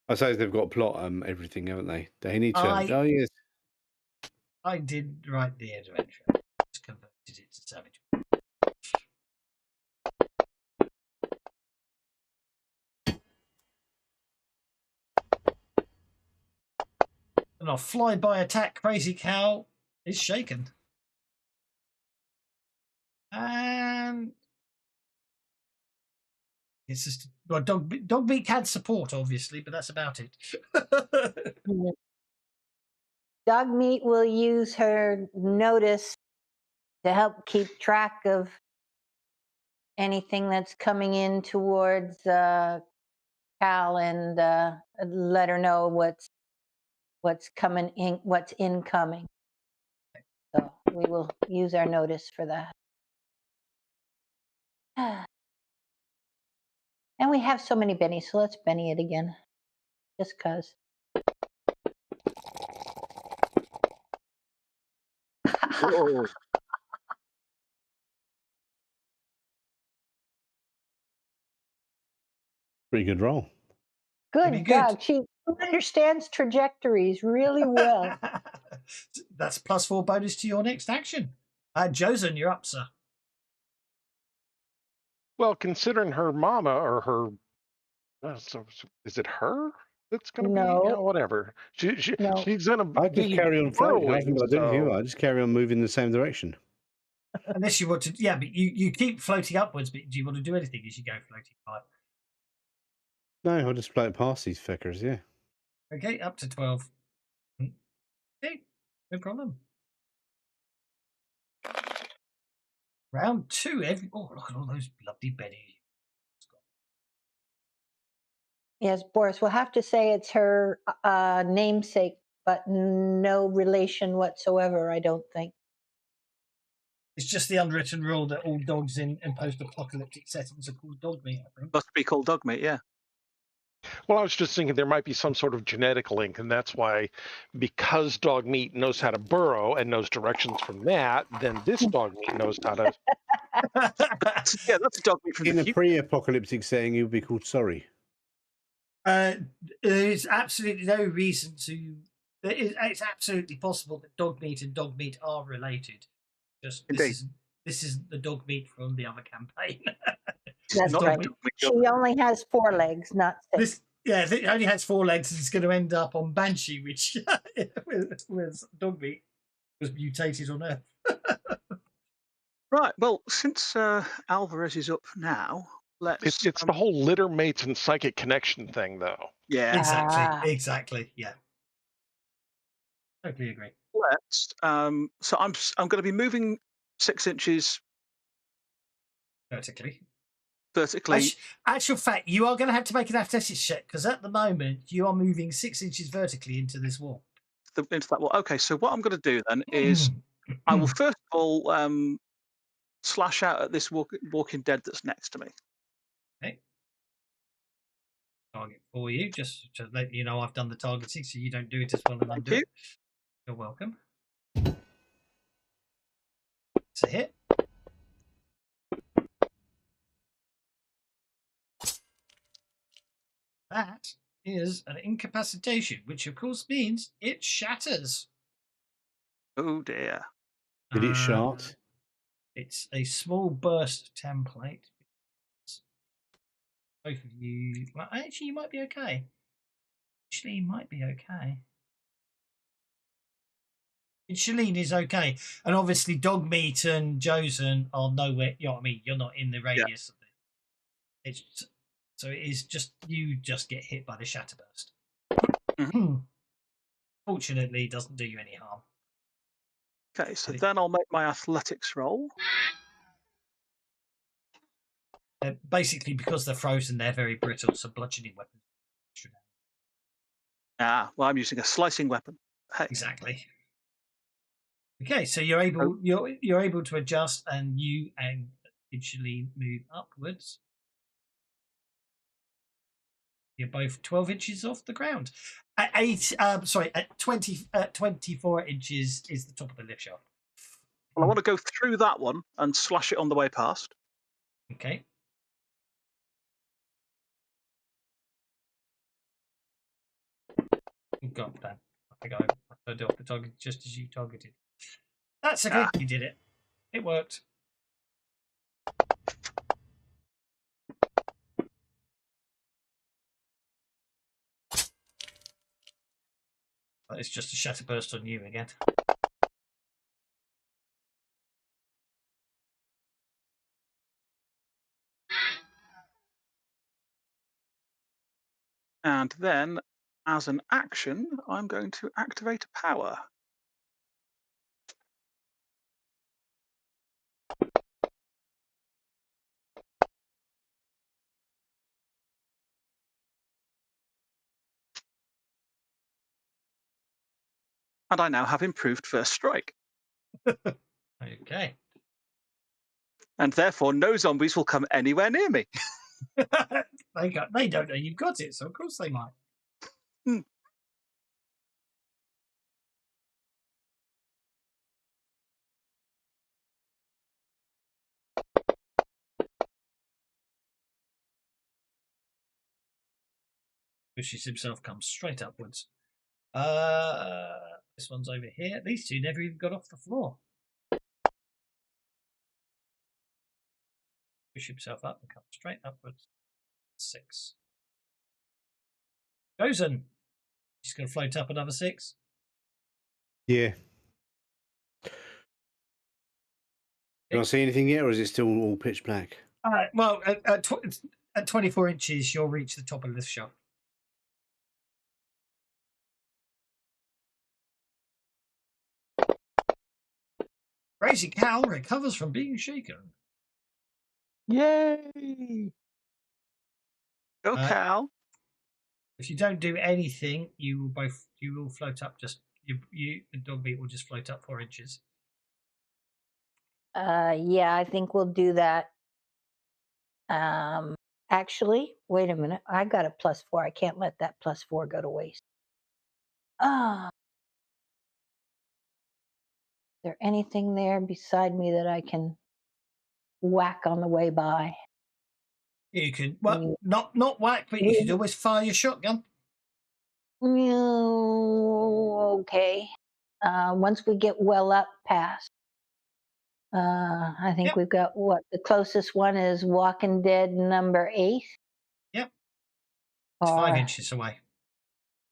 I suppose they've got plot everything, haven't they? They need to. Oh yes. I did write the adventure. Just converted it to Savage. And our flyby attack, Crazy Cow, is shaken. And it's just, well, dog meat can support, obviously, but that's about it. Dog meat will use her notice to help keep track of anything that's coming in towards Cal and let her know what's coming in, what's incoming. So we will use our notice for that. And we have so many bennies, so let's benny it again, just because. Whoa. Pretty good roll. Good dog. She understands trajectories really well. That's +4 bonus to your next action. Josen, you're up, sir. Well, considering her mama or her, is it her that's going to be? Yeah, whatever. She's going to. I just carry on floating. I just carry on moving in the same direction. Unless you want to, yeah, but you keep floating upwards. But do you want to do anything as you go floating by? No, I'll just float past these fuckers. Yeah. Okay, up to 12. Okay, no problem. Round 2. Oh, look at all those lovely bennies. Yes, Boris, we'll have to say it's her namesake, but no relation whatsoever, I don't think. It's just the unwritten rule that all dogs in post-apocalyptic settings are called dog meat, I think. Must be called dog meat, yeah. Well, I was just thinking there might be some sort of genetic link, and that's why, because dog meat knows how to burrow and knows directions from that, then this dog meat knows how to. Yeah, that's a dog meat from in a pre-apocalyptic setting. It would be called sorry. There's absolutely no reason to. It's absolutely possible that dog meat and dog meat are related. Just this is the dog meat from the other campaign. That's right. She only has 4 legs, not 6. It only has 4 legs, and it's going to end up on Banshee, which was dog meat was mutated on Earth. Right. Well, since Alvarez is up now, let's. It's the whole litter mates and psychic connection thing, though. Yeah. Exactly. Yeah. Totally agree. Let's. So I'm going to be moving 6 inches vertically. Actual fact, you are going to have to make an athletics check because at the moment you are moving 6 inches vertically into this wall. Into that wall. Okay. So what I'm going to do then is I will first of all slash out at this Walking Dead that's next to me. Okay. Target for you, just to let you know I've done the targeting, so you don't do it as well as I do it. You're welcome. It's a hit. That is an incapacitation, which of course means it shatters. Oh dear. Did it shart? It's a small burst template. Both of you. Well, actually, you might be okay. Shalene is okay, and obviously dog meat and Josen are nowhere. You know what I mean? You're not in the radius of it. It's so it is just you just get hit by the shatterburst. Fortunately, it doesn't do you any harm. Okay, so then I'll make my athletics roll. Basically, because they're frozen, they're very brittle, so bludgeoning weapons. Ah, well, I'm using a slicing weapon. Hey. Exactly. Okay, so you're able to adjust, and you and Shalene move upwards. You're both 12 inches off the ground. At 24 inches is the top of the lift shaft. Well, I want to go through that one and slash it on the way past. Okay. God damn. I think I turned off the target just as you targeted. That's okay. You did it. It worked. It's just a shatterburst on you again. And then, as an action, I'm going to activate a power. And I now have improved first strike. Okay. And therefore, no zombies will come anywhere near me. They don't know you've got it, so of course they might. Pushes himself, comes straight upwards. This one's over here. These two never even got off the floor. Push himself up and come straight upwards. 6. Gozen. He's going to float up another 6. Yeah. Can I see anything yet, or is it still all pitch black? Well, at 24 inches, you'll reach the top of this shaft. Crazy Cal recovers from being shaken. Yay! Go, Cal. If you don't do anything, you will float up. Just the dog beat will just float up 4 inches. Yeah, I think we'll do that. Actually, wait a minute. I got a +4. I can't let that +4 go to waste. Is there anything there beside me that I can whack on the way by? You can not whack, but you could always fire your shotgun. Okay. Once we get well up past, I think we've got what the closest one is Walking Dead number 8. Yep. It's 5 inches away.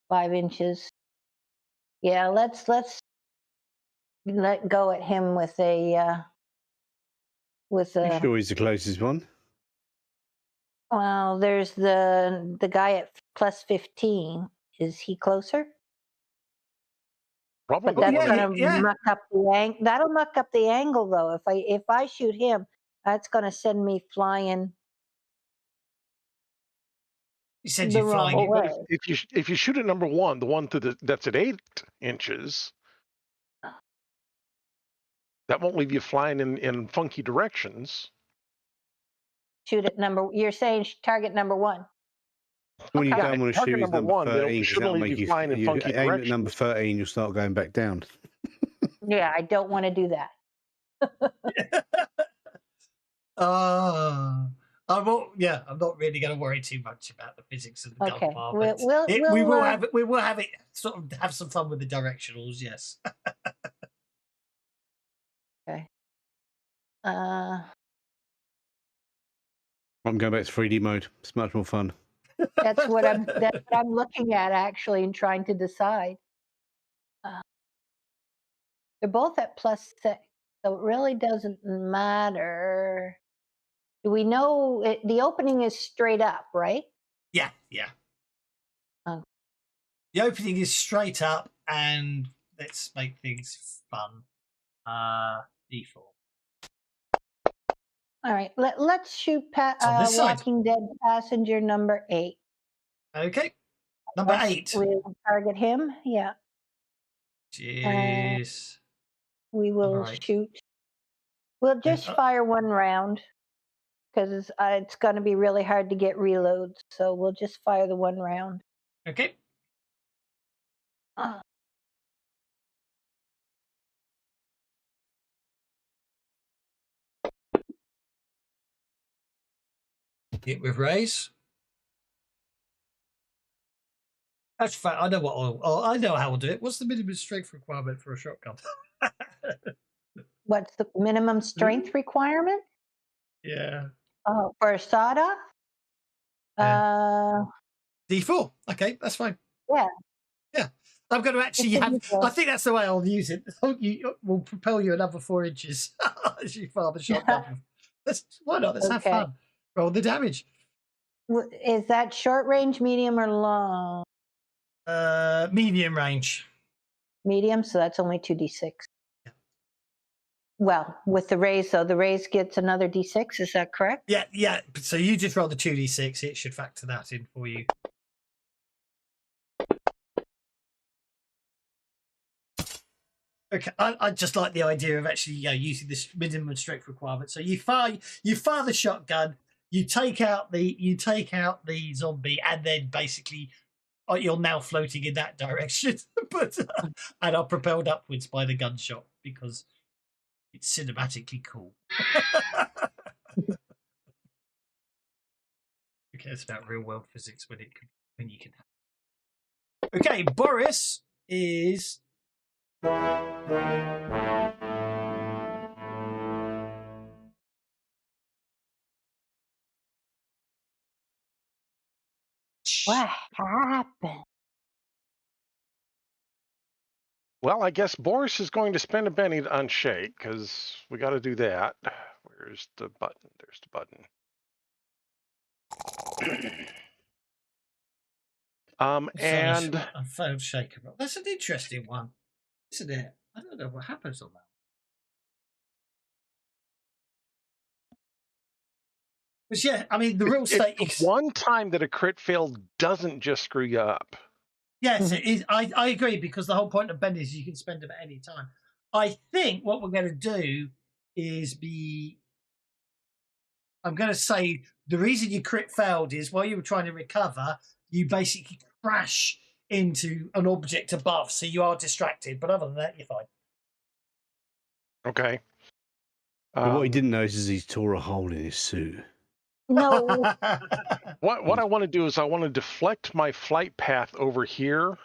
5 inches. Yeah, let's let go at him with a. I'm sure he's the closest one. Well, there's the guy at +15. Is he closer? Probably. But that's gonna muck up the that'll muck up the angle though. If I shoot him, that's gonna send me flying. You said you're flying. If you shoot at number 1, the one that's at 8 inches, that won't leave you flying in funky directions. Shoot at you're saying target number 1. When you don't want to shoot, number 1, 13, shouldn't leave you flying in funky directions. Aim at number 13, you'll start going back down. Yeah, I don't want to do that. I'm not really going to worry too much about the physics of the gun bar. We will have it sort of have some fun with the directionals. Yes. Okay. I'm going back to 3D mode. It's much more fun. That's what I'm looking at actually and trying to decide. They're both at +6, so it really doesn't matter. Do we know the opening is straight up, right? Yeah, yeah. Oh. The opening is straight up, and let's make things fun. D4. All right, let's shoot on this side. Walking Dead passenger number 8. Okay, number 8. We'll target him. Yeah. Jeez. We will shoot. We'll just fire one round because it's going to be really hard to get reloads. So we'll just fire the one round. Okay. Hit with raise. That's fine. I know what I know how I'll do it. What's the minimum strength requirement for a shotgun? What's the minimum strength requirement? Yeah. Oh, for a sawed-off? D4. Okay, that's fine. Yeah. Yeah. I'm going to actually I think that's the way I'll use it. We'll propel you another 4 inches as you fire the shotgun. Why not? Let's have fun. Roll the damage. Is that short range, medium, or long? Medium range. Medium, so that's only 2d6. Yeah. Well, with the raise, though, the raise gets another d6. Is that correct? Yeah, yeah. So you just roll the 2d6. It should factor that in for you. Okay, I just like the idea of actually using this minimum strength requirement. So you fire the shotgun, you take out the zombie, and then basically you're now floating in that direction, but and are propelled upwards by the gunshot because it's cinematically cool. Who cares about real world physics when you can? Okay, Boris is. What happened? Well, I guess Boris is going to spend a penny to unshake because we got to do that. Where's the button? There's the button. And a failed shaker. That's an interesting one, isn't it? I don't know what happens on that. Because yeah, I mean the real state is one time that a crit fail doesn't just screw you up. Yes, it is. I agree because the whole point of bend is you can spend them at any time. I think what we're going to do is I'm going to say the reason you crit failed is while you were trying to recover, you basically crash into an object above, so you are distracted. But other than that, you're fine. Okay. But what he didn't notice is he tore a hole in his suit. No. What I want to do is I want to deflect my flight path over here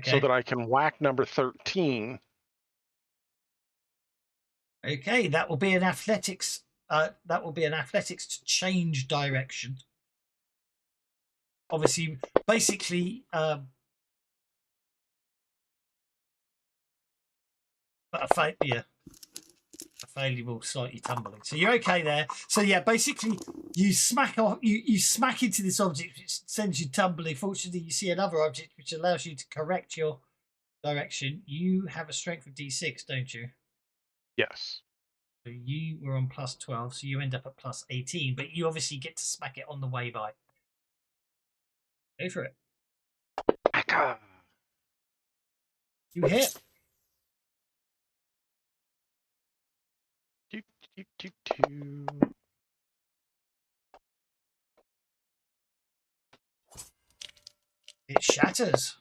so that I can whack number 13. Okay, that will be an athletics. That will be an athletics to change direction. Obviously, basically, but a failure will slightly tumbling. So you're okay there. So yeah, basically you smack off, you smack into this object, which sends you tumbling. Fortunately, you see another object which allows you to correct your direction. You have a strength of D6, don't you? Yes. So you were on +12, so you end up at +18, but you obviously get to smack it on the way by. Go for it. You hit. It shatters.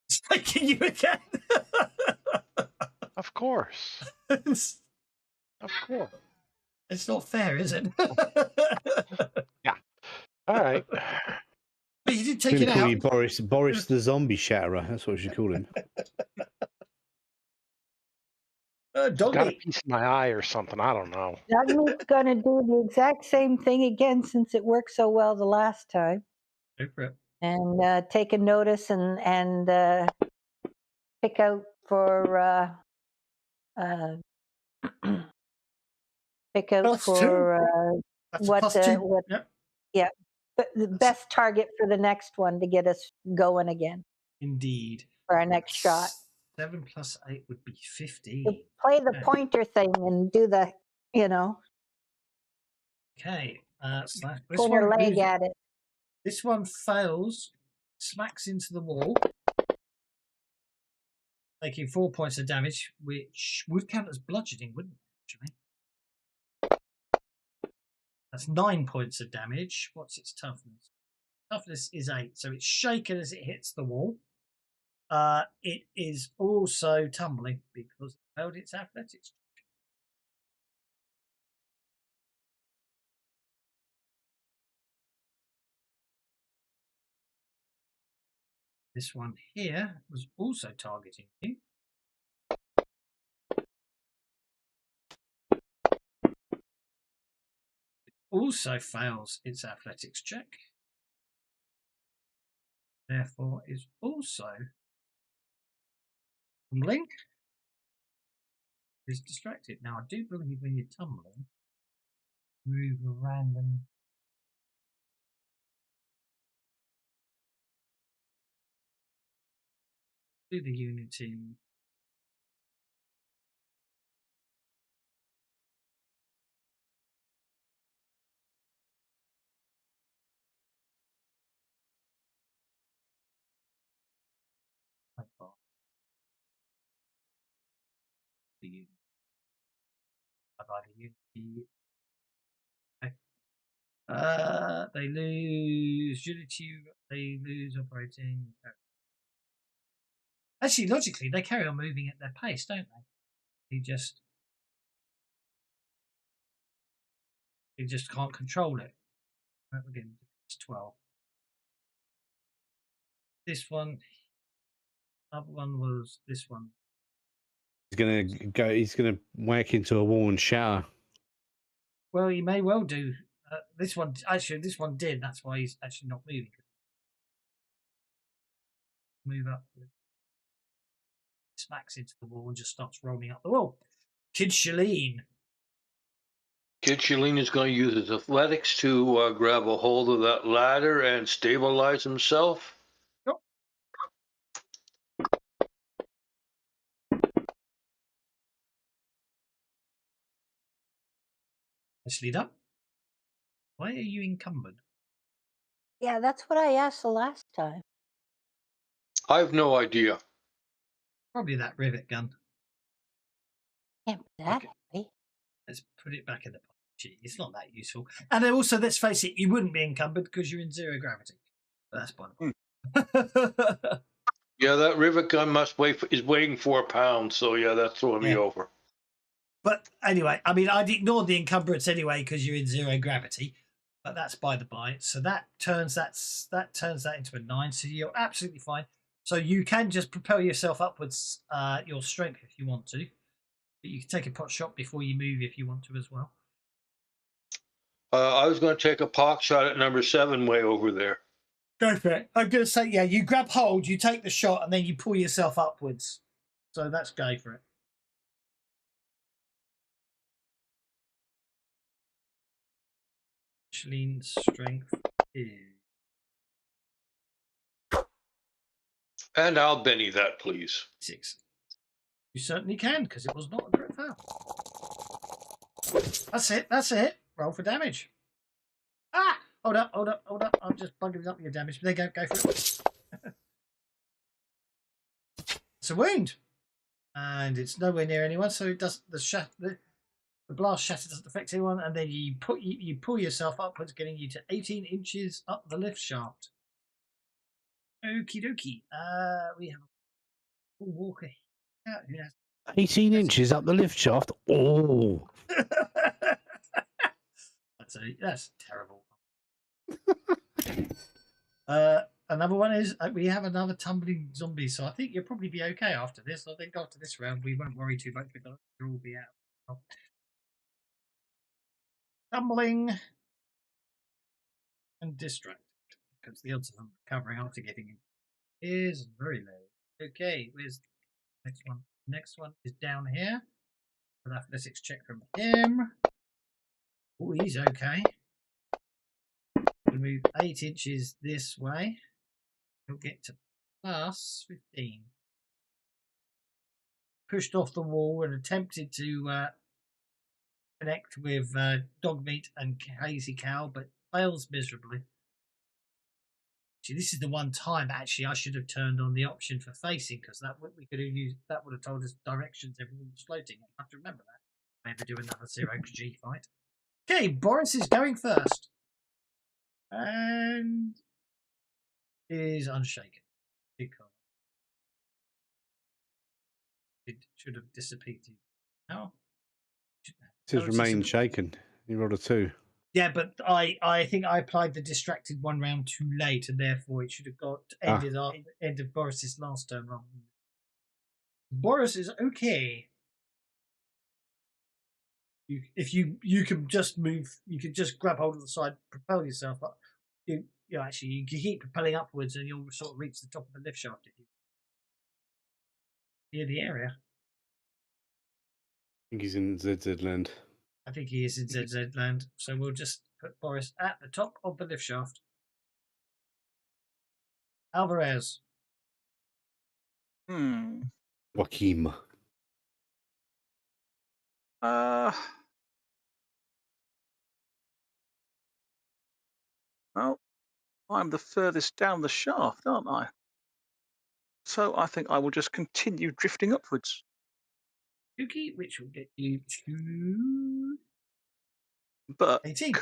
It's taking you again. Of course. Of course. It's not fair, is it? Yeah. All right. But you did take it out. You Boris the zombie shatterer. That's what you should call him. Got a piece of my eye or something. I don't know. Doug's going to do the exact same thing again since it worked so well the last time. Go for it. And take a notice and pick out for pick out for what what yep. the best target for the next one to get us going again. Indeed. For our next shot. 7 + 8 would be 15. You play the pointer thing and do the, Okay. Pull your leg at it. This one fails, smacks into the wall, taking 4 points of damage, which would count as bludgeoning, wouldn't it, actually? That's 9 points of damage. What's its toughness? Toughness is 8, so it's shaken as it hits the wall. It is also tumbling because it failed its athletics. This one here was also targeting you. It also fails its athletics check. Therefore, is also tumbling. Is distracted. Now, I do believe when you're tumbling, move a random. Do the unity. They lose agility. They lose operating. Actually, logically, they carry on moving at their pace, don't they? They just can't control it. Again, it's 12. This one. Other one was this one. He's gonna whack into a wall and shatter. Well, he may well do. This one did. That's why he's actually not moving. Move up. Smacks into the wall and just starts rolling up the wall. Kid Shalene. Kid Shalene is going to use his athletics to grab a hold of that ladder and stabilize himself. Yep. Nicely done. Why are you encumbered? Yeah, that's what I asked the last time. I have no idea. Probably that rivet gun. Can't be that heavy. Let's put it back in the Banshee. It's not that useful. And then also, let's face it, you wouldn't be encumbered because you're in 0 gravity. But that's by the way. Yeah, that rivet gun is weighing 4 pounds. So yeah, that's throwing me over. But anyway, I mean, I'd ignore the encumbrance anyway because you're in 0 gravity. But that's by the by. So that turns that into a 9. So you're absolutely fine. So you can just propel yourself upwards, your strength if you want to. But you can take a pot shot before you move if you want to as well. I was going to take a pot shot at number 7 way over there. Go for it. I'm going to say, yeah, you grab hold, you take the shot, and then you pull yourself upwards. So that's go for it. Shalene's strength is... And I'll Benny that, please. 6. You certainly can, because it was not a crit fail. That's it. Roll for damage. Ah! Hold up. I'm just bugging up your damage. There you go for it. It's a wound. And it's nowhere near anyone, so it does the blast shatter doesn't affect anyone, and then you pull yourself upwards, getting you to 18 inches up the lift shaft. Okie dokie. We have a walker here. Yeah. 18 inches up the lift shaft. Oh. That's terrible. Another one is we have another tumbling zombie, so I think you'll probably be okay after this. I think after this round we won't worry too much because you'll all be out. Tumbling and distracted because the odds of them recovering after getting in is very low. Okay, where's Next one is down here. An athletics check from him. Oh, he's okay. We'll move 8 inches this way. He'll get to plus 15. Pushed off the wall and attempted to connect with Dogmeat and Hazy Cow, but fails miserably. Actually, this is the one time actually I should have turned on the option for facing, because we could have used that would have told us directions everyone was floating. I have to remember that. Maybe do another 0G fight. Okay, Boris is going first. And is unshaken. Because it should have dissipated. Now it says remain shaken. You rolled a 2. Yeah, but I think I applied the distracted one round too late, and therefore it should have got ended end of Boris's last turn rather than Boris is okay. If you can just move, you can just grab hold of the side, propel yourself up. You actually you can keep propelling upwards, and you'll sort of reach the top of the lift shaft if you near the area. I think he's in ZZ land. I think he is in ZZ land, so we'll just put Boris at the top of the lift shaft. Alvarez. Joaquim. Well, I'm the furthest down the shaft, aren't I? So I think I will just continue drifting upwards. Yuki, which will get you to. But 18.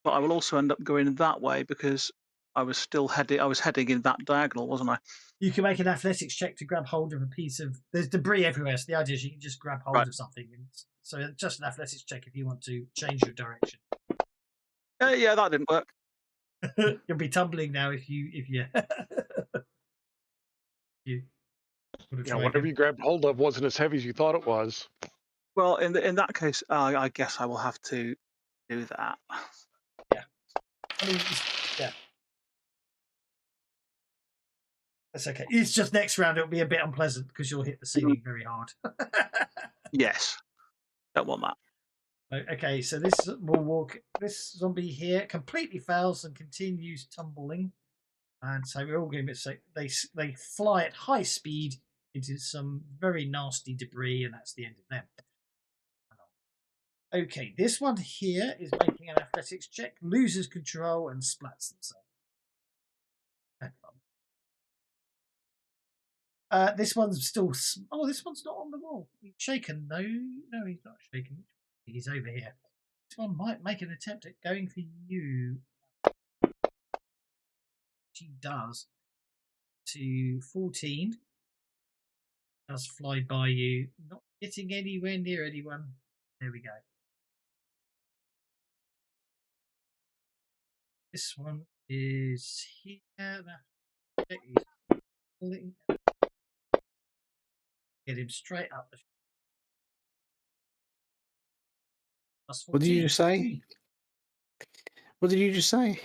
But I will also end up going that way because I was heading in that diagonal, wasn't I? You can make an athletics check to grab hold of a piece of. There's debris everywhere, so the idea is you can just grab hold of something. And so just an athletics check if you want to change your direction. Yeah, that didn't work. You'll be tumbling now if you. Whatever you grabbed hold of wasn't as heavy as you thought it was. Well, in that case, I guess I will have to do that. Yeah. I mean, yeah. That's okay. It's just next round it'll be a bit unpleasant because you'll hit the ceiling very hard. Yes. Don't want that. Okay, so this zombie here completely fails and continues tumbling. And so we're all going to say they fly at high speed into some very nasty debris, and that's the end of them. Okay, this one here is making an athletics check, loses control, and splats themselves. This one's still. Oh, this one's not on the wall. He's shaken. No, he's not shaken. He's over here. This one might make an attempt at going for you. She does. To 14. Does fly by you, not getting anywhere near anyone. There we go. This one is here. Get him straight up. What did you just say? What did you just say?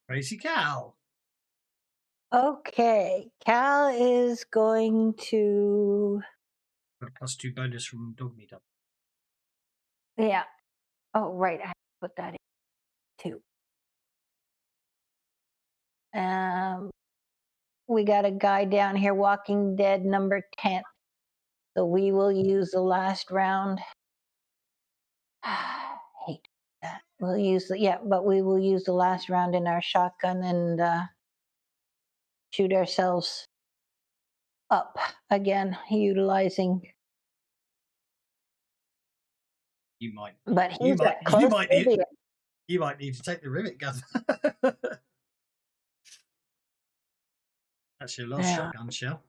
Crazy Cal. Okay, Cal is going to. Got a +2 bonus from dog meat up. Yeah. Oh, right. I have to put that in too. We got a guy down here, Walking Dead number 10. So we will use the last round. Hate that. We'll use but we will use the last round in our shotgun and shoot ourselves up again, utilizing. You might. But you might need to take the rivet gun. That's your last shotgun shell.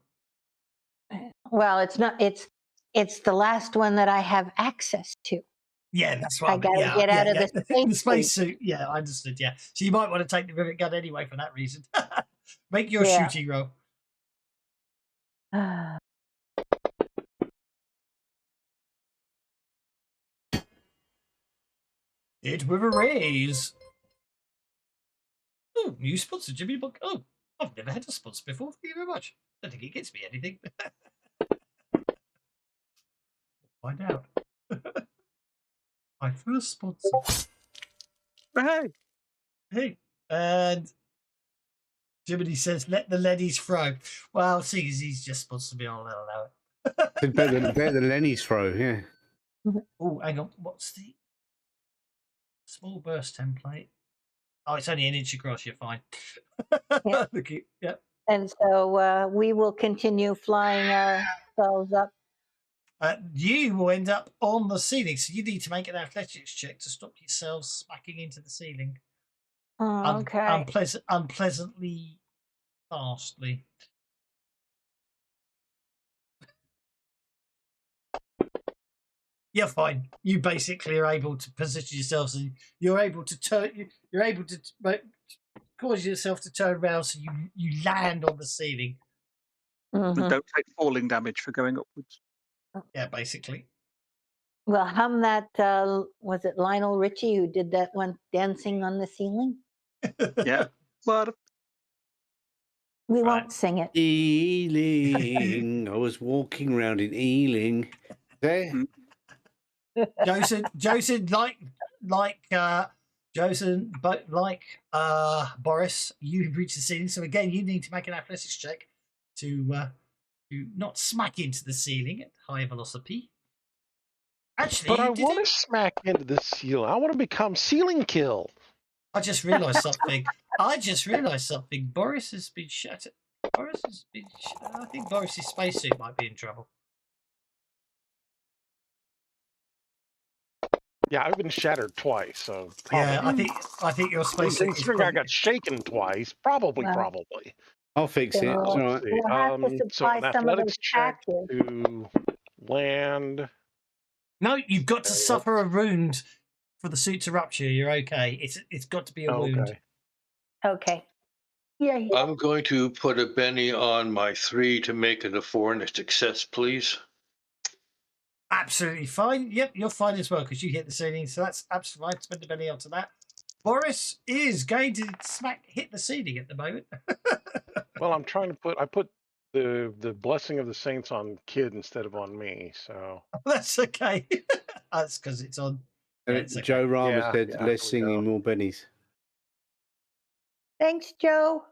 Well, it's not. It's the last one that I have access to. Yeah, that's right. I gotta get out of the spacesuit. Yeah, I understood. Yeah, so you might want to take the rivet gun anyway for that reason. Make your shooting roll. It with a raise. Oh, new sponsor, Jimmy Book. Oh, I've never had a sponsor before. Thank you very much. Don't think it gets me anything. Find out. My first sponsor. Hey. Hey. And Jiminy says, let the Lennies throw. Well, seeing as he's just sponsored me, I'll allow it. It's better than Lenny's throw, yeah. Oh, hang on. What's the small burst template? Oh, it's only 1 inch across. You're fine. Yeah. Yep. And so we will continue flying ourselves up. You will end up on the ceiling, so you need to make an athletics check to stop yourself smacking into the ceiling. Oh, okay. Unpleasantly fastly. You're fine. You basically are able to position yourselves, and you're able to turn. You're able to cause yourself to turn around, so you land on the ceiling. And don't take falling damage for going upwards. Yeah, basically. Well, hum that. Was it Lionel Richie who did that one, dancing on the ceiling? Yeah. What? We won't sing it. Ealing. I was walking around in Ealing. There. Joseph, Boris, you've reached the ceiling. So again, you need to make an athletics check to not smack into the ceiling at high velocity. Actually, but I want to smack into the ceiling. I want to become ceiling kill. I just realised something. Boris has been shattered. I think Boris's spacesuit might be in trouble. Yeah, I've been shattered twice, so probably. Yeah, I think your spacesuit. Considering I got shaken twice, probably. I'll fix it. It's all right. We'll have to So supply an some of athletics those check patches. to land. No, you've got to suffer a wound for the suit to rupture. You're okay. It's got to be a wound. Okay. Yeah. I'm going to put a Benny on my 3 to make it a 4 and a success, please. Absolutely fine. Yep, you're fine as well because you hit the ceiling, so that's absolutely fine. Spend the Benny onto that. Boris is going to hit the ceiling at the moment. Well, I'm trying to put. I put the blessing of the saints on Kid instead of on me, so that's okay. That's because it's on. Yeah, it's okay. Joe Rama said, "Less singing, more bennies." Thanks, Joe.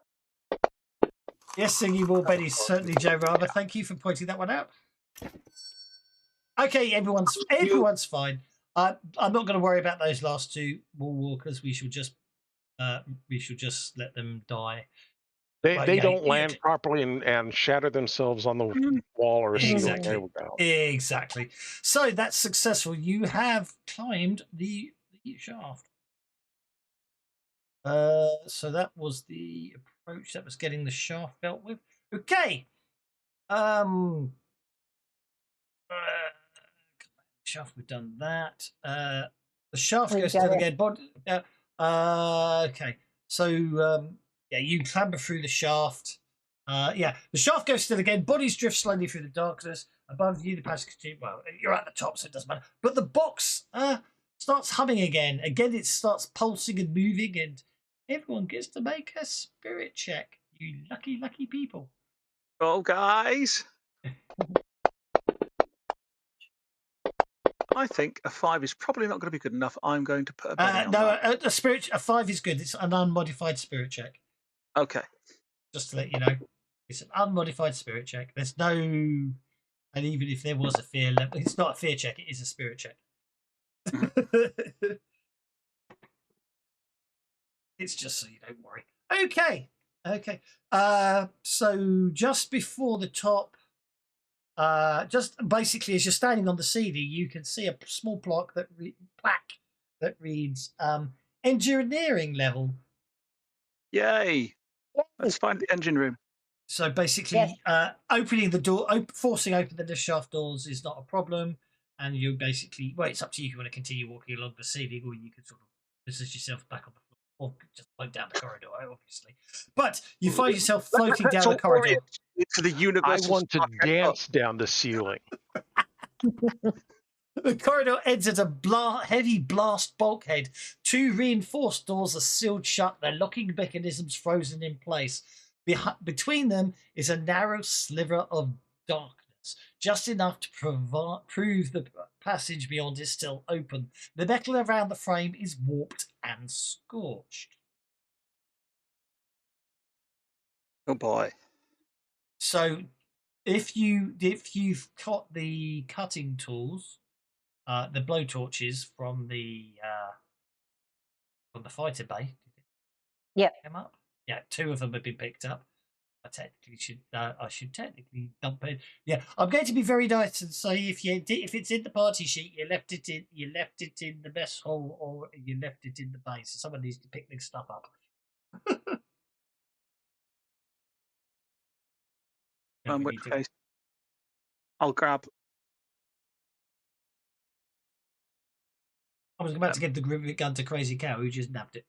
Yes, singing more bennies, certainly, Joe Rama. Thank you for pointing that one out. Okay, everyone's fine. I'm not going to worry about those last 2 wall walkers. We shall just let them die. They don't land properly and shatter themselves on the wall or a ceiling. Exactly. So that's successful. You have climbed the shaft. So that was the approach. That was getting the shaft dealt with. Okay. Shaft, we've done that. The shaft goes still again. Okay. So yeah, you clamber through the shaft. Yeah, the shaft goes still again. Bodies drift slowly through the darkness. Above you, the passage. Well, you're at the top, so it doesn't matter. But the box starts humming again. Again, it starts pulsing and moving, and everyone gets to make a spirit check. You lucky, lucky people. Oh, guys. I think a 5 is probably not going to be good enough. I'm going to put a Benny on that. A 5 is good. It's an unmodified spirit check. Okay. Just to let you know, it's an unmodified spirit check. There's no, and even if there was a fear level, it's not a fear check. It is a spirit check. It's just so you don't worry. Okay. So just before the top. Just basically, as you're standing on the ceiling, you can see a small plaque that reads engineering level. Yay! Let's find the engine room. So basically, opening the door, forcing open the shaft doors is not a problem, and you basically, well, it's up to you if you want to continue walking along the ceiling, or you can sort of position yourself back on the floor, or just float down the corridor, obviously. But you find yourself floating down the corridor. Into the universe. I want to dance down the ceiling. The corridor ends at a heavy blast bulkhead. 2 reinforced doors are sealed shut, their locking mechanisms frozen in place. Between them is a narrow sliver of darkness. just enough to prove the passage beyond is still open. The metal around the frame is warped and scorched. Oh boy. So if you've got the cutting tools, the blowtorches from the fighter bay, Yep. Come up. Yeah, 2 of them have been picked up. I should technically dump it. Yeah, I'm going to be very nice and say if it's in the party sheet, you left it in the mess hall, or you left it in the base. So someone needs to pick this stuff up. Which case, I'll grab. I was about to give the rivet gun to Crazy Cow, who just nabbed it.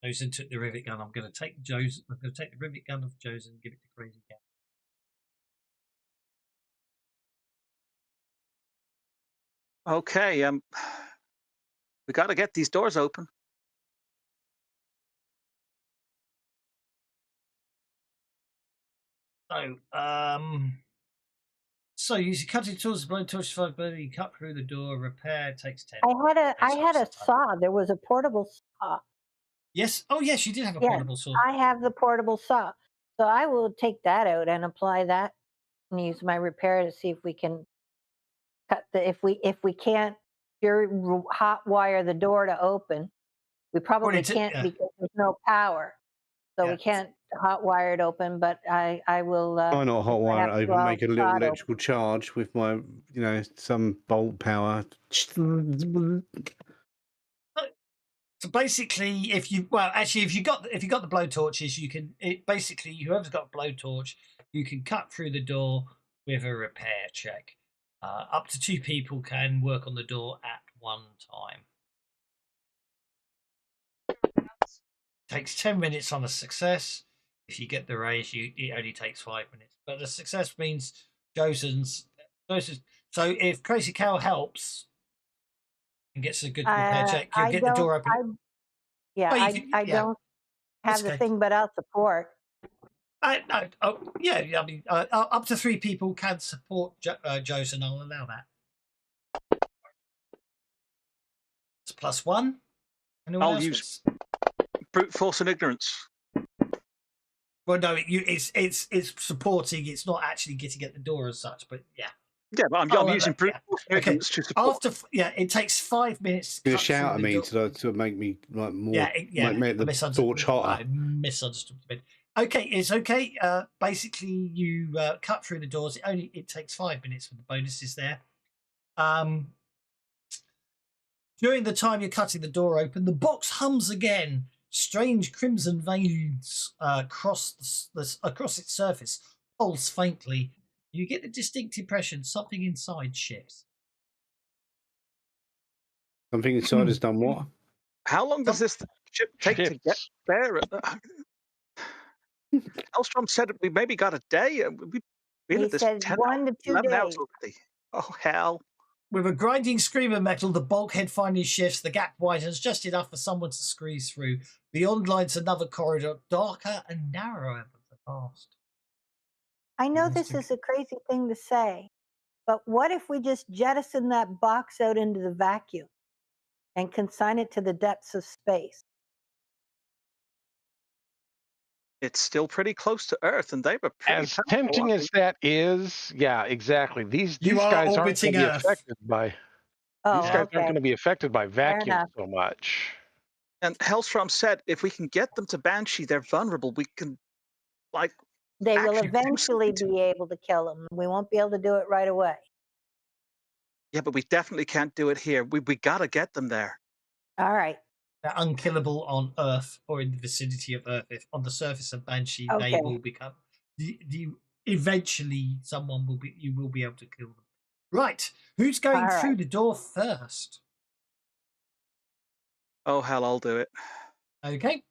Josen took the rivet gun. I'm going to take the rivet gun of Josen and give it to Crazy Cow. Okay, we got to get these doors open. So use your cutting tools, blow torch, you cut through the door. Repair takes 10. I had a saw. There was a portable saw. Yes. Oh, yes, you did have a portable saw. I have the portable saw, so I will take that out and apply that, and use my repair to see if we can cut the. If we can't hot wire the door to open, we probably can't because there's no power, so we can't hot wire it open. But I will. Why not hot wire it open? Make a little electrical charge with my, some bolt power. So basically, if you got the blowtorches, you can whoever's got a blowtorch, you can cut through the door with a repair check. Up to 2 people can work on the door at one time. Takes 10 minutes on a success. If you get the raise, it only takes 5 minutes. But a success means Josen's. So if Crazy Cow helps and gets a good repair check, you'll get the door open. I don't have the thing, but I'll support. I mean, up to 3 people can support Josen. I'll allow that. It's +1. I'll use brute force and ignorance. Well, no, it's supporting. It's not actually getting at the door as such, but yeah. Yeah, but I'm using brute force and ignorance to support. It takes 5 minutes. To shout at me to make me like more. Make the torch hotter. I misunderstood a bit. Okay, it's okay. Basically, you cut through the doors. It takes 5 minutes with the bonuses there. During the time you're cutting the door open, the box hums again. Strange crimson veins across its surface pulse faintly. You get the distinct impression something inside shifts. Something inside has done what? How long does this ship take to get there? Elstrom said we maybe got a day. We've been at this 10 1 to 2 days. Hours already. Oh, hell. With a grinding scream of metal, the bulkhead finally shifts. The gap widens just enough for someone to squeeze through. Beyond lies another corridor, darker and narrower than the past. I know this is a crazy thing to say, but what if we just jettison that box out into the vacuum and consign it to the depths of space? It's still pretty close to Earth, and they were pretty as tempting as that is. Yeah, exactly. These guys aren't going to be affected by. These guys aren't going to be affected by vacuum so much. And Hellstrom said, if we can get them to Banshee, they're vulnerable. We can, they will eventually be able to kill them. We won't be able to do it right away. Yeah, but we definitely can't do it here. We got to get them there. All right. They're unkillable on Earth or in the vicinity of Earth. If on the surface of Banshee, they will become. Eventually, you will be able to kill them. Right. Who's going through the door first? Oh, hell, I'll do it. Okay.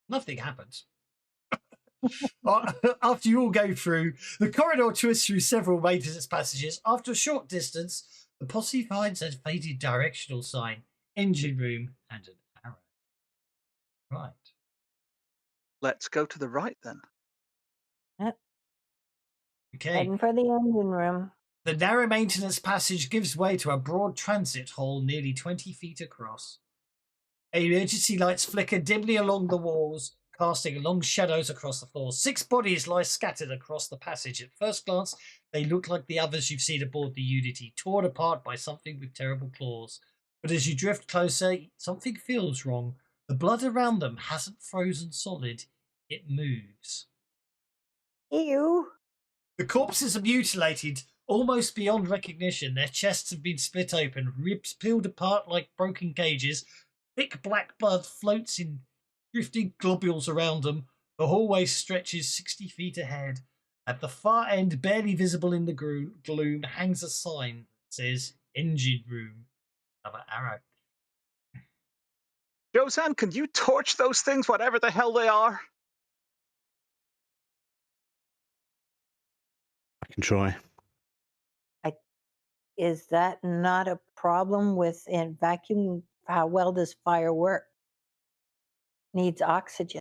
Nothing happens. After you all go through, the corridor twists through several maintenance passages. After a short distance, the posse finds a faded directional sign, engine room, and an arrow. Right. Let's go to the right then. Okay. Heading for the engine room. The narrow maintenance passage gives way to a broad transit hall nearly 20 feet across. Emergency lights flicker dimly along the walls, casting long shadows across the floor. 6 bodies lie scattered across the passage. At first glance, they look like the others you've seen aboard the Unity, torn apart by something with terrible claws. But as you drift closer, something feels wrong. The blood around them hasn't frozen solid. It moves. Ew. The corpses are mutilated, almost beyond recognition. Their chests have been split open, ribs peeled apart like broken cages. Thick black blood floats in drifting globules around them. The hallway stretches 60 feet ahead. At the far end, barely visible in the gloom, hangs a sign that says engine room. Another arrow. Josan, can you torch those things, whatever the hell they are? I can try. Is that not a problem with in vacuum? How well does fire work? Needs oxygen.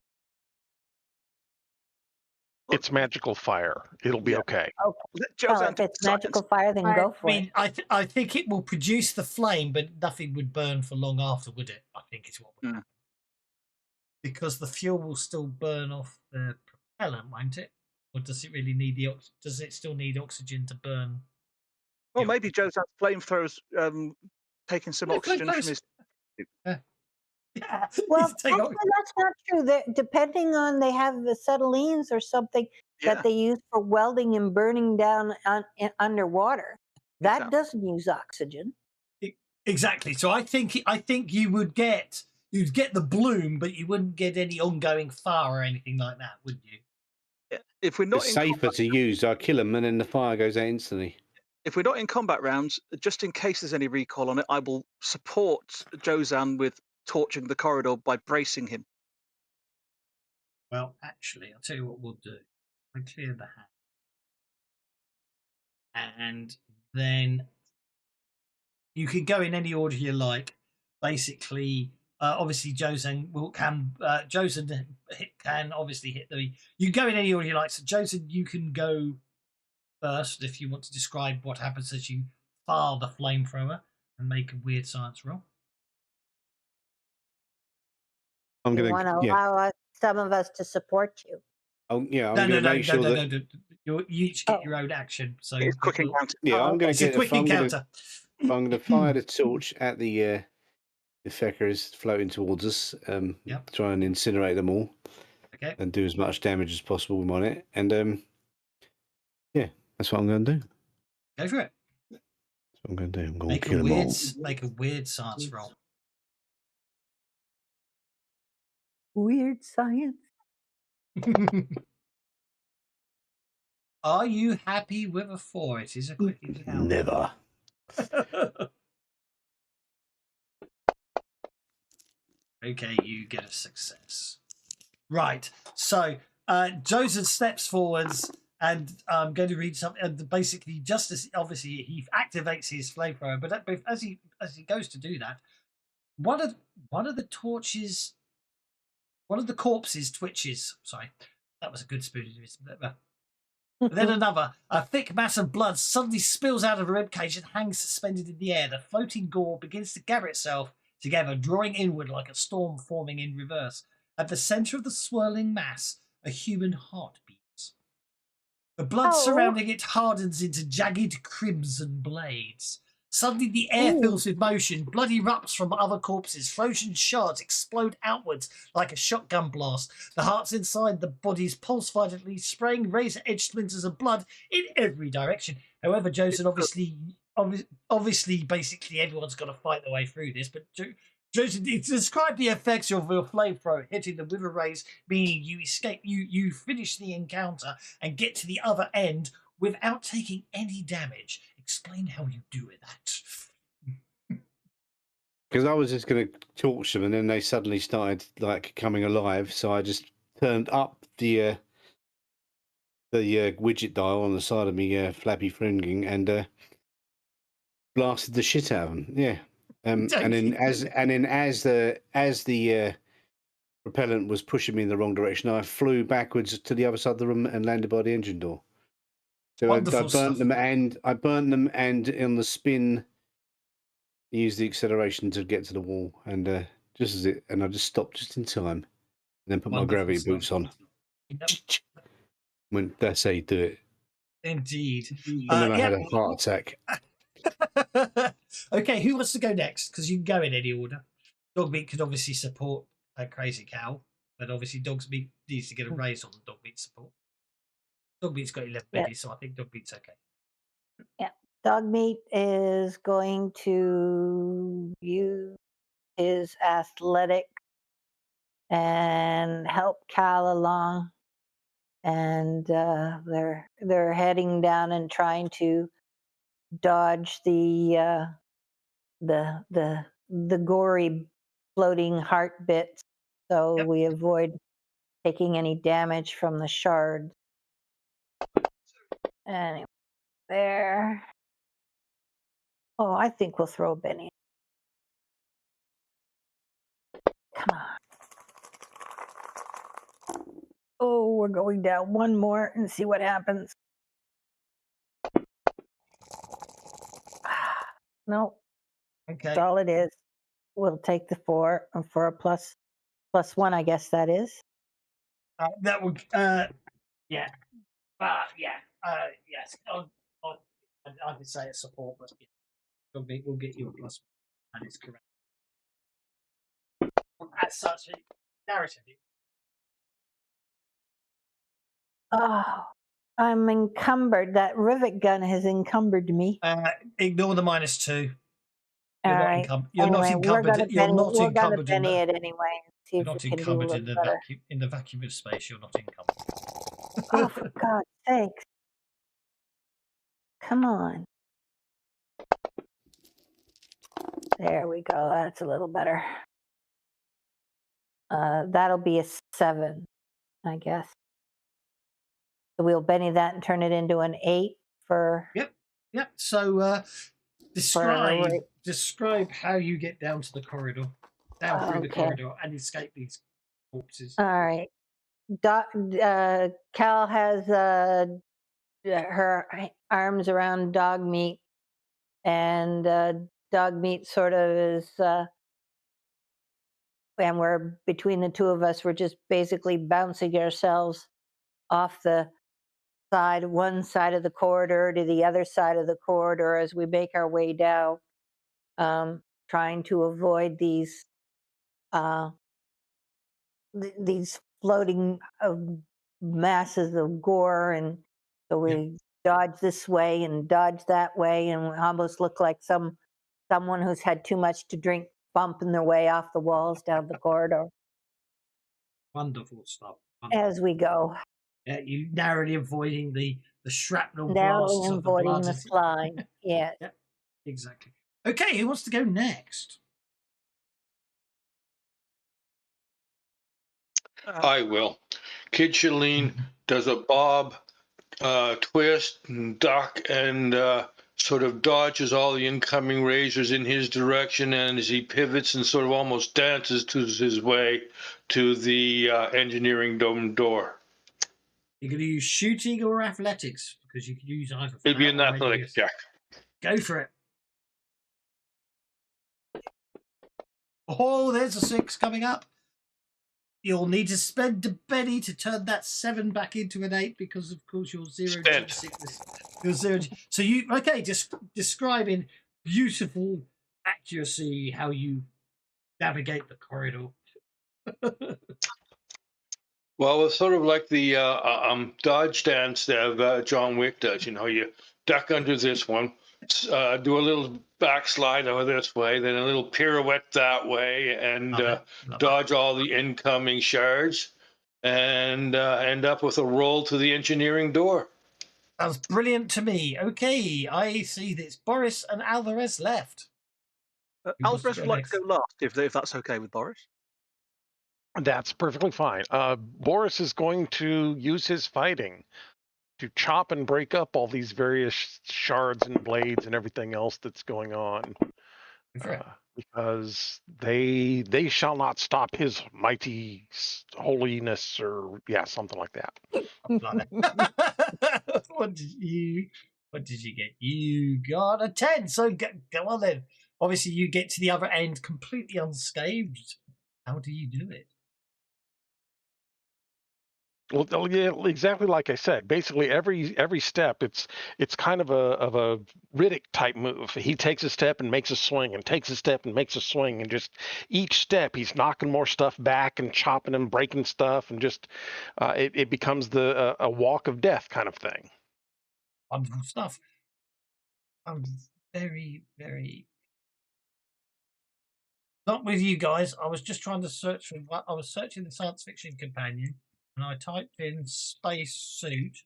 It's magical fire. It'll be okay. Okay. Josan, If it's magical fire, then go for it. I think it will produce the flame, but nothing would burn for long after, would it? I think it's what would happen. Because the fuel will still burn off the propellant, won't it? Or does it really need does it still need oxygen to burn? Well, maybe Josan's flamethrowers taking some oxygen from his. Yeah. Well, actually, that's not true. Depending on, they have the acetylenes or something that they use for welding and burning down underwater. That doesn't use oxygen. Exactly. So I think you'd get the bloom, but you wouldn't get any ongoing fire or anything like that, would you? Yeah. If we're not it's safer to use, I kill them and then the fire goes out instantly. If we're not in combat rounds, just in case there's any recall on it, I will support Josan with torching the corridor by bracing him. Well, actually, I'll tell you what we'll do. I clear the hat. And then you can go in any order you like. Basically, obviously, Josan can obviously hit the... You go in any order you like. So, Josan, you can go first if you want to describe what happens as you fire the flamethrower and make a weird science roll. I'm going to allow some of us to support you. Oh yeah, I'm going to make sure that you each get your own action. So it's quick encounter. Yeah, I'm going to get a quick encounter. I'm going to fire the torch at the feckers floating towards us. Try and incinerate them all. Okay. And do as much damage as possible on it. And yeah, that's what I'm going to do. Go for it. That's what I'm going to do. I'm going to kill them all. Make a weird science roll. Weird science. Are you happy with a 4? It is a quick encounter. Never. Okay, you get a success. Right. So Josan steps forwards and I'm going to read something. And basically, just as obviously he activates his flamethrower, but as he goes to do that, one of the torches. One of the corpses twitches. Sorry, that was a good spoon. Then another. A thick mass of blood suddenly spills out of a ribcage and hangs suspended in the air. The floating gore begins to gather itself together, drawing inward like a storm forming in reverse. At the centre of the swirling mass, a human heart beats. The blood surrounding it hardens into jagged crimson blades. Suddenly the air fills with motion. Blood erupts from other corpses. Frozen shards explode outwards like a shotgun blast. The hearts inside the bodies pulse violently, spraying razor-edged splinters of blood in every direction. However, Josan, obviously, basically everyone's got to fight their way through this. But Josan, describe the effects of your flamethrower hitting them with a rays, meaning you escape, you finish the encounter and get to the other end without taking any damage. Explain how you do that. Because I was just going to torch them, and then they suddenly started like coming alive. So I just turned up the widget dial on the side of me, flappy fringing, and blasted the shit out of them. Yeah, and then as the propellant was pushing me in the wrong direction. I flew backwards to the other side of the room and landed by the engine door. So I burnt them, and on the spin, used the acceleration to get to the wall, and I just stopped just in time, and then put my gravity boots on. When that's how you do it. Indeed. And then I had a heart attack. Okay, who wants to go next? Because you can go in any order. Dogmeat could obviously support Crazy Cow, but obviously Dogmeat needs to get a raise on Dogmeat support. Dogmeat's got 11 pennies, so I think Dogmeat's okay. Yeah, Dogmeat is going to use his athletic and help Cal along, and they're heading down and trying to dodge the gory floating heart bits, so we avoid taking any damage from the shards. Anyway, there. Oh, I think we'll throw Benny. Come on. Oh, we're going down one more and see what happens. No. Okay. That's all it is. We'll take the 4 and for a plus 1, I guess that is. That would, yeah. Yes. I would say it's support, but yeah, we'll get you a plus 1, and it's correct. As such, narrative. Oh, I'm encumbered. That rivet gun has encumbered me. Ignore the -2. All right. You're not encumbered. You're not encumbered. Benny it anyway. See you're if not we can encumbered do in the vacuum of space. You're not encumbered. Oh, for God's sakes! Come on. There we go. That's a little better. That'll be a 7, I guess. So we'll Benny that and turn it into an 8 for. Yep. So describe how you get down to the corridor, through the corridor, and escape these corpses. All right. Cal has her arms around Dogmeat, and Dogmeat sort of is, and we're between the two of us. We're just basically bouncing ourselves off the one side of the corridor to the other side of the corridor as we make our way down, trying to avoid these floating masses of gore, and so we dodge this way and dodge that way, and we almost look like someone who's had too much to drink bumping their way off the walls down the corridor. Wonderful stuff. As we go. You narrowly avoiding the shrapnel blasts of the blood. The slime. Yes. Yeah, exactly. Okay, who wants to go next? I will. Kid Shalene does a bob, twist, and duck, and sort of dodges all the incoming razors in his direction, and as he pivots and sort of almost dances to his way to the engineering dome door. You're going to use shooting or athletics, because you can use either. It'd be an athletics check. Go for it. Oh, there's a 6 coming up. You'll need to spend a Benny to turn that 7 back into an 8, because of course you're 0 G sickness. You're 0 G. So just describe in beautiful accuracy how you navigate the corridor. Well, it's sort of like the dodge dance that John Wick does. You duck under this one, do a little backslide over this way, then a little pirouette that way, and dodge all the incoming shards, and end up with a roll to the engineering door. Sounds brilliant to me. Okay, I see that it's Boris and Alvarez left. Alvarez would like to go last, if that's okay with Boris. That's perfectly fine. Boris is going to use his fighting to chop and break up all these various shards and blades and everything else that's going on. because they shall not stop his mighty holiness, or something like that. What did you get? You got a 10. So go on then. Obviously, you get to the other end completely unscathed. How do you do it? Well, yeah, exactly like I said. Basically, every step, it's kind of a Riddick type move. He takes a step and makes a swing, and takes a step and makes a swing, and just each step he's knocking more stuff back and chopping and breaking stuff, and just it becomes a walk of death kind of thing. Wonderful stuff. I'm very, very not with you guys. I was just trying to search for what I was searching the science fiction companion, and I typed in space suit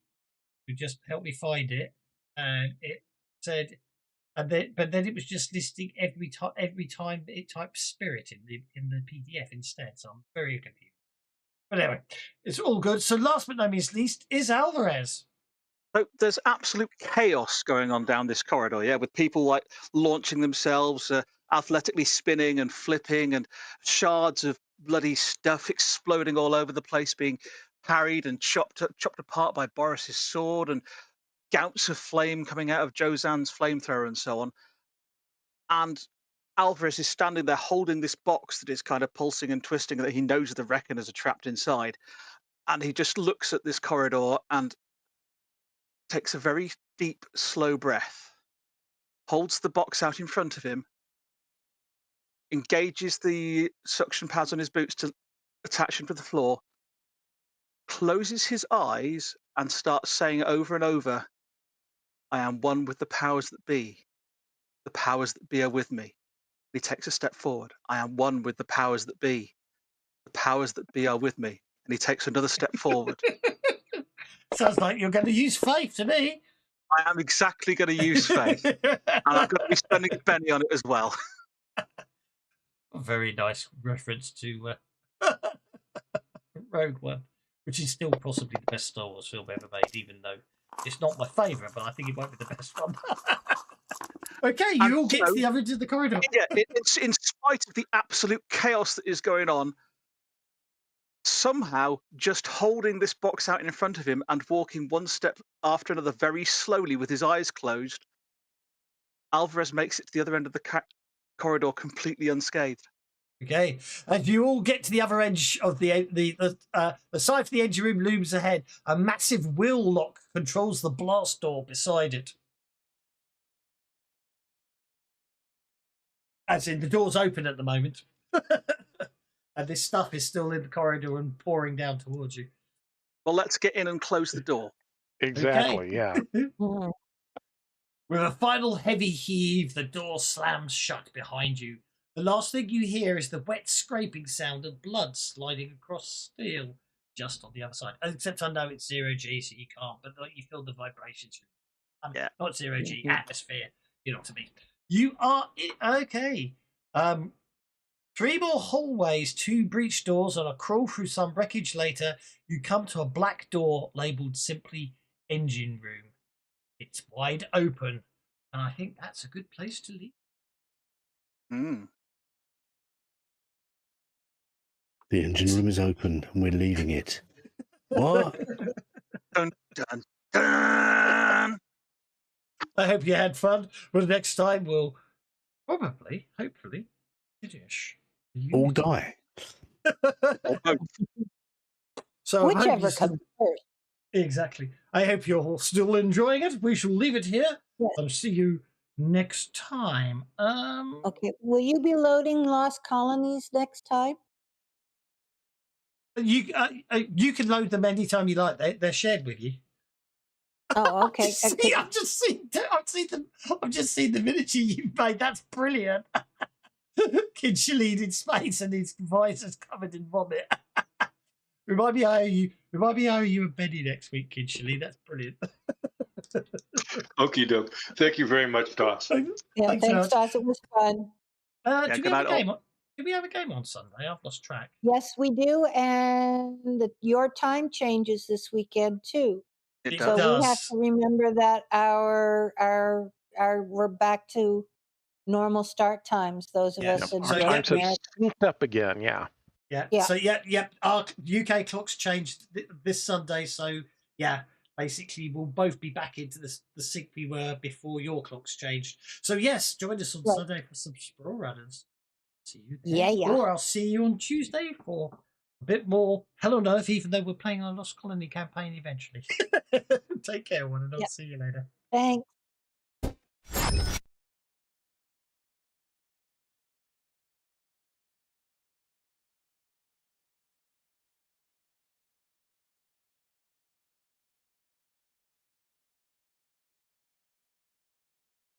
to just help me find it, and it said, but then it was just listing every time it typed spirit in the PDF instead. So I'm very confused. But anyway, it's all good. So last but not least is Alvarez. So there's absolute chaos going on down this corridor, yeah, with people like launching themselves, athletically spinning and flipping, and shards of bloody stuff exploding all over the place, being parried and chopped apart by Boris's sword, and gouts of flame coming out of Jozan's flamethrower, and so on. And Alvarez is standing there holding this box that is kind of pulsing and twisting, that he knows the reckoners are trapped inside. And he just looks at this corridor and takes a very deep, slow breath, holds the box out in front of him, engages the suction pads on his boots to attach him to the floor, closes his eyes, and starts saying over and over, "I am one with the powers that be. The powers that be are with me." He takes a step forward. "I am one with the powers that be. The powers that be are with me." And he takes another step forward. Sounds like you're going to use faith to me. I am exactly going to use faith. And I'm going to be spending a penny on it as well. A very nice reference to Rogue One, which is still possibly the best Star Wars film ever made, even though it's not my favourite, but I think it might be the best one. Okay, you all get to the other end of the corridor. Yeah, it's in spite of the absolute chaos that is going on, somehow just holding this box out in front of him and walking one step after another very slowly with his eyes closed, Alvarez makes it to the other end of the corridor completely unscathed. Okay, and you all get to the other edge of the side for the engine room looms ahead. A massive wheel lock controls the blast door beside it. As in, the door's open at the moment. And this stuff is still in the corridor and pouring down towards you. Well, let's get in and close the door. Exactly, yeah. With a final heavy heave, the door slams shut behind you. The last thing you hear is the wet scraping sound of blood sliding across steel just on the other side. Except I know it's 0G, so you can't, but you feel the vibrations. Not 0G, atmosphere. You know what I mean. You are... Okay. 3 more hallways, 2 breach doors, and a crawl through some wreckage later, you come to a black door labelled simply Engine Room. It's wide open, and I think that's a good place to leave. The engine room is open, and we're leaving it. What? Dun, dun, dun. I hope you had fun. Well, next time we'll probably, hopefully, finish. All die. So whichever comes first. Exactly. I hope you're all still enjoying it. We shall leave it here. Yes. I'll see you next time. Okay. Will you be loading Lost Colonies next time? You can load them anytime you like. They're shared with you. Oh, okay. I've just seen the miniature you made. That's brilliant. Kid Shalene in space and his visors covered in vomit. Remind me how you and Benny next week, Kid Shalene. That's brilliant. Okie doke. Thank you very much, Toss. Yeah, thanks, Toss. It was fun. Do we have a game on Sunday? I've lost track. Yes, we do, and your time changes this weekend too. It so does. We have to remember that we're back to normal start times. Those of us in Our North times have America. synced up again. Yeah. Yeah. So our UK clocks changed this Sunday. So yeah, basically we'll both be back into the sync we were before your clocks changed. So yes, join us on Sunday for some Sprawl Runners. See you there. Yeah. Or I'll see you on Tuesday for a bit more Hell on Earth, even though we're playing our Lost Colony campaign eventually. Take care, one, and I'll see you later. Thanks.